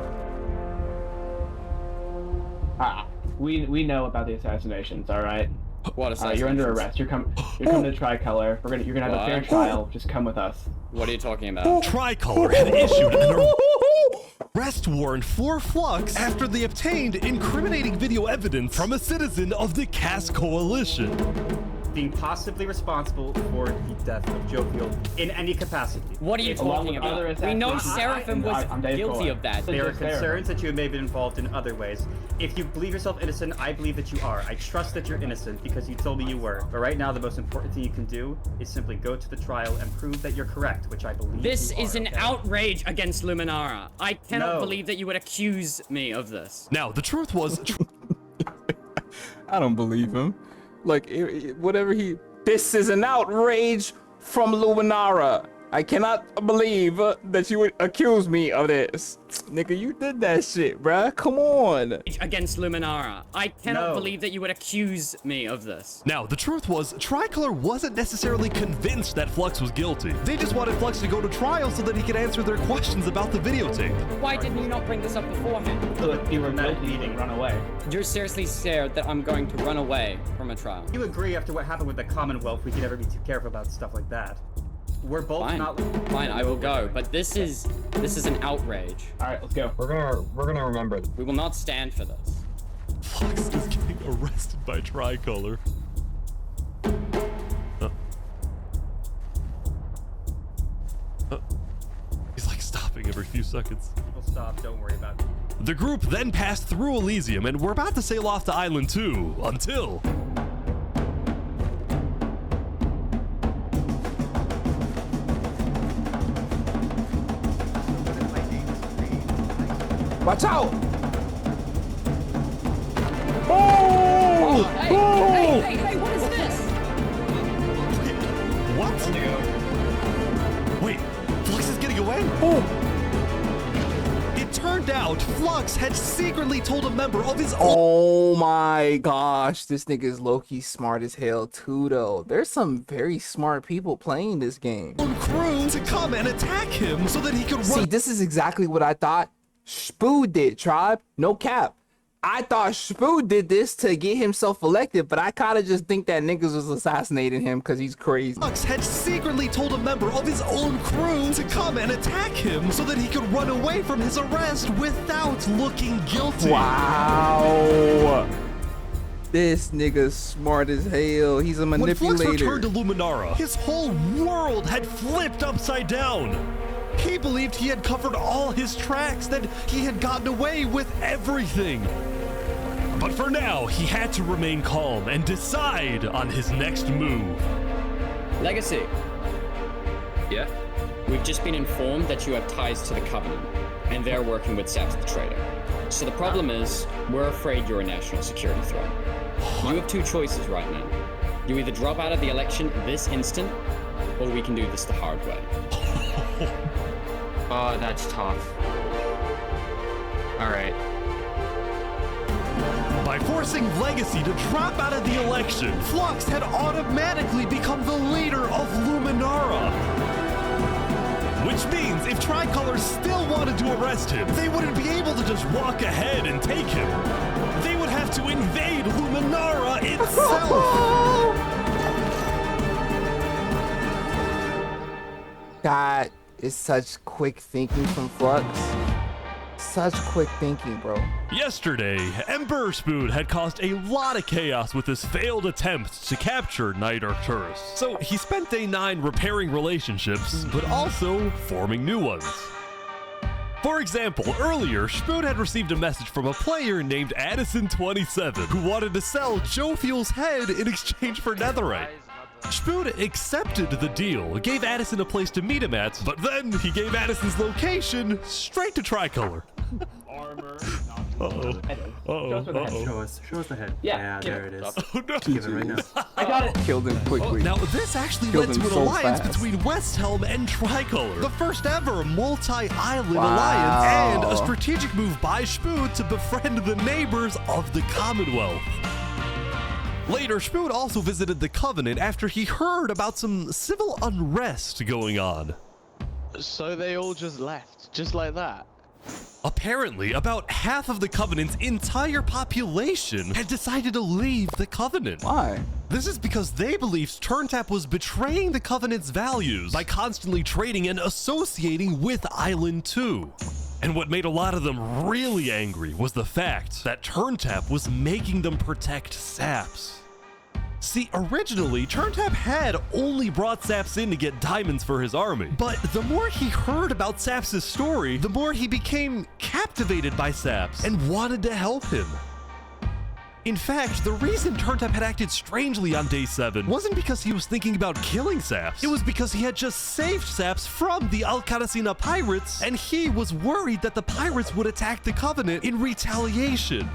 We know about the assassinations, all right? What assassinations? You're under arrest. You're coming to Tricolor. You're gonna have a fair trial. Just come with us. What are you talking about? Tricolor had issued an arrest warrant for Flux after they obtained incriminating video evidence from a citizen of the Cass Coalition. Being possibly responsible for the death of Joe Field in any capacity. What are you talking about? We know Seraphim was guilty of that. There are concerns that you may have been involved in other ways. If you believe yourself innocent, I believe that you are. I trust that you're innocent because you told me you were. But right now, the most important thing you can do is simply go to the trial and prove that you're correct, which I believe This you is are, an okay? outrage against Luminara. I cannot No. believe that you would accuse me of this. Now, the truth was... I don't believe him. Like, whatever he... This is an outrage from Luminara. I cannot believe that you would accuse me of this. Nigga, you did that shit, bruh. Come on. Against Luminara. I cannot No. believe that you would accuse me of this. Now, the truth was, Tricolor wasn't necessarily convinced that Flux was guilty. They just wanted Flux to go to trial so that he could answer their questions about the videotape. Why didn't you not bring this up beforehand? Look, you were meeting. Run away. You're seriously scared that I'm going to run away from a trial. You agree after what happened with the Commonwealth, we can never be too careful about stuff like that. We're both Fine. not. Fine, I will go. But this is an outrage. All right, let's go. We're gonna remember. We will not stand for this. Flux is getting arrested by Tricolor. every few seconds. We'll stop, don't worry about it. The group then passed through Elysium and were about to sail off to Island 2 until... Watch out! Oh! Hey, what is this? What? Wait, Flux is getting away? It turned out Flux had secretly told a member of his own... Oh my gosh, this nigga is low-key smart as hell too though. There's some very smart people playing this game. ...crew to come and attack him so that he could run... See, this is exactly what I thought Spoo did, Tribe. No cap. I thought Spoo did this to get himself elected, but I kind of just think that niggas was assassinating him because he's crazy. Flux had secretly told a member of his own crew to come and attack him so that he could run away from his arrest without looking guilty. Wow. This nigga's smart as hell. He's a manipulator. When Flux returned to Luminara, his whole world had flipped upside down. He believed he had covered all his tracks, that he had gotten away with everything. But for now, he had to remain calm and decide on his next move. Legacy. Yeah? We've just been informed that you have ties to the Covenant, and they're working with Saps the Traitor. So the problem is, we're afraid you're a national security threat. You have two choices right now. You either drop out of the election this instant, or we can do this the hard way. Oh, that's tough. Alright. By forcing Legacy to drop out of the election, Flux had automatically become the leader of Luminara. Which means if Tricolor still wanted to arrest him, they wouldn't be able to just walk ahead and take him. They would have to invade Luminara itself. God, it's such quick thinking from Flux. Such quick thinking, bro. Yesterday, Emperor Spoon had caused a lot of chaos with his failed attempt to capture Knight Arcturus. So he spent day 9 repairing relationships, but also forming new ones. For example, earlier, Spoon had received a message from a player named Addison27 who wanted to sell Joe Fuel's head in exchange for Netherite. Spoon accepted the deal, gave Addison a place to meet him at, but then he gave Addison's location straight to Tricolor. Armor. Show us the head. Yeah, there it is. Oh, no. Give it right now. I got it. Killed him quickly. Now, this actually Killed led to him an so alliance fast. between Westhelm and Tricolor, the first ever multi-island Wow. alliance, and a strategic move by Spoon to befriend the neighbors of the Commonwealth. Later, Spoon also visited the Covenant after he heard about some civil unrest going on. So they all just left, just like that? Apparently, about half of the Covenant's entire population had decided to leave the Covenant. Why? This is because they believed TurnTap was betraying the Covenant's values by constantly trading and associating with Island 2. And what made a lot of them really angry was the fact that TurnTap was making them protect Saps. See, originally, TurnTap had only brought Saps in to get diamonds for his army. But the more he heard about Saps' story, the more he became captivated by Saps and wanted to help him. In fact, the reason TurnTap had acted strangely on day 7 wasn't because he was thinking about killing Saps. It was because he had just saved Saps from the Alcaracina pirates, and he was worried that the pirates would attack the Covenant in retaliation.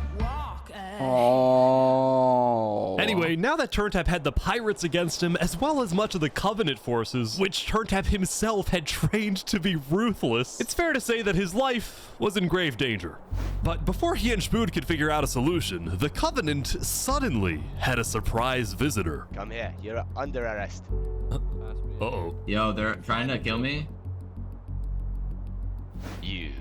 Oh. Anyway, now that TurnTap had the pirates against him, as well as much of the Covenant forces, which TurnTap himself had trained to be ruthless, it's fair to say that his life was in grave danger. But before he and Spoon could figure out a solution, the Covenant suddenly had a surprise visitor. Come here, you're under arrest. Uh-oh. Yo, they're trying to kill me? You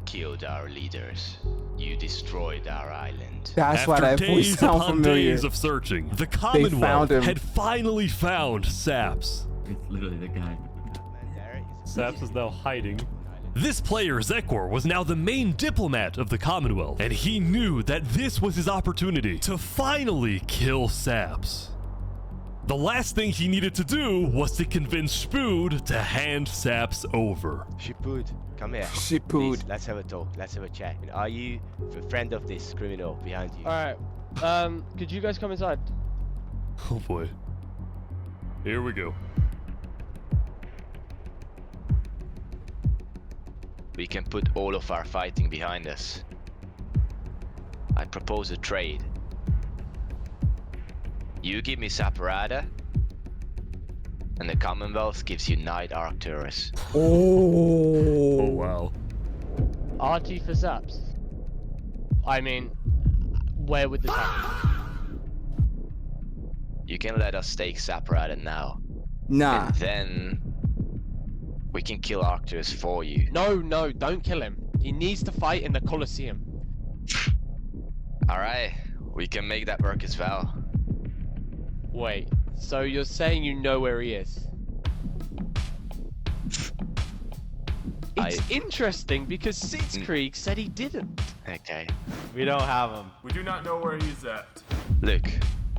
killed our leaders. You destroyed our island. That's why that voice days sounds upon familiar. days of searching, the found Commonwealth him. had finally found Saps. It's literally the guy. Saps is now hiding. This player, Zekor, was now the main diplomat of the Commonwealth, and he knew that this was his opportunity to finally kill Saps. The last thing he needed to do was to convince Spood to hand Saps over. Spood, come here. Spood. Please, let's have a talk. Let's have a chat. Are you a friend of this criminal behind you? Alright. Could you guys come inside? Oh boy. Here we go. We can put all of our fighting behind us. I propose a trade. You give me Saparada, and the Commonwealth gives you Knight Arcturus. Oh wow. RT for Saps. I mean, where would this happen? You can let us take Saparada now. Nah. And then we can kill Arcturus for you. No, don't kill him. He needs to fight in the Colosseum. Alright, we can make that work as well. Wait, so you're saying you know where he is? It's interesting because Sitzkrieg said he didn't. Okay. We don't have him. We do not know where he's at. Look,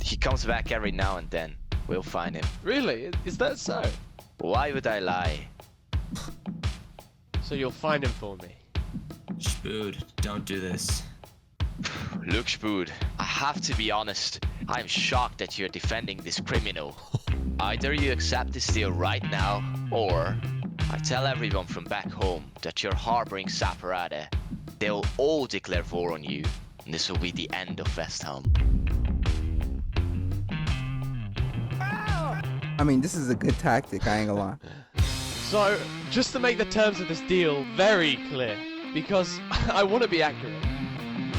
he comes back every now and then. We'll find him. Really? Is that so? Why would I lie? So you'll find him for me? Spood, don't do this. Look, Spood, I have to be honest. I'm shocked that you're defending this criminal. Either you accept this deal right now, or I tell everyone from back home that you're harboring Saparada. They'll all declare war on you, and this will be the end of Westhelm. I mean, this is a good tactic, I ain't gonna lie. So, just to make the terms of this deal very clear, because I want to be accurate.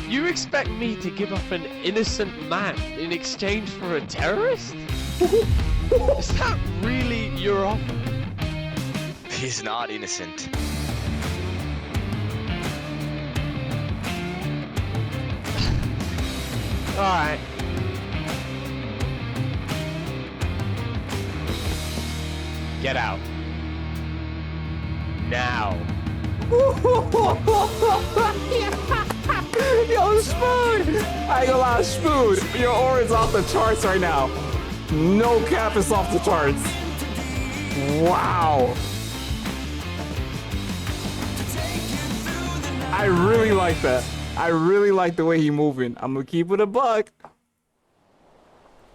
You expect me to give up an innocent man in exchange for a terrorist? Is that really your offer? He's not innocent. Alright. Get out. Now. Yo, Spood! I ain't gonna lie, Spood, your aura's off the charts right now. No cap, is off the charts. Wow. I really like that. I really like the way he moving. I'm gonna keep it a buck.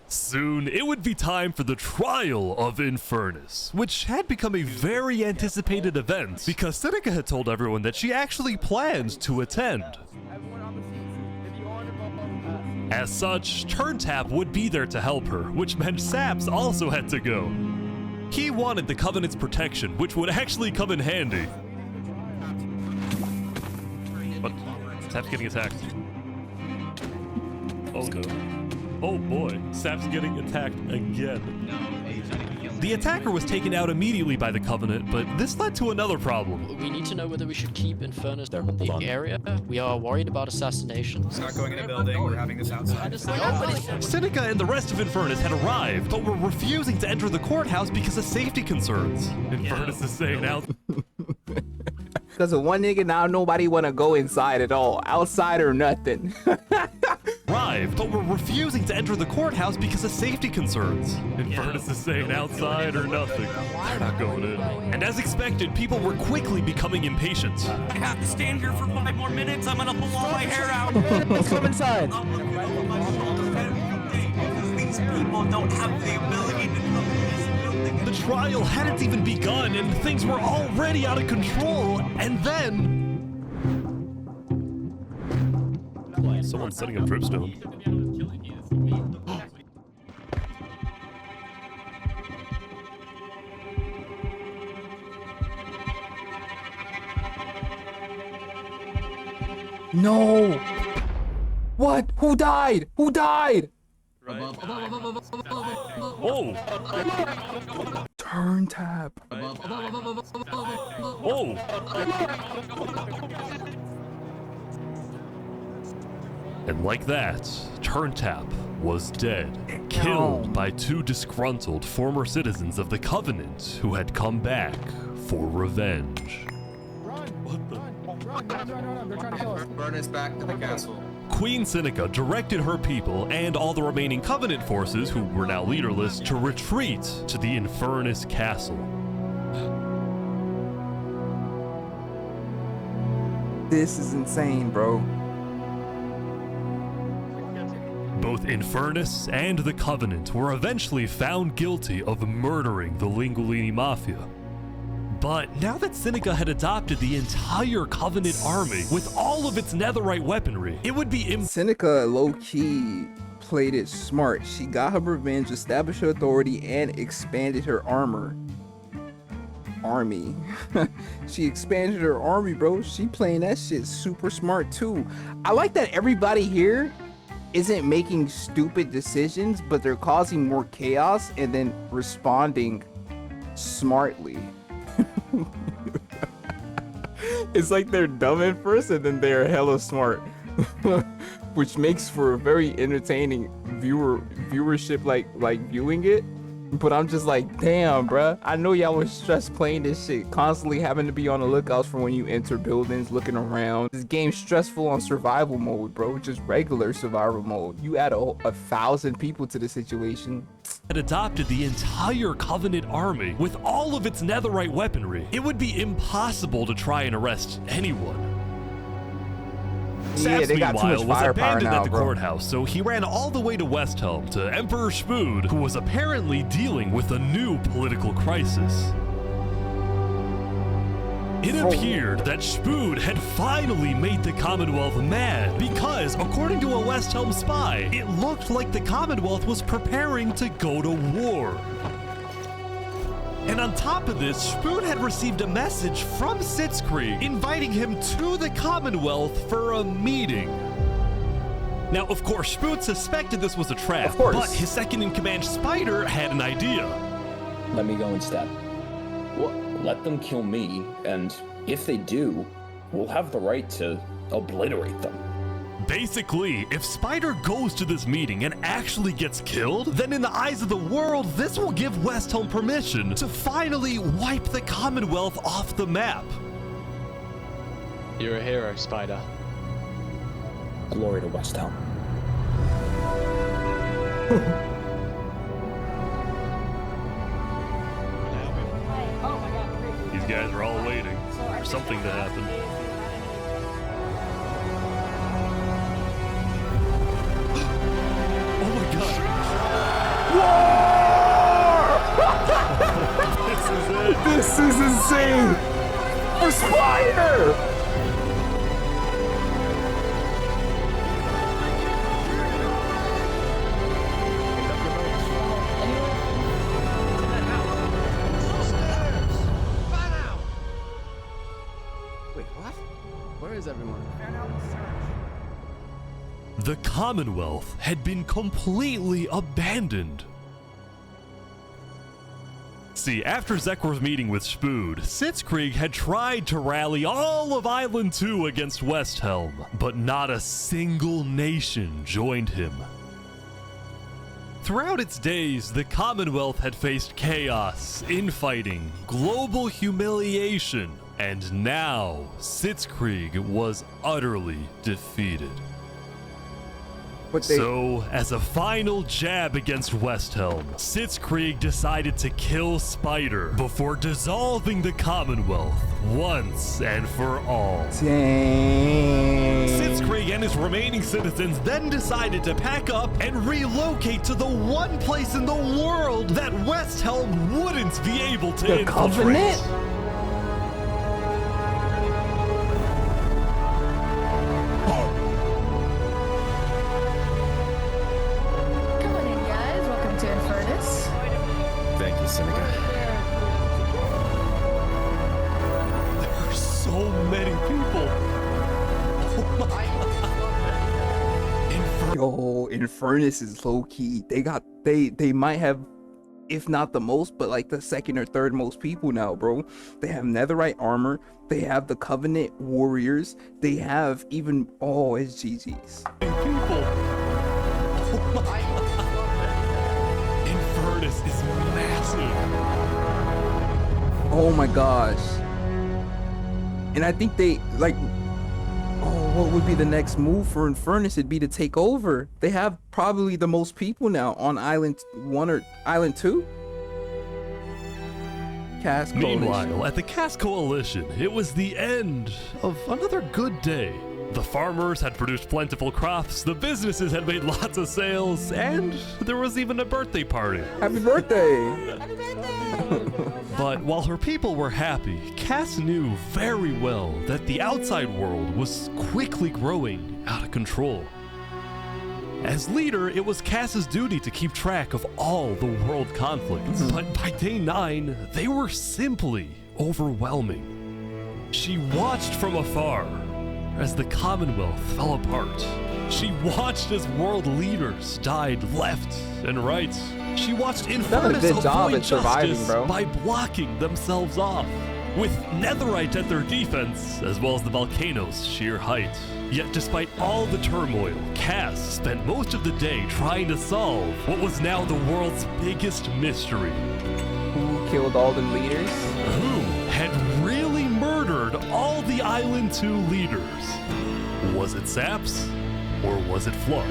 Soon, it would be time for the trial of Infernus, which had become a very anticipated event because Seneca had told everyone that she actually planned to attend. As such, Turntap would be there to help her, which meant Saps also had to go. He wanted the Covenant's protection, which would actually come in handy. What? Saps getting attacked. Oh no. Oh boy, Sap's getting attacked again. The attacker was taken out immediately by the Covenant, but this led to another problem. We need to know whether we should keep Infernus in the area. We are worried about assassinations. Not going in a building, we're having this outside. Seneca and the rest of Infernus had arrived, but were refusing to enter the courthouse because of safety concerns. Infernus is saying now... Because of one nigga, now nobody wanna go inside at all. Outside or nothing. Arrived, but were refusing to enter the courthouse because of safety concerns. Infernus is saying outside or nothing. They're not going in. And as expected, people were quickly becoming impatient. I have to stand here for 5 more minutes. I'm gonna pull all my hair out. Let's come inside. These people don't have the ability to come in this building. The trial hadn't even begun, and things were already out of control. And then... Someone's setting up dripstone. No! What? Who died? Who died? Oh! Turntap. Oh! And like that, Turntap was dead, killed by 2 disgruntled former citizens of the Covenant who had come back for revenge. Run! They're trying to kill us. Burn us back to the castle. Queen Seneca directed her people and all the remaining Covenant forces, who were now leaderless, to retreat to the Infernus Castle. This is insane, bro. Both Infernus and the Covenant were eventually found guilty of murdering the Lingolini Mafia. But now that Seneca had adopted the entire Covenant army with all of its netherite weaponry, it would be Seneca low-key played it smart. She got her revenge, established her authority, and expanded her army. She expanded her army, bro. She playing that shit super smart too. I like that everybody here isn't making stupid decisions, but they're causing more chaos and then responding smartly. It's like they're dumb at first and then they're hella smart. Which makes for a very entertaining viewership, like viewing it. But I'm just like, damn, bruh. I know y'all was stressed playing this shit, constantly having to be on the lookout for when you enter buildings, looking around. This game's stressful on survival mode, bro. Just regular survival mode. You add 1,000 people to the situation. had adopted the entire Covenant army with all of its netherite weaponry. It would be impossible to try and arrest anyone. Yeah, they got too much was firepower abandoned now, at the bro. courthouse, so he ran all the way to Westhelm to Emperor Spood, who was apparently dealing with a new political crisis. It appeared that Spood had finally made the Commonwealth mad because, according to a Westhelm spy, it looked like the Commonwealth was preparing to go to war. And on top of this, Spood had received a message from Sitzkrieg inviting him to the Commonwealth for a meeting. Now, of course, Spood suspected this was a trap, but his second-in-command, Spider, had an idea. Let me go instead. Let them kill me, and if they do, we'll have the right to obliterate them. Basically, if Spider goes to this meeting and actually gets killed, then in the eyes of the world, this will give Westhelm permission to finally wipe the Commonwealth off the map. You're a hero, Spider. Glory to Westhelm. These guys are all waiting for something to happen. Oh my god! War! This is it! This is insane! For Spider! Where is everyone? The Commonwealth had been completely abandoned. See, after Zekr's meeting with Spood, Sitzkrieg had tried to rally all of Island 2 against Westhelm, but not a single nation joined him. Throughout its days, the Commonwealth had faced chaos, infighting, global humiliation, and now Sitzkrieg was utterly defeated. So, as a final jab against Westhelm, Sitzkrieg decided to kill Spider before dissolving the Commonwealth once and for all. Dang. Sitzkrieg and his remaining citizens then decided to pack up and relocate to the one place in the world that Westhelm wouldn't be able to The infiltrate. Covenant? Come on in, guys. Welcome to Infernus. Thank you, Seneca. There are so many people. Yo, Infernus is low key. They might have, if not the most, but like the second or third most people now, bro. They have netherite armor. They have the Covenant warriors. They have even it's GG's. Infernus is massive. Oh my gosh. And I think they like. Oh what would be the next move for Infernus? It'd be to take over. They have probably the most people now on Island 1 or Island 2. Cass Coalition. Meanwhile, at the Cass Coalition, it was the end of another good day. The farmers had produced plentiful crops, the businesses had made lots of sales, and there was even a birthday party. Happy birthday! But while her people were happy, Cass knew very well that the outside world was quickly growing out of control. As leader, it was Cass's duty to keep track of all the world conflicts, but by day 9, they were simply overwhelming. She watched from afar as the Commonwealth fell apart. She watched as world leaders died left and right. She watched Infernus avoid justice by blocking themselves off, with Netherite at their defense, as well as the volcano's sheer height. Yet despite all the turmoil, Cass spent most of the day trying to solve what was now the world's biggest mystery. Who killed all the leaders? Who had really murdered all the Island 2 leaders? Was it Saps, or was it Flux?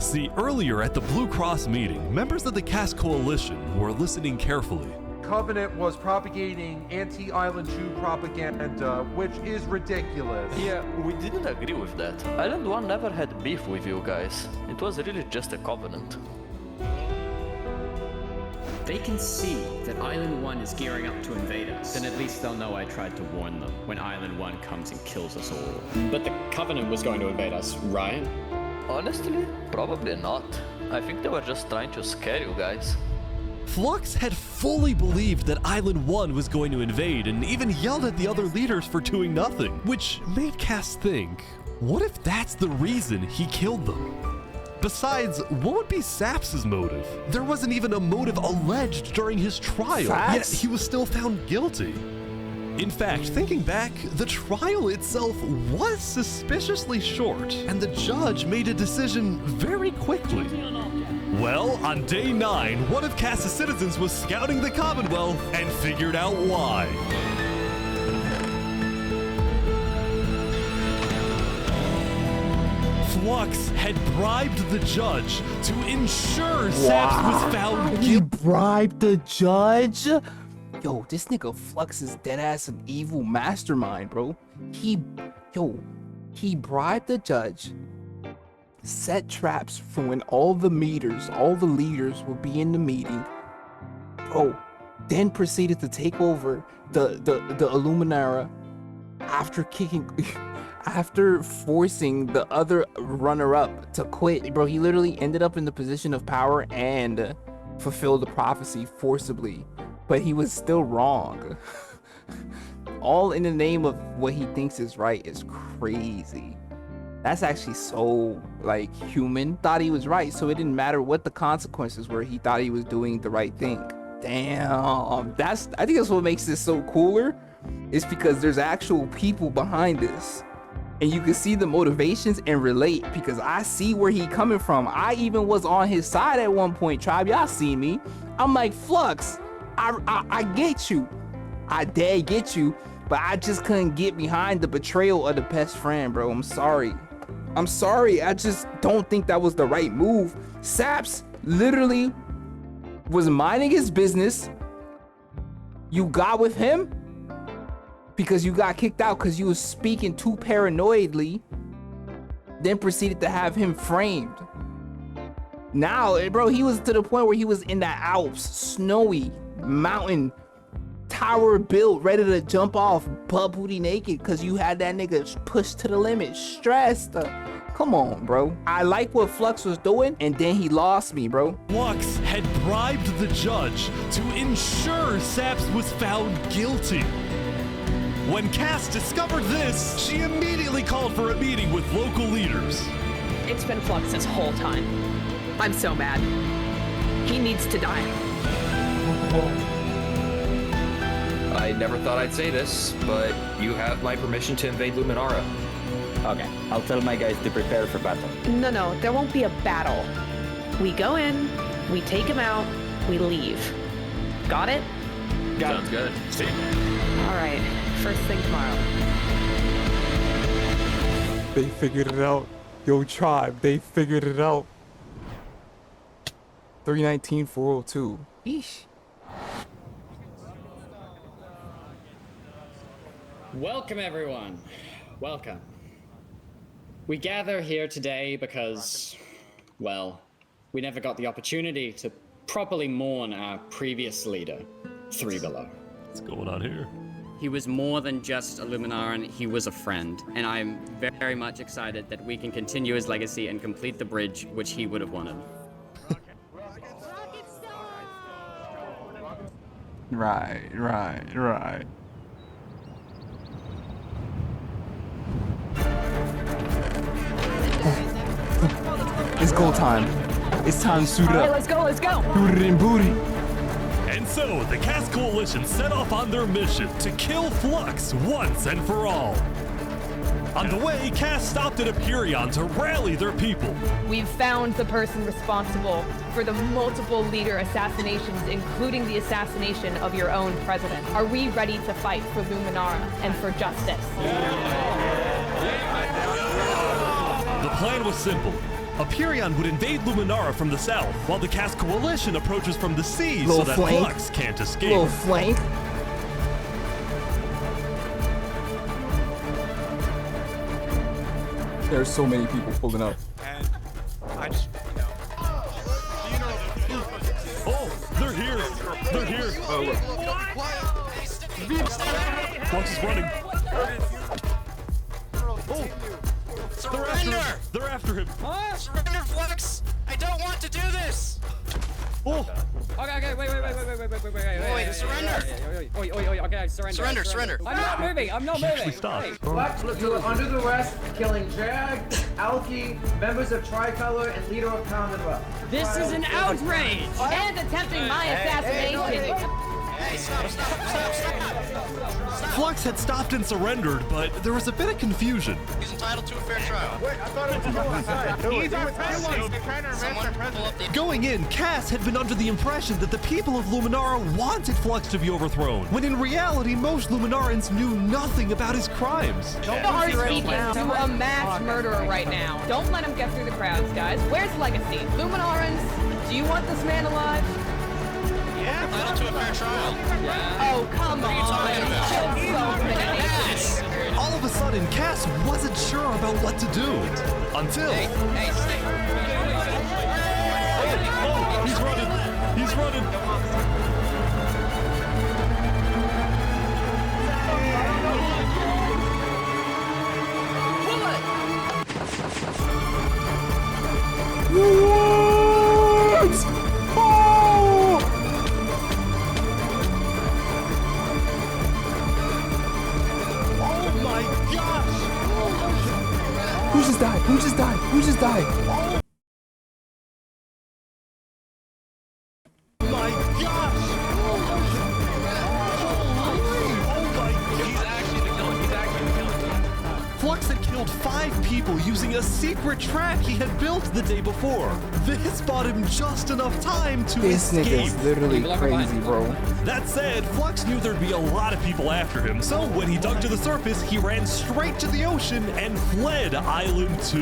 See, earlier at the Blue Cross meeting, members of the Cass Coalition were listening carefully. Covenant was propagating anti-Island 2 propaganda, which is ridiculous. Yeah, we didn't agree with that. Island 1 never had beef with you guys. It was really just a covenant. They can see that Island 1 is gearing up to invade us. Then at least they'll know I tried to warn them when Island 1 comes and kills us all. But the Covenant was going to invade us, right? Honestly, probably not. I think they were just trying to scare you guys. Flux had fully believed that Island 1 was going to invade and even yelled at the other leaders for doing nothing, which made Cass think, what if that's the reason he killed them? Besides, what would be Saps' motive? There wasn't even a motive alleged during his trial, yet he was still found guilty. In fact, thinking back, the trial itself was suspiciously short, and the judge made a decision very quickly. Well, on day 9, one of Cass's citizens was scouting the Commonwealth and figured out why. Flux had bribed the judge to ensure Saps was found guilty. He bribed the judge? Yo, this nigga Flux is deadass an evil mastermind, bro. He bribed the judge, set traps for when all the leaders would be in the meeting, bro, then proceeded to take over the Illuminara after forcing the other runner-up to quit. Bro, he literally ended up in the position of power and fulfilled the prophecy forcibly, but he was still wrong. All in the name of what he thinks is right is crazy. That's actually so, like, human. Thought he was right, so it didn't matter what the consequences were. He thought he was doing the right thing. Damn. I think that's what makes this so cooler, is because there's actual people behind this. And you can see the motivations and relate, because I see where he coming from. I even was on his side at one point, tribe. Y'all see me. I'm like, Flux, I get you. I did get you, but I just couldn't get behind the betrayal of the best friend, bro. I'm sorry. I just don't think that was the right move. Saps literally was minding his business. You got with him because you got kicked out because you was speaking too paranoidly, then proceeded to have him framed. Now, bro, he was to the point where he was in the Alps, snowy mountain, tower built, ready to jump off butt booty naked because you had that nigga pushed to the limit, stressed. Come on, bro. I like what Flux was doing, and then he lost me, bro. Flux had bribed the judge to ensure Saps was found guilty. When Cass discovered this, she immediately called for a meeting with local leaders. It's been Flux this whole time. I'm so mad. He needs to die. I never thought I'd say this, but you have my permission to invade Luminara. Okay, I'll tell my guys to prepare for battle. No, there won't be a battle. We go in, we take him out, we leave. Got it? Sounds good. See. All right, first thing tomorrow. They figured it out. Yo, tribe, they figured it out. 319, 402. Eesh. Welcome, everyone. Welcome. We gather here today because, well, we never got the opportunity to properly mourn our previous leader, Three Below. What's going on here? He was more than just a Luminaran, he was a friend, and I'm very much excited that we can continue his legacy and complete the bridge which he would have wanted. Right. It's goal time. It's time to suit up. Let's go. Booty and booty. And so, the Cass Coalition set off on their mission to kill Flux once and for all. On the way, Cass stopped at Aperion to rally their people. We've found the person responsible for the multiple leader assassinations, including the assassination of your own president. Are we ready to fight for Luminara and for justice? The plan was simple. Aperion would invade Luminara from the south, while the Cass Coalition approaches from the sea so that Flux can't escape. Little flank. There's so many people pulling up. And I just, Oh, they're here. They're here. Oh, look. Flux is running. Oh, Surrender! They're after him. Surrender, Flux! I don't want to do this! Oh! Okay, wait. Wait, surrender! Okay, Surrender! I'm not moving. Flux, you are under the arrest, killing Jag, Alki, members of Tricolor, and leader of Commonwealth. This is an outrage! And attempting my assassination! Hey, stop! Flux had stopped and surrendered, but there was a bit of confusion. He's entitled to a fair trial. Wait, I thought it was He's our president. They're trying to arrest our president. Going in, Cass had been under the impression that the people of Luminara wanted Flux to be overthrown, when in reality, most Luminarans knew nothing about his crimes. You are speaking to a mass murderer right now. Don't let him get through the crowds, guys. Where's Legacy? Luminarans, do you want this man alive? Yeah, entitled to a fair trial. Oh, come on. All of a sudden, Cass wasn't sure about what to do. Until... Hey, stay. Oh, he's running. What? Oh! My gosh! Who just died? My gosh! Flux had killed 5 people using a secret trap he had built the day before. This bought him just enough time to This escape. nigga's literally crazy, bro. That said, Flux knew there'd be a lot of people after him, so when he dug to the surface, he ran straight to the ocean and fled Island 2.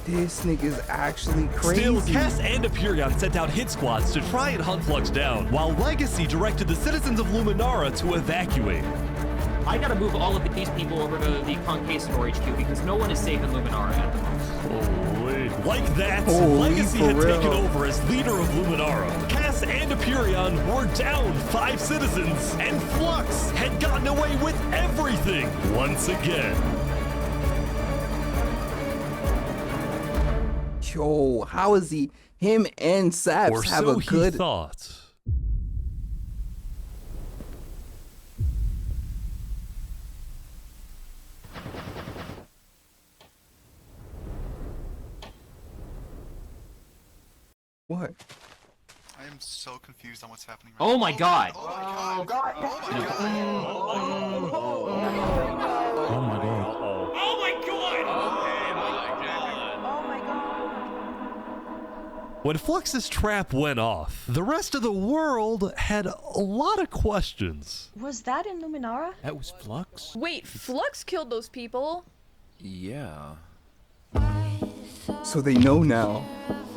This nigga's actually crazy. Still, Cass and Aperion sent out hit squads to try and hunt Flux down, while Legacy directed the citizens of Luminara to evacuate. I gotta move all of these people over to the Conquistador HQ because no one is safe in Luminara at the moment. Holy. Like that, Holy, Legacy for had real. taken over as leader of Luminara. Cass and Aperion were down 5 citizens, and Flux had gotten away with everything once again. Yo, how is him and Saps Or have so a good... he thought. What? I am so confused on what's happening Oh my god! Oh my god! Oh my god! Oh my god. Oh my god! When Flux's trap went off, the rest of the world had a lot of questions. Was that in Luminara? That was Flux? Wait, Flux killed those people? Yeah. So they know now.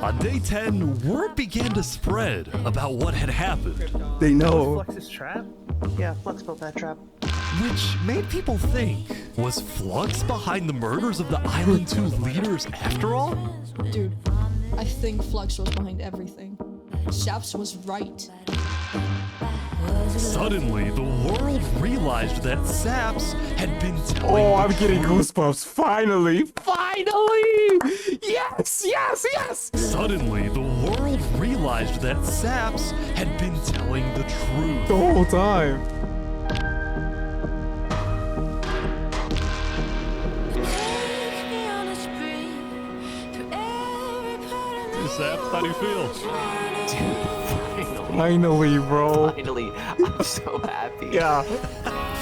On day 10, word began to spread about what had happened. They know. Flux's trap? Yeah, Flux built that trap. Which made people think, was Flux behind the murders of the Island 2 leaders after all? Dude, I think Flux was behind everything. Saps was right. Suddenly, the world realized that Saps had been telling Oh, I'm the getting truth. goosebumps. Finally! Finally! Yes! Yes! Yes! Suddenly, the world realized that Saps had been telling the truth. The whole time. Saps, how do you feel? Finally, bro. Finally, I'm so happy. Yeah.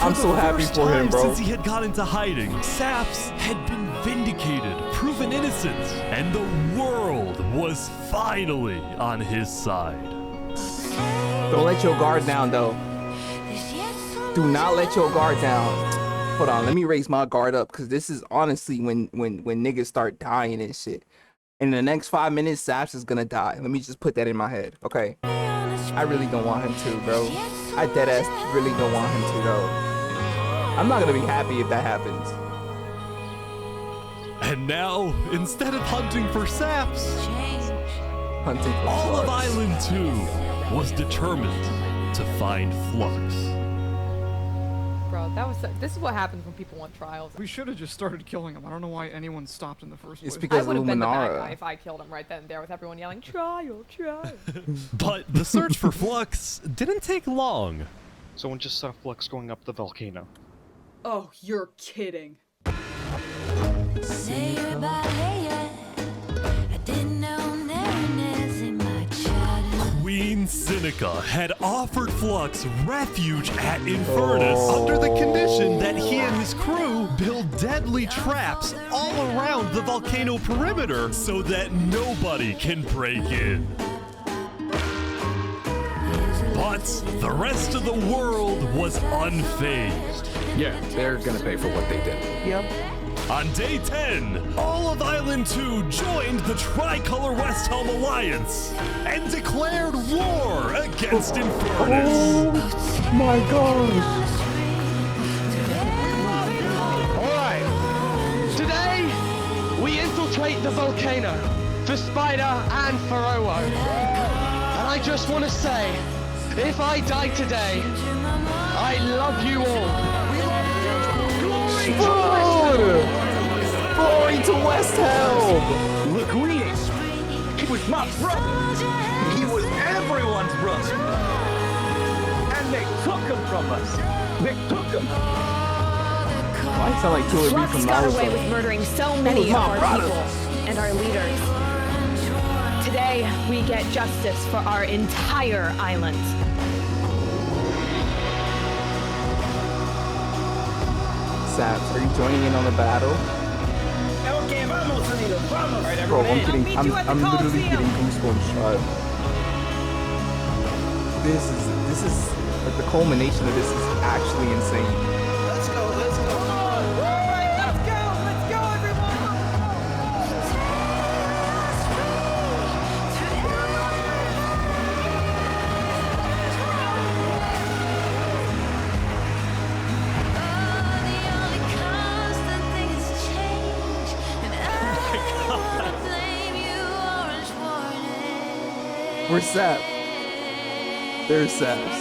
I'm so happy First for him, time bro. Since he had gone into hiding, Saps had been vindicated, proven innocent, and the world was finally on his side. Don't let your guard down, though. Do not let your guard down. Hold on, let me raise my guard up, because this is honestly when niggas start dying and shit. In the next 5 minutes, Saps is gonna die. Let me just put that in my head, okay? I really don't want him to, bro. I deadass really don't want him to, though. I'm not gonna be happy if that happens. And now, instead of hunting for Saps, hunting for all of Flux. Island 2 was determined to find Flux. Bro, this is what happens when people want trials. We should have just started killing him. I don't know why anyone stopped in the first place. It's because I would have been the bad Luminara. guy if I killed him right then and there with everyone yelling, trial, trial. But the search for Flux didn't take long. Someone just saw Flux going up the volcano. Oh, you're kidding. Queen Seneca had offered Flux refuge at Infernus under the condition that he and his crew build deadly traps all around the volcano perimeter so that nobody can break in. But the rest of the world was unfazed. Yeah, they're gonna pay for what they did. Yep. On day 10, all of Island 2 joined the Tricolor West Helm Alliance and declared war against Infernus. Oh my gosh. Alright, today we infiltrate the volcano for Spider and for Owo. And I just want to say, if I die today, I love you all. Glory to West Helm! Look who he is. He was my brother. He was everyone's brother. And they took him from us. They took him. Why it sound like Killer B Flux from got Naruto? away with murdering so many of our people and our leaders. Today, we get justice for our entire island. Saps, are you joining in on the battle? Bro, I'm literally getting goosebumps. This is like the culmination of this is actually insane. Let's go, let's go. Alright, let's go, everyone! Where's Saps? There's Saps.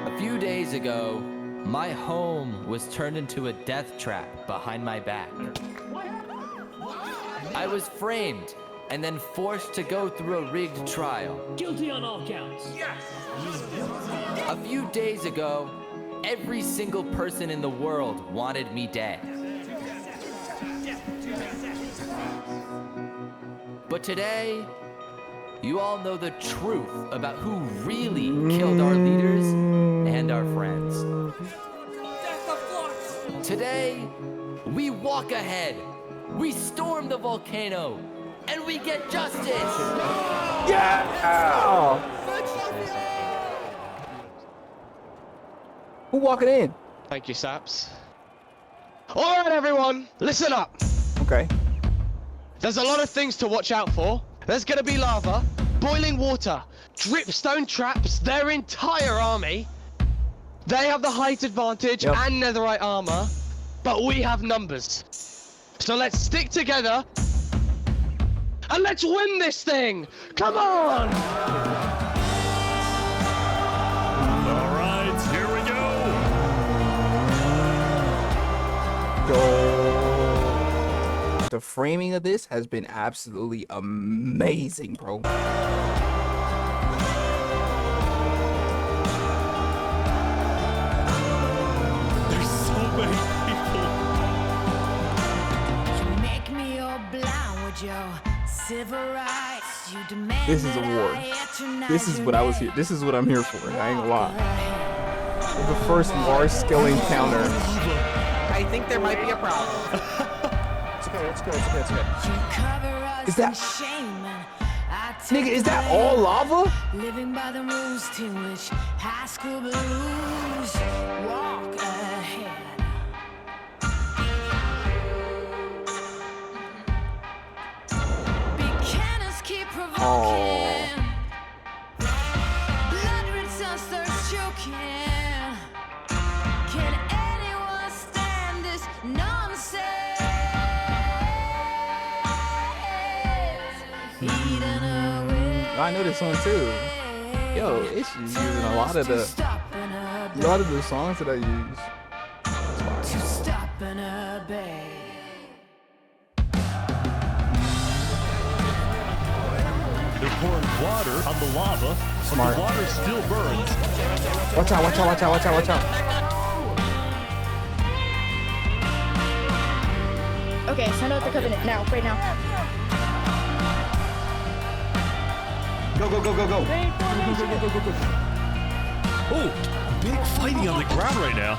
A few days ago, my home was turned into a death trap behind my back. I was framed and then forced to go through a rigged trial. Guilty on all counts. Yes! A few days ago, every single person in the world wanted me dead. But today, you all know the truth about who really killed our leaders and our friends. Today, we walk ahead. We storm the volcano. and we get justice. Yeah! Who walking in? Thank you, Saps. All right, everyone, listen up. Okay. There's a lot of things to watch out for. There's gonna be lava, boiling water, dripstone traps, their entire army. They have the height advantage and netherite armor, but we have numbers. So let's stick together and let's win this thing. Come on! All right, here we go. The framing of this has been absolutely amazing, bro. There's so many people. Make me your blind with your civil rights. You demand This is a war. This is what I was here. This is what I'm here for. I ain't gonna lie. The first large-scale encounter. I think there might be a problem. It's okay. Is that? Nigga, is that all lava? Living by the rules to which high school blues walk ahead. Buchanan's keep provoking. Blood red sun starts choking. Can anyone stand this nonsense? I know this song too. Yo, it's using a lot of the songs that I use. To stop and obey. They're pouring water on the lava, but the water still burns. Watch out, watch out, watch out, watch out, watch out. Okay, send out the covenant now, right now. Go, go, go, go, go. Oh, big fighting on the ground right now.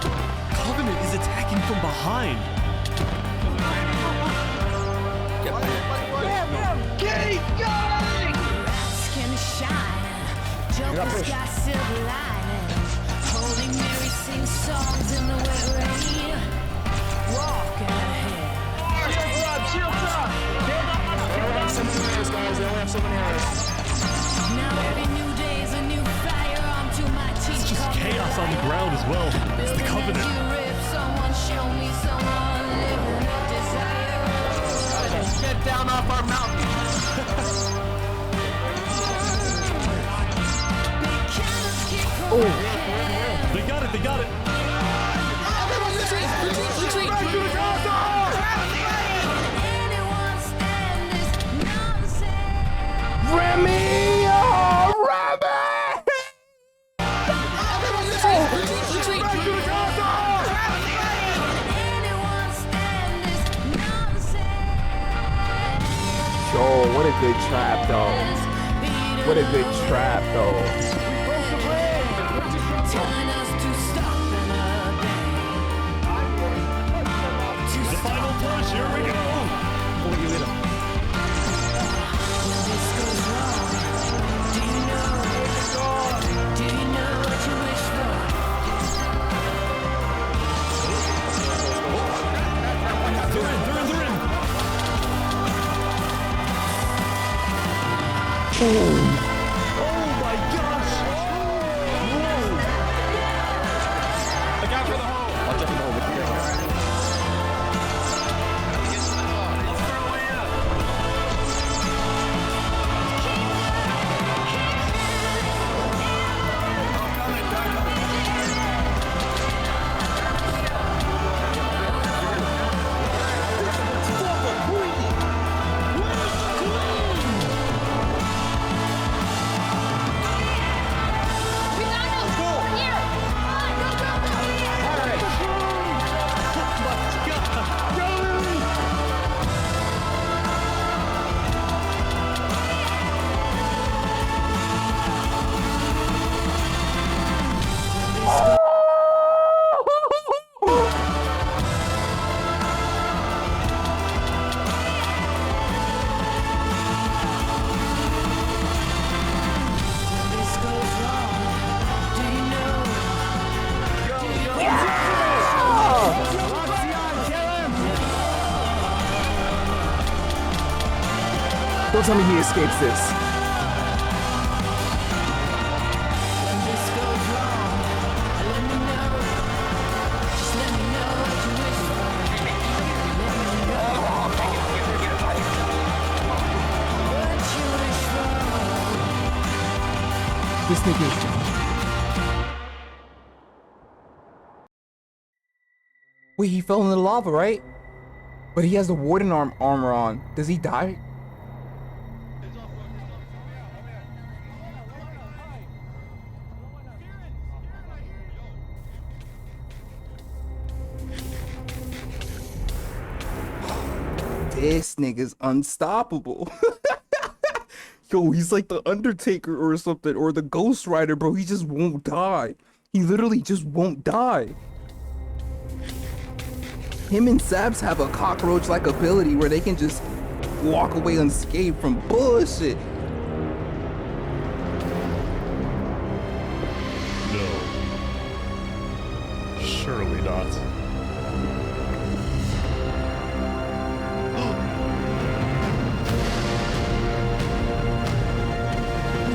Covenant is attacking from behind. Keep going! Skin shine. Joker's got silver linings. Holy Mary sings songs in the wet rain. Walk ahead. Shields up! They only have so many arrows, guys. They only have so many arrows. Now every new day is a new firearm to my teeth. It's just chaos on the ground as well. It's the Covenant. Someone show me someone living a desire. Get down off our mountain. Oh, they got it, they got it. Everyone retreat, retreat, retreat. Anyone stand this nonsense? Remy! Oh, Remy! Everyone retreat, retreat, retreat. Anyone stand this nonsense? Yo, what a good trap, though. What a good trap, though. Telling us to stop and obey. The final push, here we go. When this goes wrong, do you know what you wish for? They're in. Oh my gosh! Look out for the hole. Watch out for the hole. Don't tell me he escapes this. This nigga. Wait, he fell in the lava, right? But he has the warden armor on. Does he die? This nigga's unstoppable. Yo, he's like the Undertaker or something, or the Ghost Rider, bro. He just won't die. He literally just won't die. Him and Sabs have a cockroach-like ability where they can just walk away unscathed from bullshit. No. Surely not.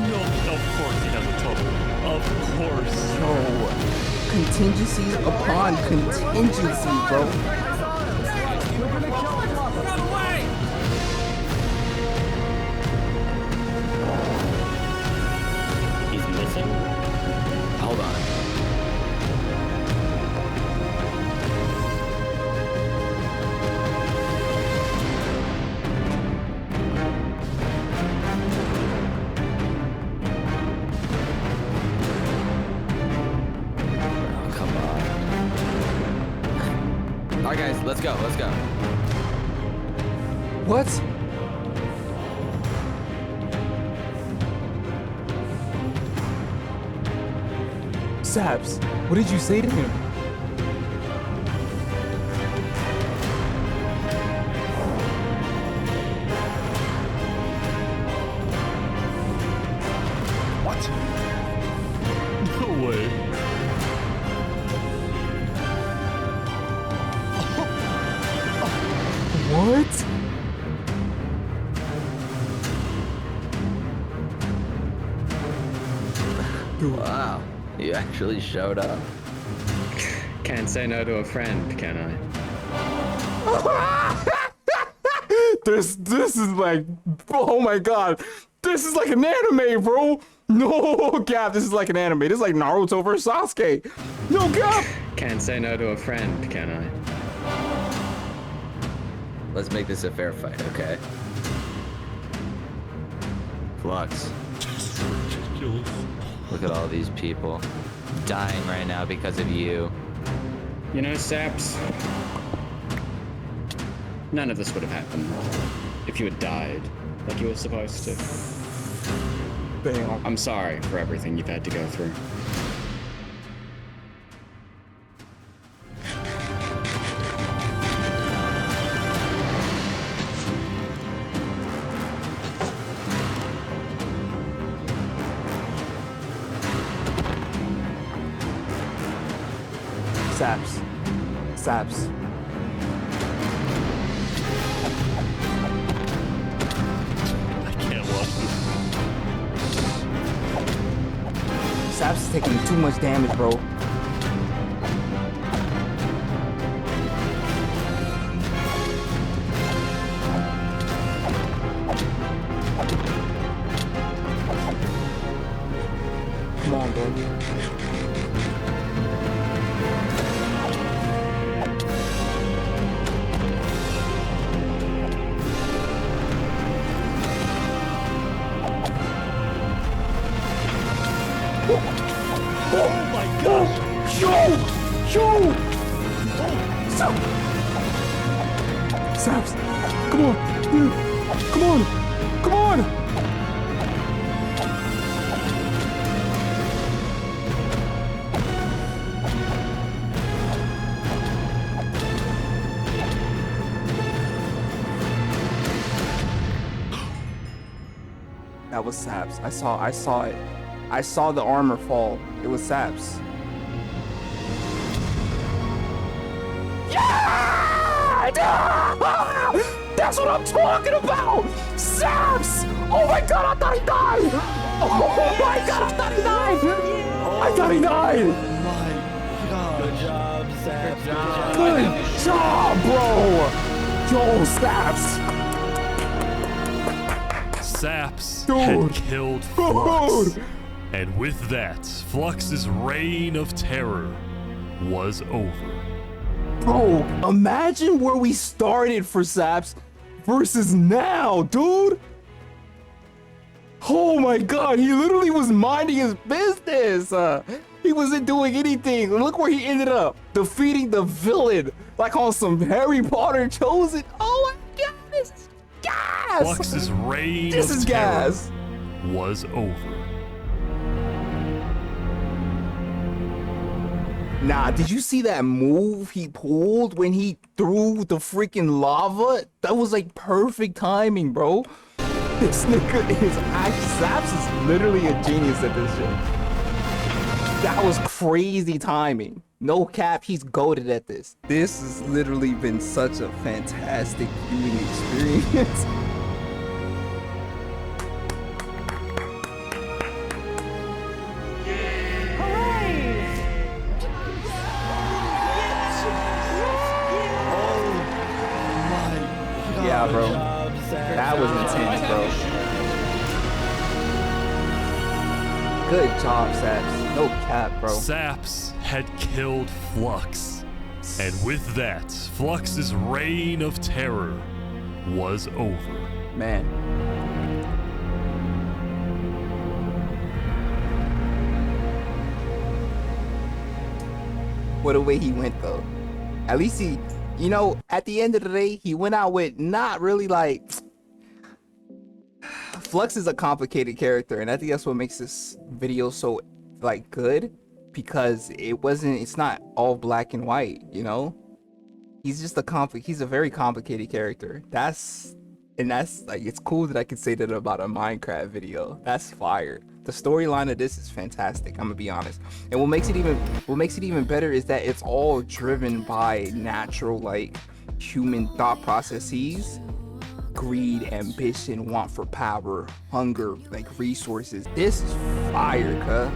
No, of course he has a tunnel. Of course. Yo, contingencies upon contingencies, bro. He's missing? Hold on. Oh, come on. Alright guys, let's go, let's go. What? Sabs, what did you say to him? What? No way. What? Wow, you actually showed up. Can't say no to a friend, can I? This is like, oh my god, this is like an anime, bro. No cap, this is like an anime. This is like Naruto versus Sasuke. No cap. Can't say no to a friend, can I? Let's make this a fair fight, okay? Flux. Ridiculous. Look at all these people dying right now because of you. You know, Saps, none of this would have happened if you had died like you were supposed to. Damn. I'm sorry for everything you've had to go through. Sabs. Sabs. I can't watch this. Sabs is taking too much damage, bro. Come on, bro. Oh my gosh! Yo! Sabs! Come on! Come on! Come on! That was Sabs. I saw it. I saw the armor fall. It was Sabs. Yeah! That's what I'm talking about! Saps! Oh my god, I thought he died! Oh my god, I thought he died! I thought he died! Good job, Saps. Good job, bro! Yo, Saps! Saps had killed Flux. And with that, Flux's reign of terror was over. Bro, imagine where we started for Saps versus now, dude! Oh my god, he literally was minding his business! He wasn't doing anything. Look where he ended up. Defeating the villain. Like on some Harry Potter Chosen. Oh my god, this is gas! Flux's reign This of is terror gas. was over. Nah, did you see that move he pulled when he threw the freaking lava? That was like perfect timing, bro. This nigga is actually, Saps is literally a genius at this shit. That was crazy timing. No cap, he's goated at this. This has literally been such a fantastic viewing experience. Yeah, bro. That was intense, bro. Good job, Saps. No cap, bro. Saps had killed Flux. And with that, Flux's reign of terror was over. Man. What a way he went, though. At least he, you know, at the end of the day, he went out with not really like... Flux is a complicated character, and I think that's what makes this video so, like, good. Because it's not all black and white, you know? He's just he's a very complicated character. That's like, it's cool that I can say that about a Minecraft video. That's fire. The storyline of this is fantastic, I'm gonna be honest. And what makes it even better is that it's all driven by natural, like, human thought processes. Greed, ambition, want for power, hunger, like resources. This is fire, cuh.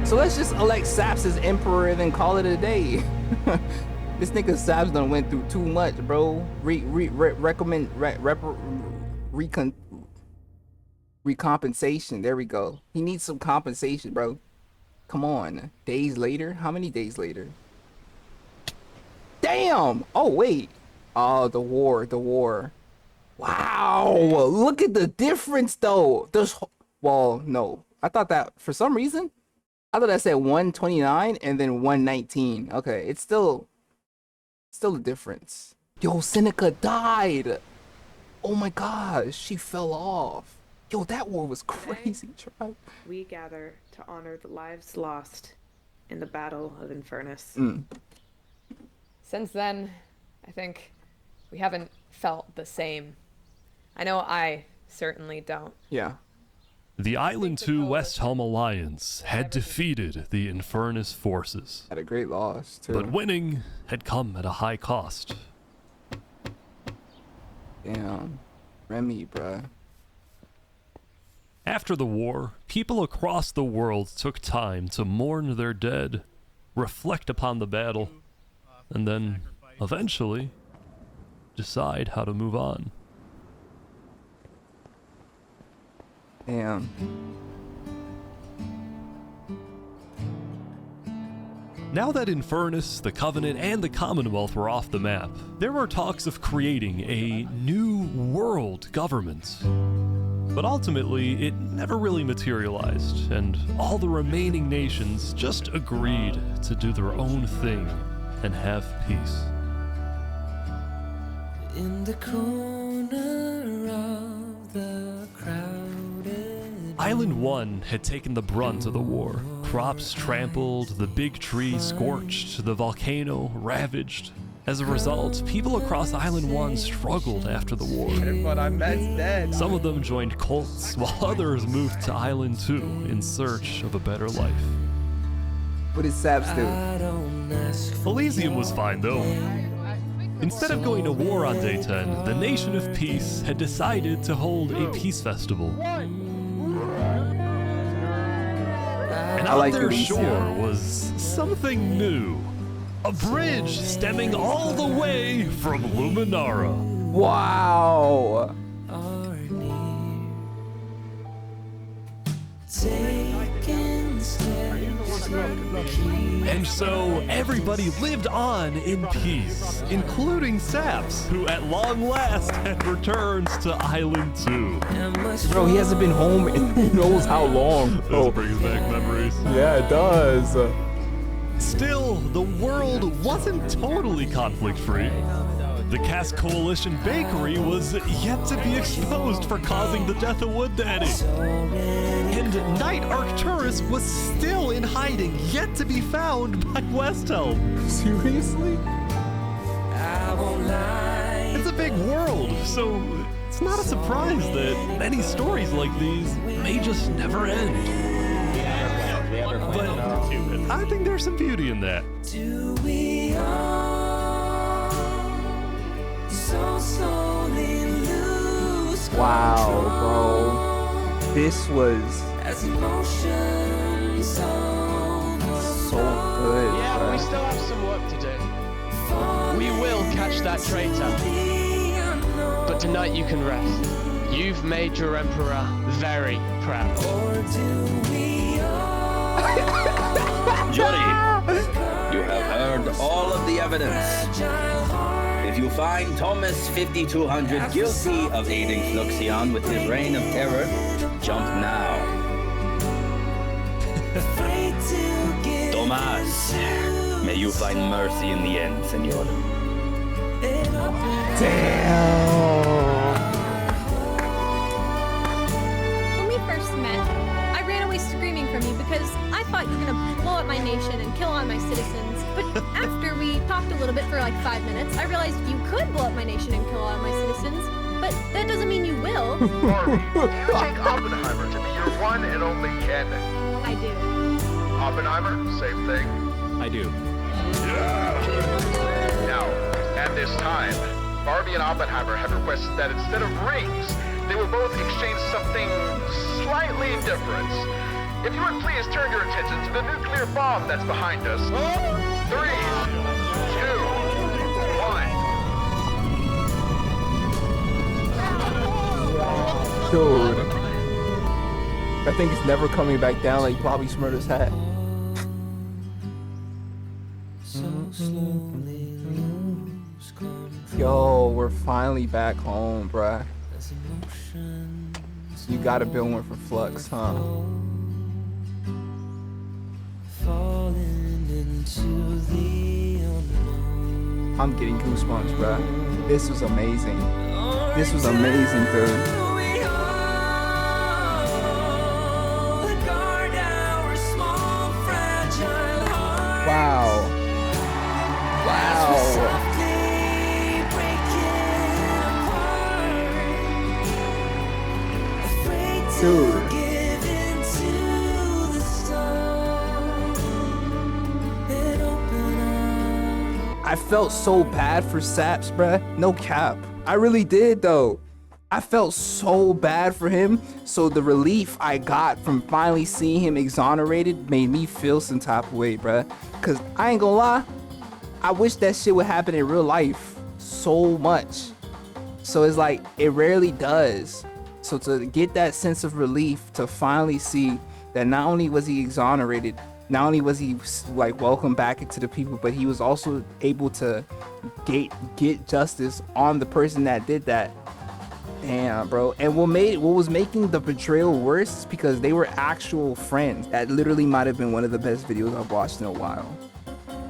So let's just elect Saps as emperor and then call it a day. This nigga Saps done went through too much, bro. Recompensation. There we go. He needs some compensation, bro. Come on. Days later? How many days later? Damn! Oh, wait. Oh, the war. Wow! Look at the difference, though. Well, no. I thought that, for some reason, I thought that said 129 and then 119. Okay, it's still a difference. Yo, Seneca died! Oh my gosh, she fell off. Yo, that war was crazy, Tribe. We gather to honor the lives lost in the Battle of Infernus. Since then, I think we haven't felt the same. I know I certainly don't. Yeah. The Island 2 West Helm Alliance had defeated the Infernus forces. Had a great loss, too. But winning had come at a high cost. Damn. Remy, bruh. After the war, people across the world took time to mourn their dead, reflect upon the battle, and then, eventually, decide how to move on. Damn. Now that Infernus, the Covenant, and the Commonwealth were off the map, there were talks of creating a new world government. But ultimately, it never really materialized, and all the remaining nations just agreed to do their own thing and have peace. In the corner of the crowded Island 1 had taken the brunt of the war. Crops trampled, the big tree scorched, the volcano ravaged. As a result, people across Island 1 struggled after the war. But I'm dead. Some of them joined cults, while others moved to Island 2 in search of a better life. What did Saps do? Elysium was fine though. Instead of going to war on day 10, the Nation of Peace had decided to hold a peace festival. And I on like their doing this, shore yeah. was something new. A bridge stemming all the way from Luminara. Wow. And so everybody lived on in peace, including Saps, who at long last had returned to Island 2. Bro, he hasn't been home in who knows how long. This brings back memories. Yeah, it does. Still, the world wasn't totally conflict-free. The Cass Coalition Bakery was yet to be exposed for causing the death of Wood Daddy. And Knight Arcturus was still in hiding, yet to be found by Westhelm. Seriously? It's a big world, so it's not a surprise that many stories like these may just never end. But I think there's some beauty in that. Wow, bro. This was so good. Yeah, bro. we still have some work to do. We will catch that traitor. But tonight you can rest. You've made your emperor very proud. Jury, you have heard all of the evidence. If you find Thomas 5200 guilty of aiding Fluxion with his reign of terror, jump now. Tomas, may you find mercy in the end, senor. When we first met, I ran away screaming from you because I thought you were gonna blow up my nation and kill all my citizens. But after we talked a little bit for like 5 minutes, I realized you could blow up my nation and kill all my citizens. But that doesn't mean you will. Barbie, do you take Oppenheimer to be your one and only kin? I do. Oppenheimer, same thing. I do. Now, at this time, Barbie and Oppenheimer have requested that instead of rings, they will both exchange something slightly different. If you would please turn your attention to the nuclear bomb that's behind us. 3, 2, 1. Dude. I think it's never coming back down like Bobby Shmurda's hat. Yo, we're finally back home, bruh. You gotta build one for Flux, huh? I'm getting goosebumps, bruh. This was amazing. This was amazing, dude. Wow. Wow. Dude. I felt so bad for Saps, bruh. No cap. I really did, though. I felt so bad for him. So the relief I got from finally seeing him exonerated made me feel some type of way, bruh. Cause I ain't gonna lie, I wish that shit would happen in real life so much. So it's like, it rarely does. So to get that sense of relief, to finally see that not only was he exonerated, not only was he like welcomed back into the people, but he was also able to get justice on the person that did that. Damn, bro. And what was making the betrayal worse is because they were actual friends. That literally might have been one of the best videos I've watched in a while.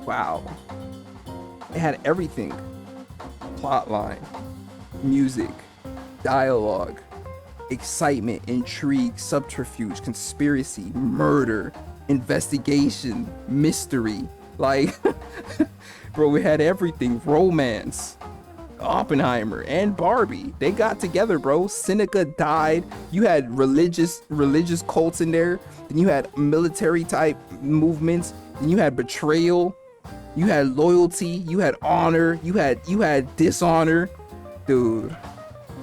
Wow. It had everything. Plotline, music, dialogue, excitement, intrigue, subterfuge, conspiracy, murder, investigation, mystery. Like, bro, we had everything. Romance. Oppenheimer and Barbie, they got together, bro. Seneca died. You had religious cults in there. Then you had military type movements. Then you had betrayal. You had loyalty, you had honor, you had dishonor, dude,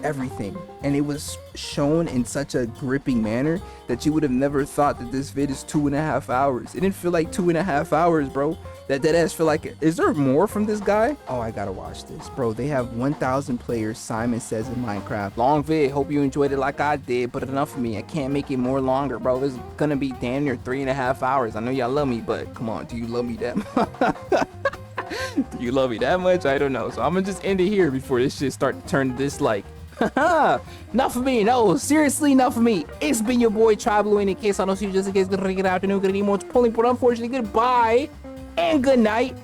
everything. And it was shown in such a gripping manner that you would have never thought that this vid is 2.5 hours. It didn't feel like 2.5 hours, bro. That deadass feel like, is there more from this guy? Oh, I gotta watch this, bro. They have 1,000 players, Simon says, in Minecraft. Long vid, hope you enjoyed it like I did, but enough for me. I can't make it more longer, bro. It's gonna be damn near 3.5 hours. I know y'all love me, but come on, do you love me that much? Do you love me that much? I don't know. So I'm gonna just end it here before this shit start to turn this like, not for me. No, seriously, not for me. It's been your boy Tribal. In case I don't see you, just in case, gonna get out the new, gonna need more pulling, but unfortunately, goodbye and good night.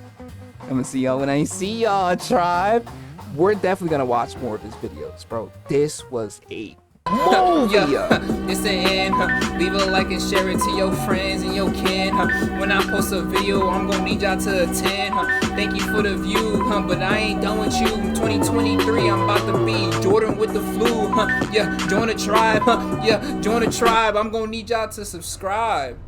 I'm gonna see y'all when I see y'all, tribe. We're definitely gonna watch more of his videos, bro. This was a movie. It's the end. Leave a like and share it to your friends and your kin. When I post a video, I'm gonna need y'all to attend. Thank you for the view, but I ain't done with you. 2023, I'm about to be Jordan with the flu. Yeah, join the tribe. Yeah, join the tribe. I'm gonna need y'all to subscribe.